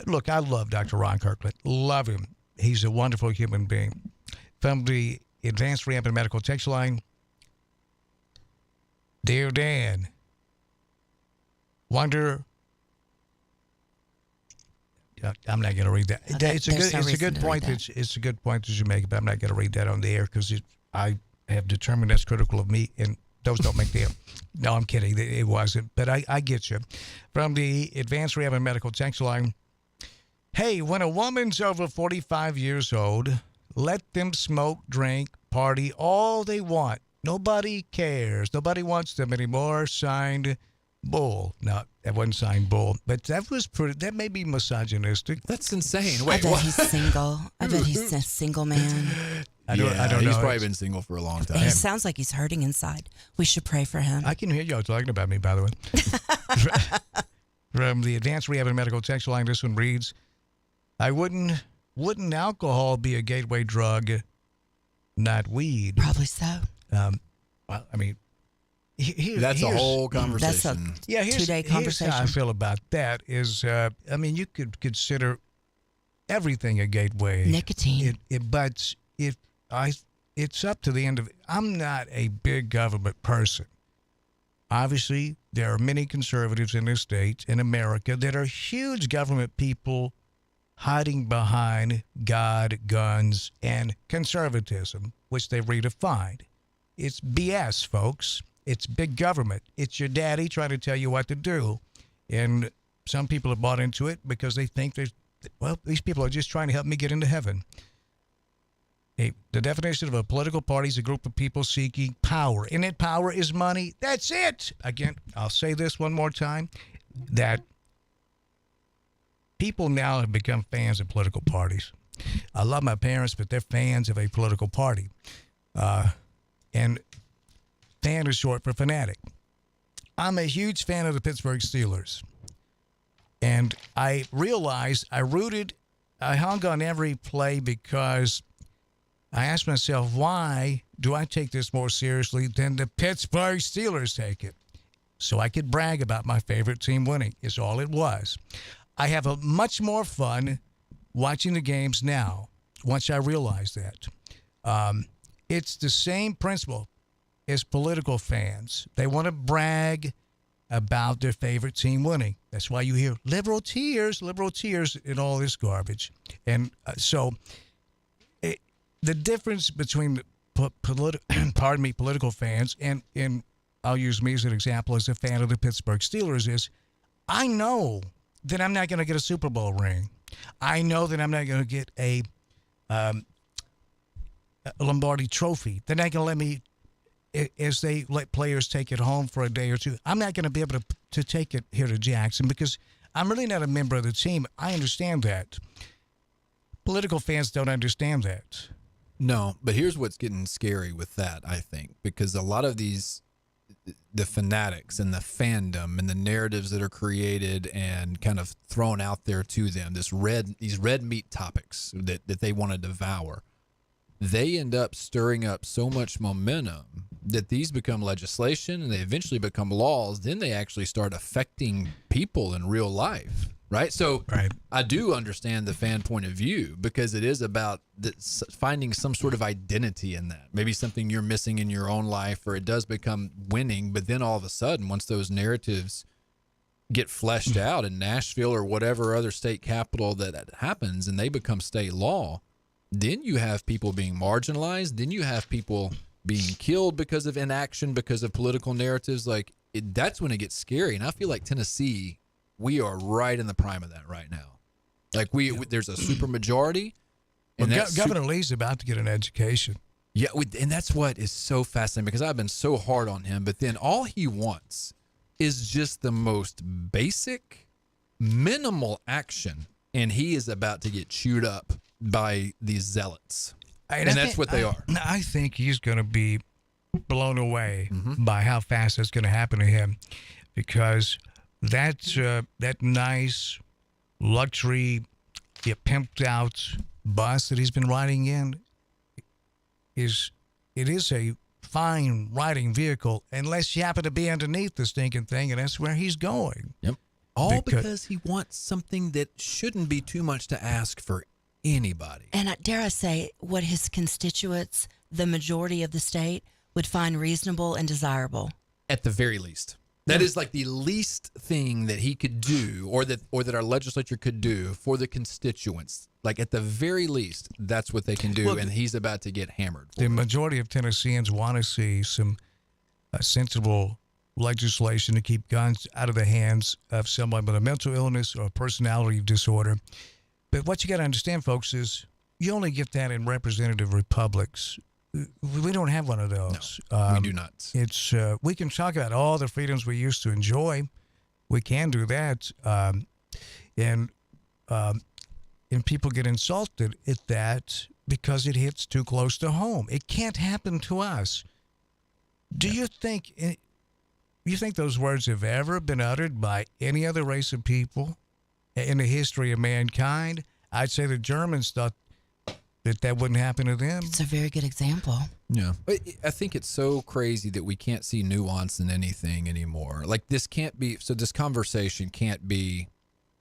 Look, I love Dr. Ron Kirkland. Love him. He's a wonderful human being. From the Advanced Rehab and Medical text line, "Dear Dan, wonder." I'm not going to read that. It's a good point. It's a good point that you make, but I'm not going to read that on the air because I have determined that's critical of me, and those don't make the air. No, I'm kidding. It wasn't, but I get you. From the Advanced Rehab and Medical text line, "Hey, when a woman's over 45 years old, let them smoke, drink, party all they want. Nobody cares. Nobody wants them anymore." Signed, Bull. No, that wasn't signed Bull, but that may be misogynistic.
That's insane.
I
Wait,
bet
what?
he's single. I bet he's a single man.
I don't know.
He's probably been single for a long time.
He sounds like he's hurting inside. We should pray for him.
I can hear y'all talking about me, by the way. From the Advanced Rehab and Medical text line, this one reads, wouldn't alcohol be a gateway drug, not weed?
Probably so.
Well, I mean,
That's a whole conversation.
Here's,
two-day conversation.
Here's how I feel about that is, I mean, you could consider everything a gateway.
Nicotine.
But it's up to the end of it. I'm not a big government person. Obviously, there are many conservatives in this state, in America, that are huge government people hiding behind God, guns, and conservatism, which they redefined. It's BS, folks. It's big government. It's your daddy trying to tell you what to do. And some people have bought into it because they think these people are just trying to help me get into heaven. The definition of a political party is a group of people seeking power. And that power is money. That's it. Again, I'll say this one more time, that people now have become fans of political parties. I love my parents, but they're fans of a political party. And fan is short for fanatic. I'm a huge fan of the Pittsburgh Steelers. And I realized I hung on every play because I asked myself, why do I take this more seriously than the Pittsburgh Steelers take it? So I could brag about my favorite team winning, is all it was. I have a much more fun watching the games now, once I realized that. It's the same principle as political fans. They want to brag about their favorite team winning. That's why you hear liberal tears, and all this garbage. And the difference between political fans and I'll use me as an example as a fan of the Pittsburgh Steelers is I know that I'm not going to get a Super Bowl ring. I know that I'm not going to get a Lombardi trophy. They're not going to let me, as they let players take it home for a day or two. I'm not going to be able to take it here to Jackson because I'm really not a member of the team. I understand that. Political fans don't understand that.
No, but here's what's getting scary with that, I think, because a lot of the fanatics and the fandom and the narratives that are created and kind of thrown out there to them, these red meat topics that they want to devour, they end up stirring up so much momentum that these become legislation and they eventually become laws. Then they actually start affecting people in real life. Right. So I do understand the fan point of view because it is about finding some sort of identity in that. Maybe something you're missing in your own life, or it does become winning. But then all of a sudden, once those narratives get fleshed out in Nashville or whatever other state capital that happens and they become state law, then you have people being marginalized. Then you have people being killed because of inaction, because of political narratives. That's when it gets scary. And I feel like Tennessee, we are right in the prime of that right now. There's a super majority. And
Governor Lee's about to get an education.
Yeah, and that's what is so fascinating because I've been so hard on him. But then all he wants is just the most basic, minimal action. And he is about to get chewed up by these zealots. And that's what they are.
I think he's going to be blown away by how fast it's going to happen to him because that nice luxury, pimped out bus that he's been riding in is a fine riding vehicle unless you happen to be underneath the stinking thing, and that's where he's going.
Yep. All because he wants something that shouldn't be too much to ask for anybody.
And dare I say, what his constituents, the majority of the state, would find reasonable and desirable.
At the very least. That is like the least thing that he could do or that our legislature could do for the constituents. Like at the very least, that's what they can do, and he's about to get hammered.
The majority of Tennesseans want to see some sensible legislation to keep guns out of the hands of someone with a mental illness or a personality disorder. But what you got to understand, folks, is you only get that in representative republics. We don't have one of those.
No, we do not.
It's we can talk about all the freedoms we used to enjoy. We can do that, and people get insulted at that because it hits too close to home. It can't happen to us. Do you think those words have ever been uttered by any other race of people in the history of mankind? I'd say the Germans thought that wouldn't happen to them.
It's a very good example.
Yeah. I think it's so crazy that we can't see nuance in anything anymore. Like this conversation can't be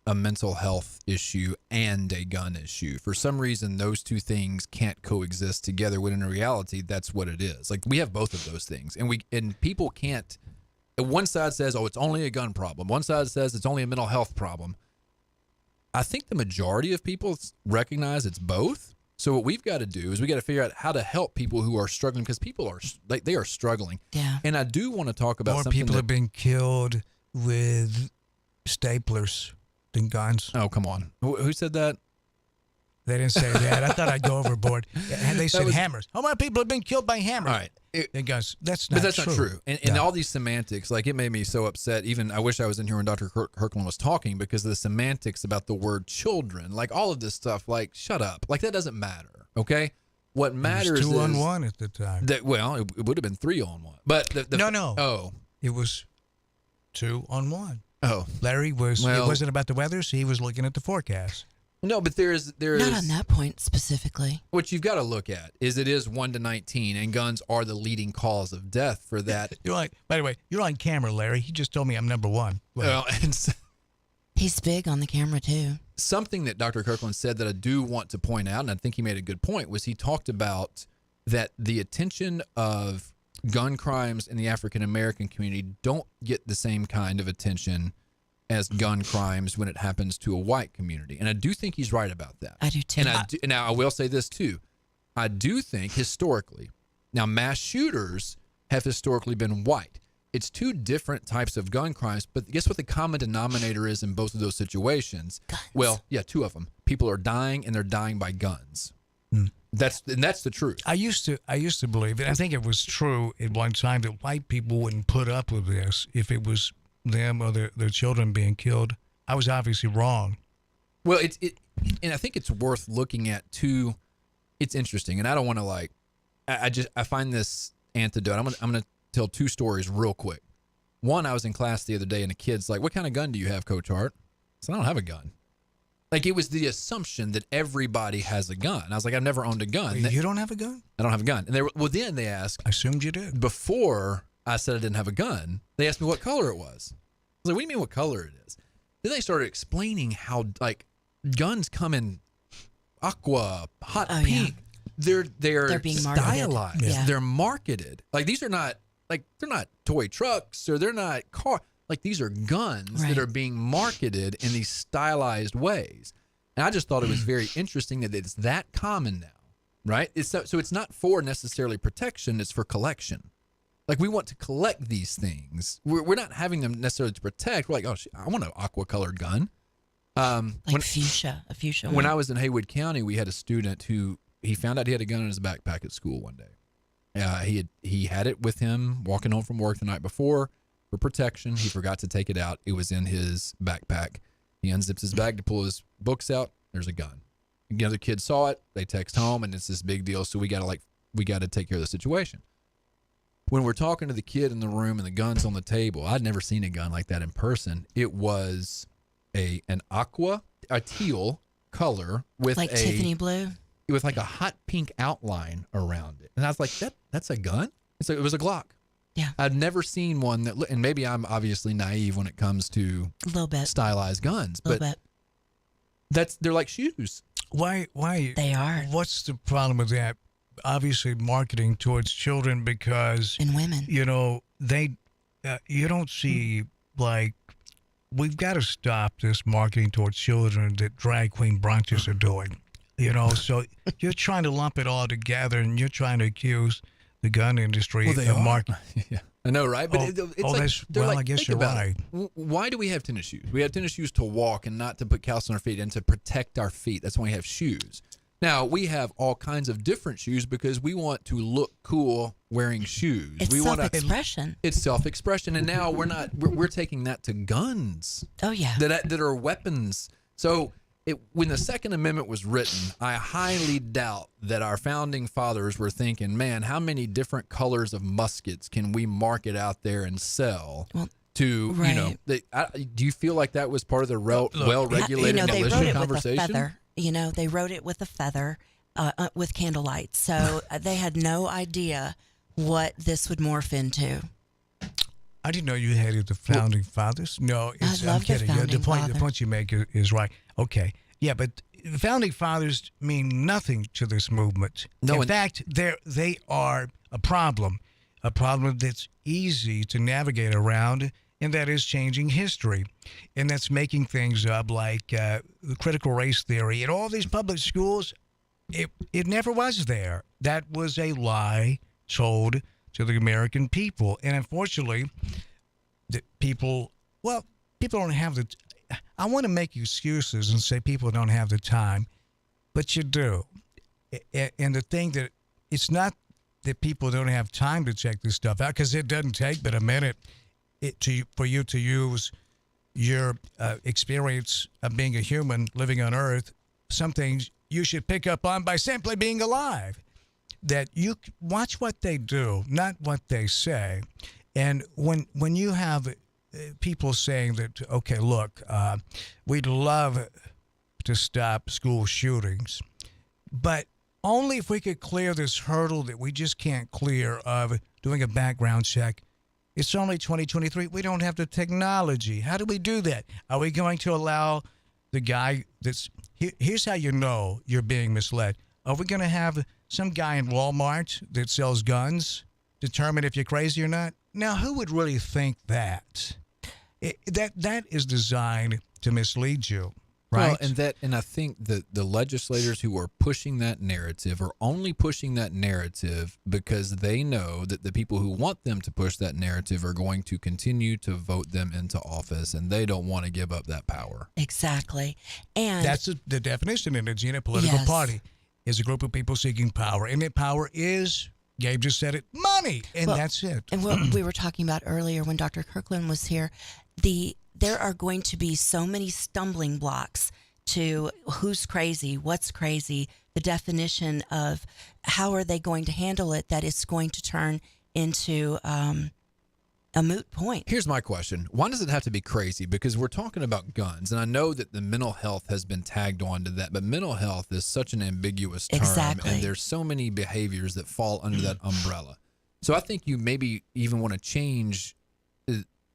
a mental health issue and a gun issue. For some reason, those two things can't coexist together, when in reality, that's what it is. Like we have both of those things, and people can't. One side says, "Oh, it's only a gun problem." One side says it's only a mental health problem. I think the majority of people recognize it's both. So what we've got to do is we got to figure out how to help people who are struggling, because people are they are struggling.
Yeah.
And I do want to talk about
More
something
people have been killed with staplers than guns.
Oh, come on. Who said that?
They didn't say that. I thought I'd go overboard. And they said
was-
hammers. How many people have been killed by hammers?
All right.
Than guns. That's not
But that's
true.
not true. And all these semantics, like it made me so upset. Even I wish I was in here when Dr. Kirkland was talking, because of the semantics about the word children, like all of this stuff, like shut up. Like that doesn't matter. Okay. What matters
It was 2 on
is
1 at the time.
that, well, it would have been 3 on 1. But
No.
Oh.
It was 2 on 1.
Oh.
Larry was.
Well-
It wasn't about the weather, so he was looking at the forecast.
No, but there is
Not on that point specifically.
what you've got to look at is it is 1 to 19, and guns are the leading cause of death for that.
You're like, by the way, you're on camera, Larry. He just told me I'm number 1.
Well, and
He's big on the camera too.
something that Dr. Kirkland said that I do want to point out, and I think he made a good point, was he talked about that the attention of gun crimes in the African American community don't get the same kind of attention as gun crimes when it happens to a white community. And I do think he's right about that.
I do too.
And now I will say this too. I do think historically, now mass shooters have historically been white. It's 2 different types of gun crimes, but guess what the common denominator is in both of those situations?
Guns.
Well, yeah, 2 of them. People are dying, and they're dying by guns. That's the truth.
I used to believe it. I think it was true at one time that white people wouldn't put up with this if it was them or their children being killed. I was obviously wrong.
Well, and I think it's worth looking at too. It's interesting, and I don't want to I find this antidote. I'm gonna tell 2 stories real quick. One, I was in class the other day, and a kid's like, "What kind of gun do you have, Coach Hart?" I said, "I don't have a gun." Like it was the assumption that everybody has a gun. I was like, "I've never owned a gun."
Wait, you don't have a gun?
I don't have a gun. And then they asked.
I assumed you did.
Before I said I didn't have a gun, they asked me what color it was. I was like, "What do you mean what color it is?" Then they started explaining how like guns come in aqua, hot pink.
Yeah.
They're
being
stylized.
marketed. Yeah.
They're marketed. Like these are not they're not toy trucks, or they're not car. Like these are guns that are being marketed in these stylized ways. And I just thought it was very interesting that it's that common now, right? So it's not for necessarily protection, it's for collection. Like we want to collect these things. We're not having them necessarily to protect. We're like, "Oh, I want an aqua colored gun."
Like fuchsia, a fuchsia.
When
one.
I was in Haywood County, we had a student who he found out he had a gun in his backpack at school one day. He had it with him walking home from work the night before for protection. He forgot to take it out. It was in his backpack. He unzips his bag to pull his books out. There's a gun. The other kids saw it. They text home, and it's this big deal. So we got to take care of the situation. When we're talking to the kid in the room and the gun's on the table, I'd never seen a gun like that in person. It was a teal color with
like Tiffany blue.
With like a hot pink outline around it. And I was like, that's a gun? It was a Glock.
Yeah.
I'd never seen one that, and maybe I'm obviously naive when it comes to
a little bit
stylized guns,
a little
but they're like shoes.
Why?
They are.
What's the problem with that? Obviously, marketing towards children because
and women.
You know, you don't see like we've got to stop this marketing towards children that drag queen brunches are doing. You know, so you're trying to lump it all together, and you're trying to accuse the gun industry of marketing.
Yeah, I know, right? But
I guess you're right.
Why do we have tennis shoes? We have tennis shoes to walk and not to put calcium on our feet and to protect our feet. That's why we have shoes. Now, we have all kinds of different shoes because we want to look cool wearing shoes.
It's self-expression.
It's self-expression, and now we're taking that to guns.
Oh yeah,
that are weapons. So when the Second Amendment was written, I highly doubt that our founding fathers were thinking, "Man, how many different colors of muskets can we market out there and sell?" Do you feel like that was part of the well-regulated militia
they wrote it
conversation?
With a feather. They wrote it with a feather. with candlelight. So they had no idea what this would morph into.
I didn't know you hated the founding fathers. No, I'm kidding. The point you make is right. Okay, yeah, but the founding fathers mean nothing to this movement. In fact, they are a problem that's easy to navigate around, and that is changing history, and that's making things up like the critical race theory in all these public schools. It never was there. That was a lie told to the American people, and unfortunately, people don't have the. I want to make excuses and say people don't have the time, but you do. And the thing that it's not that people don't have time to check this stuff out, because it doesn't take but a minute for you to use your experience of being a human living on Earth. Some things you should pick up on by simply being alive. That you watch what they do, not what they say. And when you have people saying that, okay, look, we'd love to stop school shootings, but only if we could clear this hurdle that we just can't clear of doing a background check. It's only 2023. We don't have the technology. How do we do that? Are we going to allow the guy that's... Here's how you know you're being misled. Are we going to have some guy in Walmart that sells guns determine if you're crazy or not? Now, who would really think that? That is designed to mislead you, right?
Well, and I think that the legislators who are pushing that narrative are only pushing that narrative because they know that the people who want them to push that narrative are going to continue to vote them into office, and they don't want to give up that power.
Exactly. And
that's the definition in a political party. Is a group of people seeking power. And that power is, Gabe just said it, money. And that's it.
And what we were talking about earlier when Dr. Kirkland was here, there are going to be so many stumbling blocks to who's crazy, what's crazy, the definition of how are they going to handle it, that it's going to turn into a moot point.
Here's my question. Why does it have to be crazy? Because we're talking about guns, and I know that the mental health has been tagged on to that, but mental health is such an ambiguous term, and there's so many behaviors that fall under that umbrella. So I think you maybe even want to change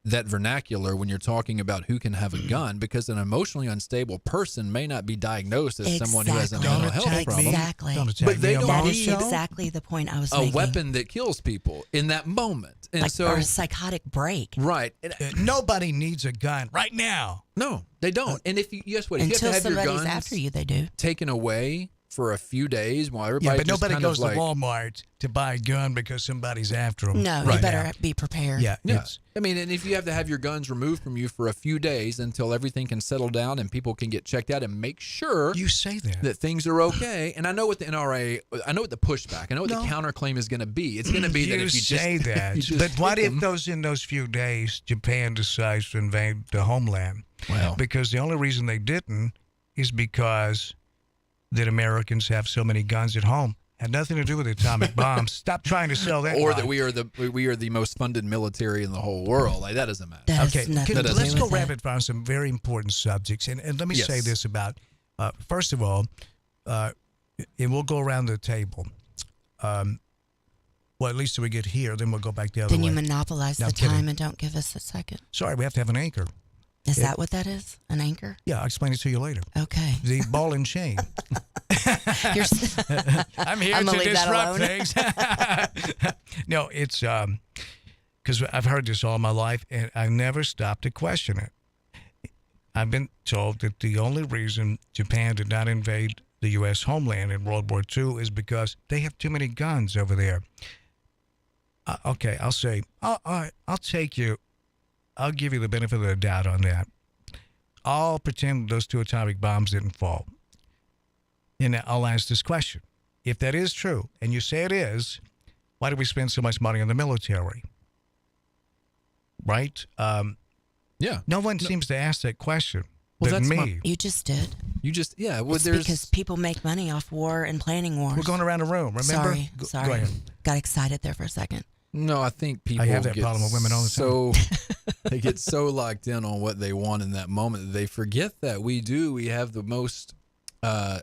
that vernacular when you're talking about who can have a gun, because an emotionally unstable person may not be diagnosed as someone who has a mental health problem.
Exactly.
But they don't
that
need
is exactly the point I was making.
A weapon that kills people in that moment. And
or a psychotic break.
Right.
Nobody needs a gun right now.
No, they don't. And if you guess what? If
Until
you have to have your
somebody's
guns
after you, they do.
taken away for a few days while everybody
but
just
nobody
kind
goes
of
to Walmart to buy a gun because somebody's after them.
No, you better be prepared.
Yeah.
I mean, and if you have to have your guns removed from you for a few days until everything can settle down and people can get checked out and make sure
you say that
things are okay. And I know what the NRA, I know what the pushback, I know what the counterclaim is going to be. It's going to be that if you
say
just
that,
you just
but what if in those few days Japan decides to invade the homeland?
Well,
because the only reason they didn't is because that Americans have so many guns at home. Had nothing to do with atomic bombs. Stop trying to sell that.
Or
lie.
that we are the most funded military in the whole world. Like that doesn't matter.
Okay, let's go rapid fire on some very important subjects. And let me say this about, first of all, and we'll go around the table. Well, at least till we get here, then we'll go back the other way.
Then you monopolize the time and don't give us a second.
Sorry, we have to have an anchor.
Is that what that is? An anchor?
Yeah, I'll explain it to you later.
Okay.
The ball and chain. I'm here to disrupt things. No, it's because I've heard this all my life, and I've never stopped to question it. I've been told that the only reason Japan did not invade the U.S. homeland in World War II is because they have too many guns over there. Okay, I'll say, all right, I'll take you. I'll give you the benefit of the doubt on that. I'll pretend those 2 atomic bombs didn't fall. And I'll ask this question. If that is true, and you say it is, why do we spend so much money on the military? Right?
Yeah.
No one seems to ask that question.
Well,
but
that's
me.
You just did.
You just, yeah. Well,
it's because people make money off war and planning wars.
We're going around the room, remember?
Sorry.
Go ahead.
Got excited there for a second.
No, I think people
I have that problem with women all the
time. They get so locked in on what they want in that moment that they forget that we have the most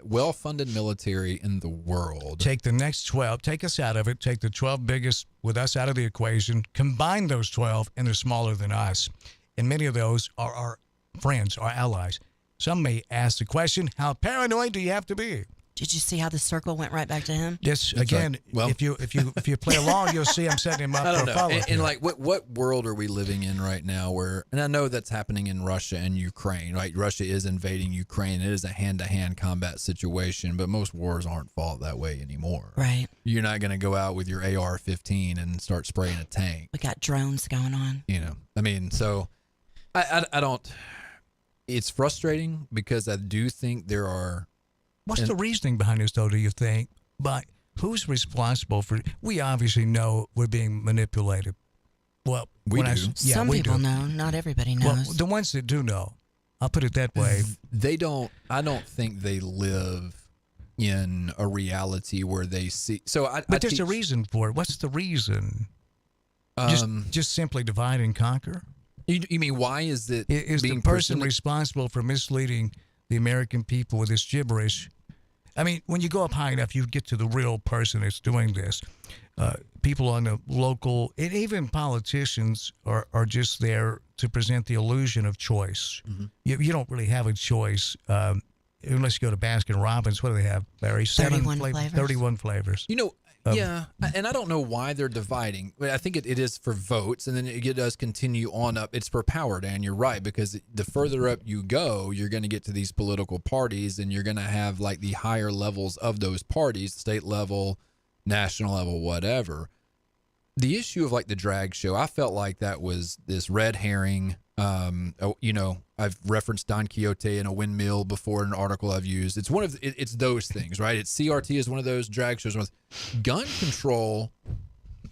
well-funded military in the world.
Take the next 12, take us out of it, take the 12 biggest with us out of the equation, combine those 12, and they're smaller than us. And many of those are our friends, our allies. Some may ask the question, how paranoid do you have to be?
Did you see how the circle went right back to him?
Yes, again,
right. Well,
if you play along, you'll see I'm setting him up
I don't
for
know.
a follow-up.
And like, what world are we living in right now where, and I know that's happening in Russia and Ukraine, right? Russia is invading Ukraine. It is a hand-to-hand combat situation, but most wars aren't fought that way anymore.
Right.
You're not going to go out with your AR-15 and start spraying a tank.
We got drones going on.
You know, I mean, so I don't, it's frustrating because I do think there are.
What's the reasoning behind this, though, do you think? But who's responsible for it? We obviously know we're being manipulated. Well,
we do.
Some
we
people
do.
know. Not everybody knows.
Well, the ones that do know, I'll put it that way.
They don't, I don't think they live in a reality where they see. So
But there's a reason for it. What's the reason? Just simply divide and conquer?
You mean why is it
Is
being
the person
presented-
responsible for misleading the American people with this gibberish? I mean, when you go up high enough, you get to the real person that's doing this. People on the local, and even politicians are just there to present the illusion of choice.
Mm-hmm.
You don't really have a choice unless you go to Baskin Robbins. What do they have, Barry?
31 flavors.
31 flavors.
You know, yeah, and I don't know why they're dividing. I think it is for votes, and then it does continue on up. It's for power, Dan. You're right, because the further up you go, you're going to get to these political parties, and you're going to have like the higher levels of those parties, state level, national level, whatever. The issue of like the drag show, I felt like that was this red herring. You know, I've referenced Don Quixote and a windmill before in an article I've used. It's one of it's those things, right? It's CRT is one of those drag shows. Gun control,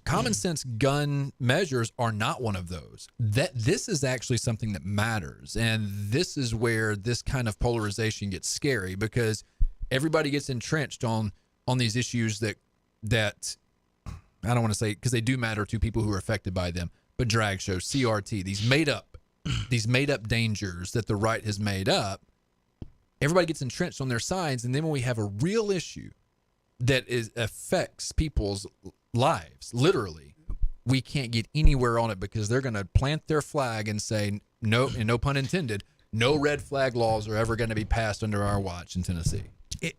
common sense gun measures are not one of those. This is actually something that matters, and this is where this kind of polarization gets scary because everybody gets entrenched on these issues that I don't want to say because they do matter to people who are affected by them. But drag shows, CRT, these made up dangers that the right has made up, everybody gets entrenched on their sides. And then when we have a real issue that affects people's lives, literally, we can't get anywhere on it because they're going to plant their flag and say, no, and no pun intended, no red flag laws are ever going to be passed under our watch in Tennessee.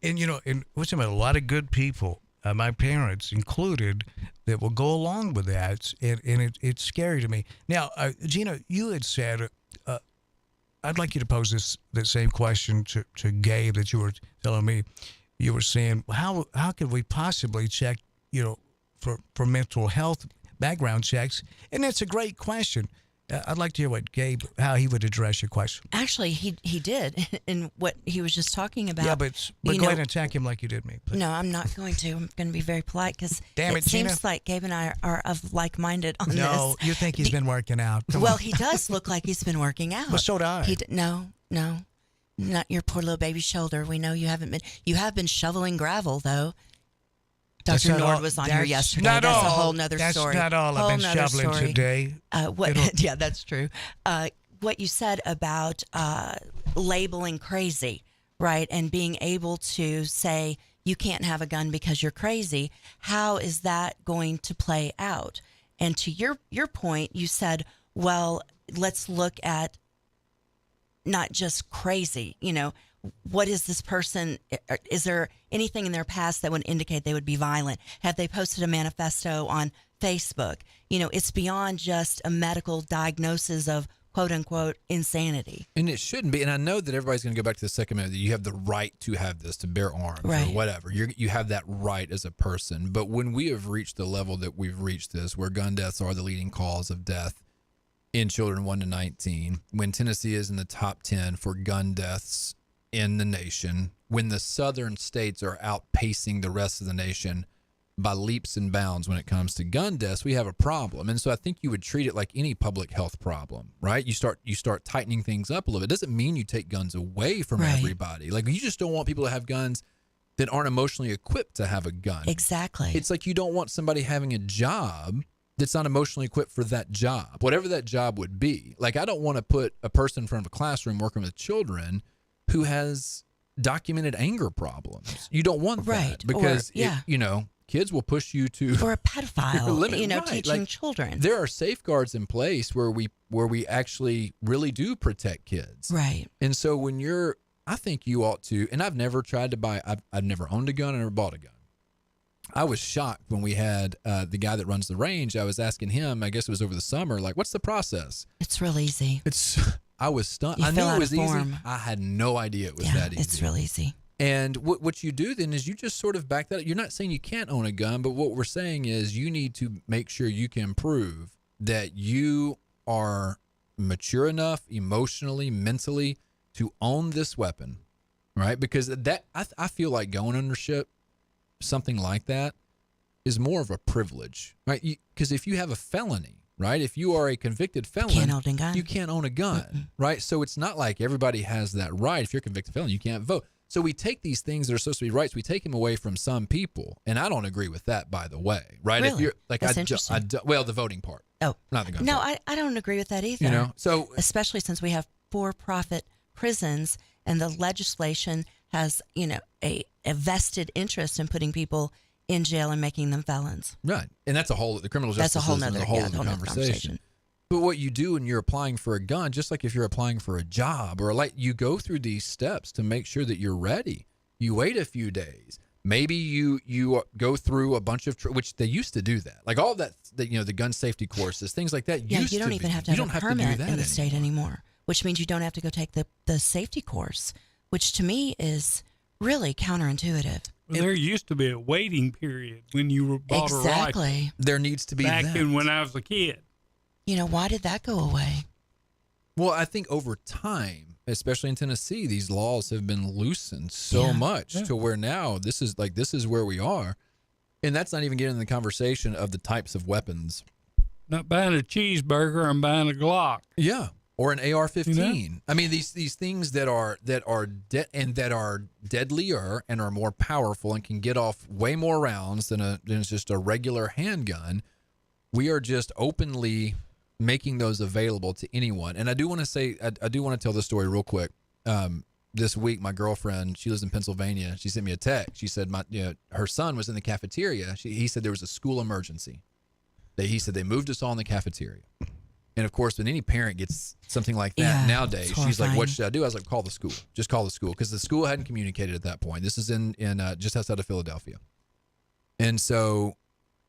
And you know, and what's about a lot of good people, my parents included, that will go along with that, and it's scary to me. Now, Gina, you had said, I'd like you to pose that same question to Gabe that you were telling me. You were saying, how could we possibly check, you know, for mental health background checks? And that's a great question. I'd like to hear what Gabe, how he would address your question.
Actually, he did in what he was just talking about.
Yeah, but go ahead and attack him like you did me. Please.
No, I'm not going to. I'm going to be very polite because
it
seems
Gina.
like Gabe and I are of like-minded on this.
No, you think he's been working out.
Well, he does look like he's been working out.
Well, so do I.
No, not your poor little baby shoulder. We know you haven't been. You have been shoveling gravel, though. Dr. Nord was on here yesterday. That's a whole nother story.
That's not all I've been shoveling
story.
today.
Yeah, that's true. What you said about labeling crazy, right, and being able to say you can't have a gun because you're crazy, how is that going to play out? And to your point, you said, well, let's look at not just crazy, you know, what is this person? Is there anything in their past that would indicate they would be violent? Have they posted a manifesto on Facebook? You know, it's beyond just a medical diagnosis of quote unquote insanity.
And it shouldn't be. And I know that everybody's going to go back to the Second Amendment. You have the right to have this, to bear arms or whatever. You have that right as a person. But when we have reached the level that we've reached this, where gun deaths are the leading cause of death in children 1 to 19, when Tennessee is in the top 10 for gun deaths in the nation, when the southern states are outpacing the rest of the nation by leaps and bounds when it comes to gun deaths, we have a problem. And so I think you would treat it like any public health problem, right? You start tightening things up a little bit. It doesn't mean you take guns away from everybody. Like, you just don't want people to have guns that aren't emotionally equipped to have a gun.
Exactly.
It's like you don't want somebody having a job that's not emotionally equipped for that job, whatever that job would be. Like, I don't want to put a person in front of a classroom working with children who has documented anger problems. You don't want that
Right.
because,
Or,
kids will push you to
or a pedophile,
limit. Right.
teaching
Like,
children.
There are safeguards in place where we actually really do protect kids.
Right.
And so I think you ought to, and I've never tried to buy, I've never owned a gun, I never bought a gun. I was shocked when we had the guy that runs the range. I was asking him, I guess it was over the summer, like, what's the process?
It's real easy.
I was stunned.
You
I knew
fill out
it was
a
easy.
form.
I had no idea it was that easy.
It's real easy.
And what you do then is you just sort of back that up. You're not saying you can't own a gun, but what we're saying is you need to make sure you can prove that you are mature enough emotionally, mentally to own this weapon, right? Because that I feel like gun ownership, something like that, is more of a privilege, right? Because if you have a felony, right? If you are a convicted felon, you can't own a gun, right? So it's not like everybody has that right. If you're a convicted felon, you can't vote. So we take these things that are supposed to be rights, we take them away from some people, and I don't agree with that, by the way, right?
Really?
If you're like,
That's interesting.
the voting part.
Oh,
not the gun.
No,
part.
I don't agree with that either.
So
especially since we have for-profit prisons, and the legislation has, a vested interest in putting people in jail and making them felons.
Right, and that's the criminal justice
That's a whole
system is
nother,
a whole
yeah,
other
whole nother
conversation. But what you do when you're applying for a gun, just like if you're applying for a job or you go through these steps to make sure that you're ready. You wait a few days. Maybe you go through a bunch of which they used to do that, like all that the gun safety courses, things like that.
Yeah,
used
you don't
to
even
be.
have to
You
have
don't
a
have to do
permit
that
in the state anymore, which means you don't have to go take the safety course, which to me is really counterintuitive.
Well, there used to be a waiting period when you were bought a rifle.
Exactly.
There needs to be
back
that.
in when I was a kid.
Why did that go away?
Well, I think over time, especially in Tennessee, these laws have been loosened so much to where now this is where we are. And that's not even getting into the conversation of the types of weapons.
Not buying a cheeseburger, I'm buying a Glock.
Yeah. Or an AR-15. I mean, these things that are deadlier and are more powerful and can get off way more rounds than just a regular handgun. We are just openly making those available to anyone. And I do want to say, I do want to tell this story real quick. This week, my girlfriend, she lives in Pennsylvania. She sent me a text. She said her son was in the cafeteria. He said there was a school emergency. He said they moved us all in the cafeteria. And of course, when any parent gets something like that nowadays, she's like, "What should I do?" I was like, "Call the school. Just call the school," because the school hadn't communicated at that point. This is in just outside of Philadelphia. And so,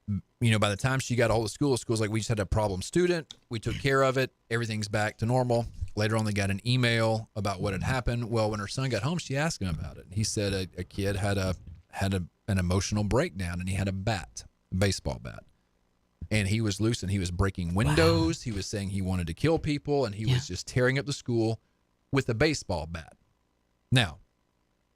by the time she got a hold of school's like, "We just had a problem student. We took care of it. Everything's back to normal." Later on, they got an email about what had happened. Well, when her son got home, she asked him about it. He said a kid had an emotional breakdown, and he had a baseball bat. And he was loose and he was breaking windows. Wow. He was saying he wanted to kill people, and he was just tearing up the school with a baseball bat. Now,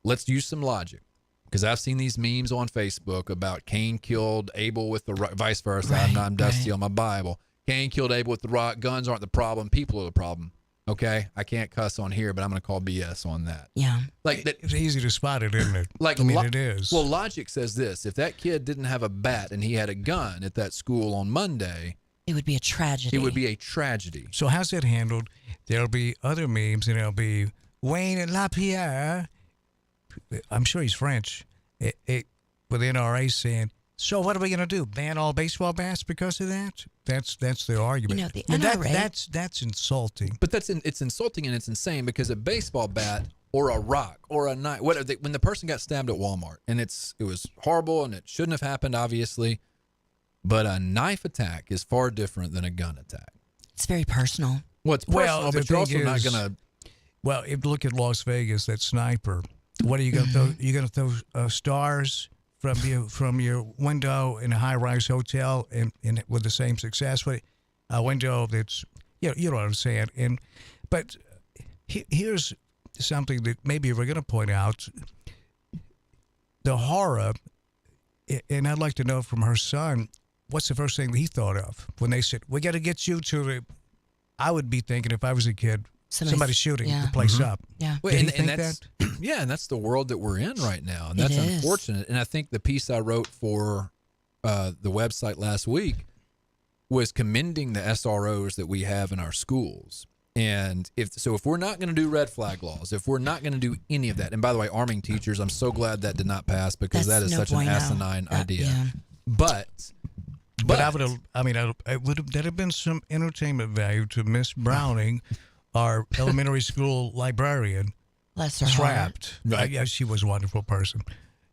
let's use some logic, because I've seen these memes on Facebook about Cain killed Abel with the rock, vice versa. I'm dusty on my Bible. Cain killed Abel with the rock. Guns aren't the problem. People are the problem. Okay, I can't cuss on here, but I'm going to call BS on that.
Yeah,
it's easy to spot it, isn't it? It is.
Well, logic says this: if that kid didn't have a bat and he had a gun at that school on Monday,
it would be a tragedy.
It would be a tragedy.
So how's that handled? There'll be other memes, and there'll be Wayne and LaPierre. I'm sure he's French. With NRA saying, "So what are we going to do? Ban all baseball bats because of that?" That's the argument.
The NRA,
that's insulting.
But it's insulting and it's insane, because a baseball bat or a rock or a knife, when the person got stabbed at Walmart, and it was horrible and it shouldn't have happened, obviously, but a knife attack is far different than a gun attack.
It's very personal.
Well, it's personal, but you're also not going to.
Well, if you look at Las Vegas, that sniper. What are you going to throw? You going to throw stars from your window in a high-rise hotel and with the same success? With a window that's you know what I'm saying. But here's something that maybe we're going to point out: the horror. And I'd like to know from her son, what's the first thing that he thought of when they said, "We got to get you to the"? I would be thinking, if I was a kid, somebody shooting the place up.
Yeah.
Did he think
that's,
that?
Yeah, and that's the world that we're in right now, and that's unfortunate. And I think the piece I wrote for the website last week was commending the SROs that we have in our schools. And if we're not going to do red flag laws, if we're not going to do any of that, and by the way, arming teachers, I'm so glad that did not pass because that is such an asinine idea.
Yeah.
But I would have. I mean, it would have. There'd have been some entertainment value to Miss Browning, our elementary school librarian.
Bless her
Trapped.
Right.
Yeah, she was a wonderful person.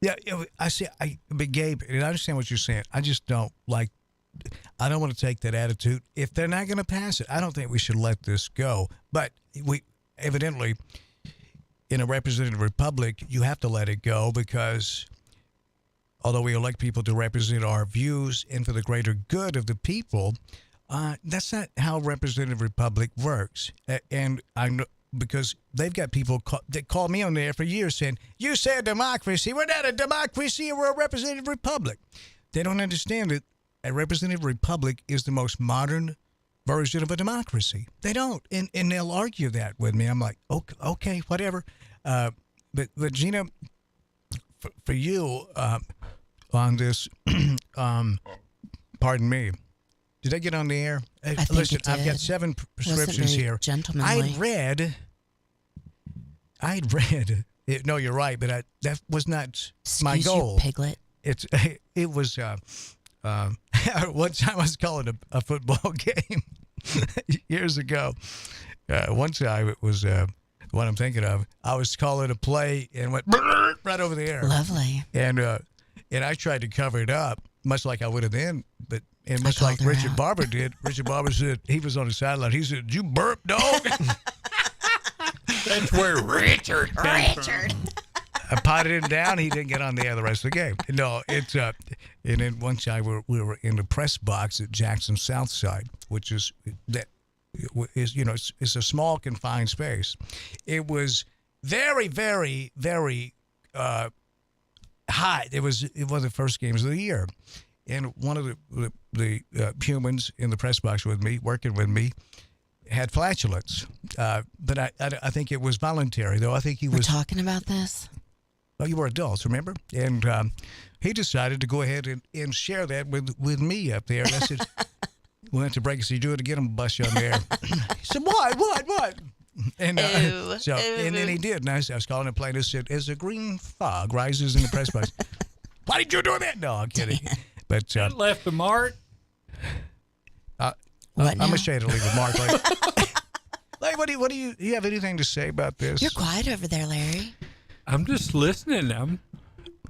Yeah, I see. But Gabe, and I understand what you're saying. I just don't like. I don't want to take that attitude. If they're not going to pass it, I don't think we should let this go. But we evidently, in a representative republic, you have to let it go because although we elect people to represent our views and for the greater good of the people, that's not how representative republic works. And I know because they've got people that call me on there for years saying, "You said democracy. We're not a democracy. We're a representative republic." They don't understand that a representative republic is the most modern version of a democracy. They don't, and they'll argue that with me. I'm like, okay, whatever. But Gina, for you on this, pardon me, did I get on the air?
I think
Listen,
you did.
I've got 7 prescriptions here.
Gentlemanly.
I'd read. No, you're right, but that was not my
Excuse
goal.
you, Piglet.
It was. One time I was calling a football game years ago. One time it was what I'm thinking of. I was calling a play and went right over the air.
Lovely.
And I tried to cover it up, much like I would have then, but and much like
called her
Richard
out.
Barber did. Richard Barber said he was on the sideline. He said, "Did you burp, dog?"
That's where Richard came from.
I potted him down. He didn't get on the air the rest of the game. No, it's and then one time we were in the press box at Jackson Southside, which is it's a small confined space. It was very, very, very hot. It was one of the first games of the year, and one of the humans in the press box with me, working with me, had flatulence. But I think it was voluntary, though. I think he
We're
was
talking about this?
Oh, you were adults, remember? And he decided to go ahead and share that with me up there. And I said, we went to break and said, "Do it again, I'm going to bust you on there." He said, what? And and then he did. And I was calling a play and I said, "As a green fog rises in the press box." "Why did you do that?" "No, I'm kidding." But
That left a mark.
What
I'm
now?
ashamed to leave a mark. Like, what do you have anything to say about this?
You're quiet over there, Larry.
I'm just listening.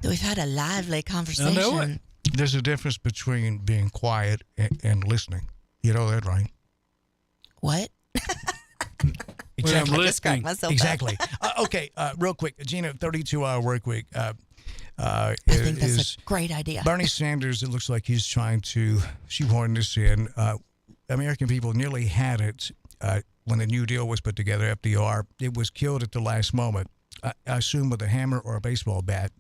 We've had a lively conversation.
I know it.
There's a difference between being quiet and listening. You know that, right?
What?
Exactly.
I'm
I just cracked
listening.
myself
Exactly. Okay, real quick, Gina, 32-hour work week.
I think that's
is
a great idea.
Bernie Sanders, it looks like he's trying to shoehorn this in. American people nearly had it when the New Deal was put together, FDR. It was killed at the last moment. I assume with a hammer or a baseball bat,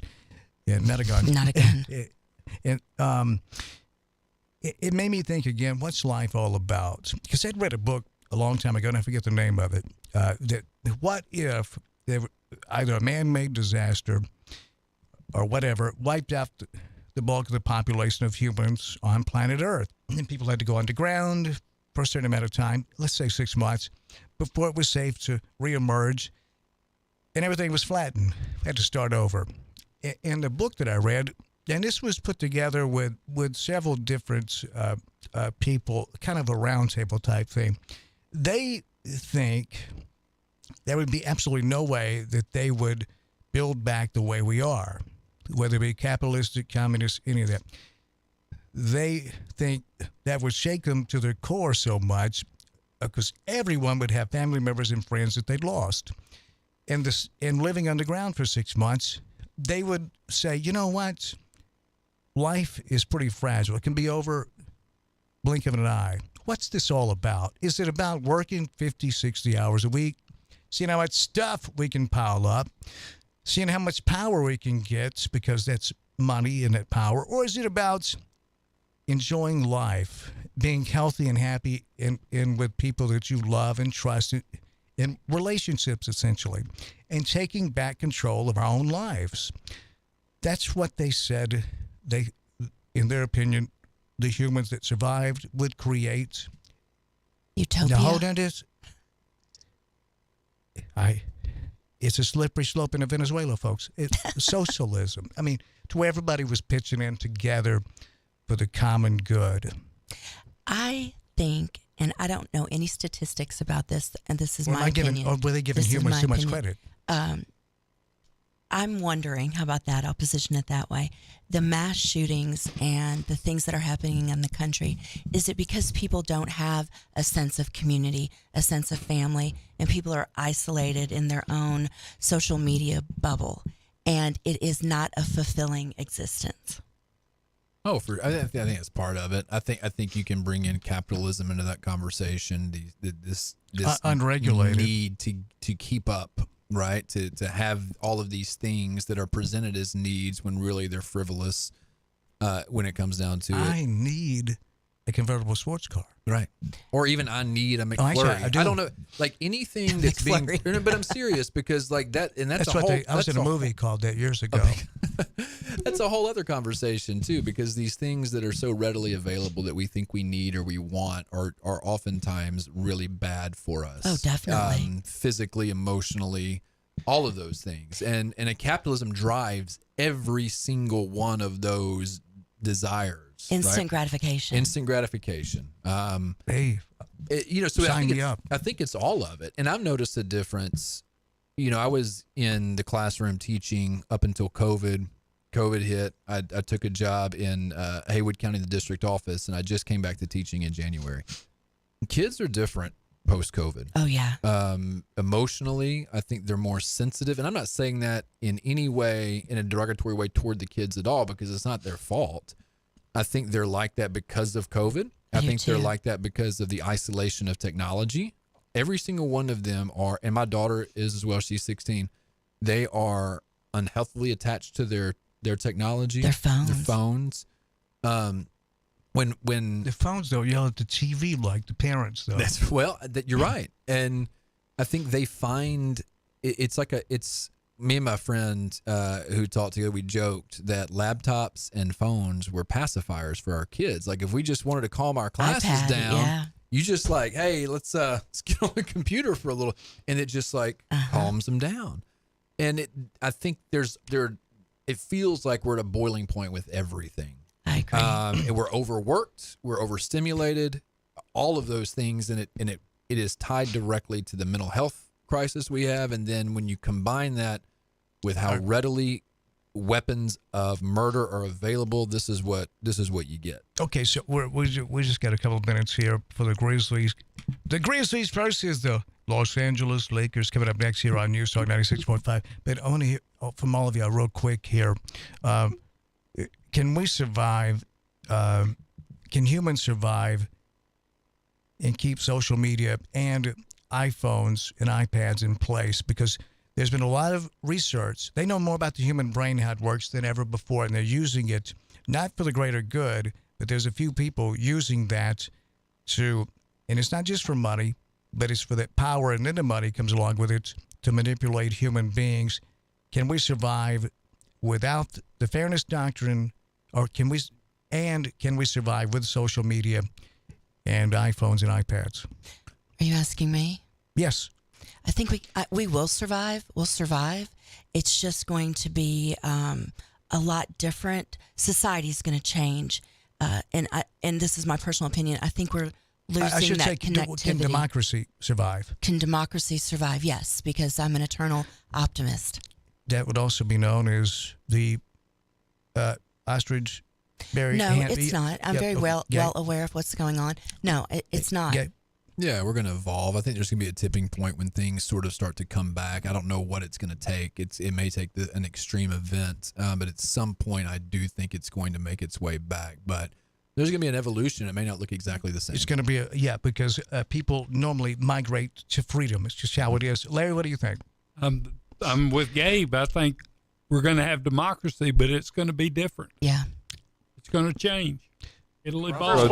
and not a gun.
Not a gun.
It made me think again, what's life all about? Because I'd read a book a long time ago, and I forget the name of it, that what if there, either a man-made disaster or whatever wiped out the bulk of the population of humans on planet Earth, and people had to go underground for a certain amount of time, let's say 6 months, before it was safe to reemerge, and everything was flattened. Had to start over. In the book that I read, and this was put together with several different people, kind of a roundtable type thing. They think there would be absolutely no way that they would build back the way we are, whether it be capitalistic, communist, any of that. They think that would shake them to their core so much because everyone would have family members and friends that they'd lost. And living underground for 6 months, they would say, you know what? Life is pretty fragile. It can be over blink of an eye. What's this all about? Is it about working 50, 60 hours a week, seeing how much stuff we can pile up, seeing how much power we can get because that's money and that power? Or is it about enjoying life, being healthy and happy and with people that you love and trust in relationships, essentially, and taking back control of our own lives? That's what they said they, in their opinion, the humans that survived would create.
Utopia.
Now, hold on to this. It's a slippery slope in Venezuela, folks. It's socialism. I mean, to where everybody was pitching in together for the common good.
I think, and I don't know any statistics about this, and this is my opinion.
Or were they giving humans too much credit?
I'm wondering, how about that? I'll position it that way. The mass shootings and the things that are happening in the country, is it because people don't have a sense of community, a sense of family, and people are isolated in their own social media bubble, and it is not a fulfilling existence?
Oh, I think it's part of it. I think you can bring in capitalism into that conversation. This
unregulated
need to keep up. Right, to have all of these things that are presented as needs when really they're frivolous when it comes down to it.
I need a convertible sports car.
Right. Or even I need a McFlurry.
Oh, actually,
I don't know, like anything that's being, but I'm serious because like that, and that's a
what
whole.
I was in a movie called that years ago.
That's a whole other conversation too, because these things that are so readily available that we think we need or we want are oftentimes really bad for us.
Oh, definitely.
Physically, emotionally, all of those things, and a capitalism drives every single one of those desires.
Instant
right?
gratification.
Instant gratification.
Hey,
so
sign me up.
I think it's all of it, and I've noticed a difference. I was in the classroom teaching up until COVID. COVID hit. I took a job in Haywood County, the district office, and I just came back to teaching in January. Kids are different post-COVID.
Oh, yeah.
Emotionally, I think they're more sensitive, and I'm not saying that in any way, in a derogatory way toward the kids at all, because it's not their fault. I think they're like that because of COVID. I think they're like that because of the isolation of technology. Every single one of them are, and my daughter is as well, she's 16. They are unhealthily attached to their technology.
Their phones.
When
the phones don't yell at the TV like the parents though.
You're right. And I think they find it's me and my friend who talked together, we joked that laptops and phones were pacifiers for our kids. Like if we just wanted to calm our classes down, you just like, hey, let's get on the computer for a little, and it just like calms them down. And I think it feels like we're at a boiling point with everything.
I agree.
And we're overworked, we're overstimulated, all of those things, and it is tied directly to the mental health crisis we have. And then when you combine that with how readily weapons of murder are available, this is what you get.
Okay, so we just got a couple of minutes here for the Grizzlies. The Grizzlies versus the Los Angeles Lakers coming up next here on News Talk 96.5. But I want to hear from all of you real quick here. Can we survive? Can humans survive and keep social media and iPhones and iPads in place? Because there's been a lot of research. They know more about the human brain, how it works, than ever before, and they're using it not for the greater good, but there's a few people using that to, and it's not just for money, but it's for that power, and then the money comes along with it to manipulate human beings. Can we survive without the fairness doctrine, or can we survive with social media and iPhones and iPads?
Are you asking me?
Yes.
I think we will survive. We'll survive. It's just going to be a lot different. Society's going to change, and this is my personal opinion. I think we're losing that connectivity.
Can democracy survive?
Can democracy survive? Yes, because I'm an eternal optimist.
That would also be known as the ostrich berry.
No, it's not. I'm very well aware of what's going on. No, it's not.
Yeah, we're going to evolve. I think there's going to be a tipping point when things sort of start to come back. I don't know what it's going to take. It may take an extreme event, but at some point I do think it's going to make its way back. But there's going to be an evolution. It may not look exactly the same.
It's going to be because people normally migrate to freedom. It's just how it is. Larry, what do you think?
I'm with Gabe. I think we're going to have democracy, but it's going to be different.
Yeah.
It's going to change. It'll evolve.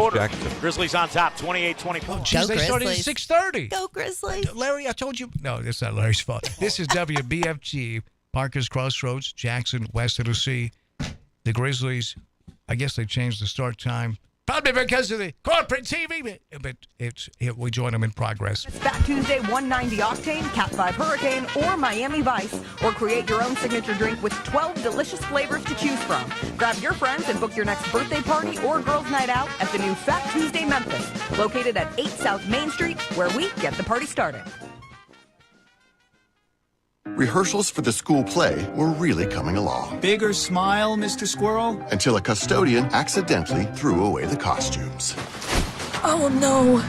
Grizzlies on top, 28-24.
Oh, geez, they started at 6:30.
Go Grizzlies.
Larry, I told you. No, it's not Larry's fault. This is WBFG, Parker's Crossroads, Jackson, West Tennessee. The Grizzlies, I guess they changed the start time Probably because of the corporate TV, but we join them in progress.
Fat Tuesday 190 Octane, Cat 5 Hurricane, or Miami Vice. Or create your own signature drink with 12 delicious flavors to choose from. Grab your friends and book your next birthday party or girls' night out at the new Fat Tuesday Memphis, located at 8 South Main Street, where we get the party started.
Rehearsals for the school play were really coming along.
Bigger smile, Mr. Squirrel?
Until a custodian accidentally threw away the costumes.
Oh no!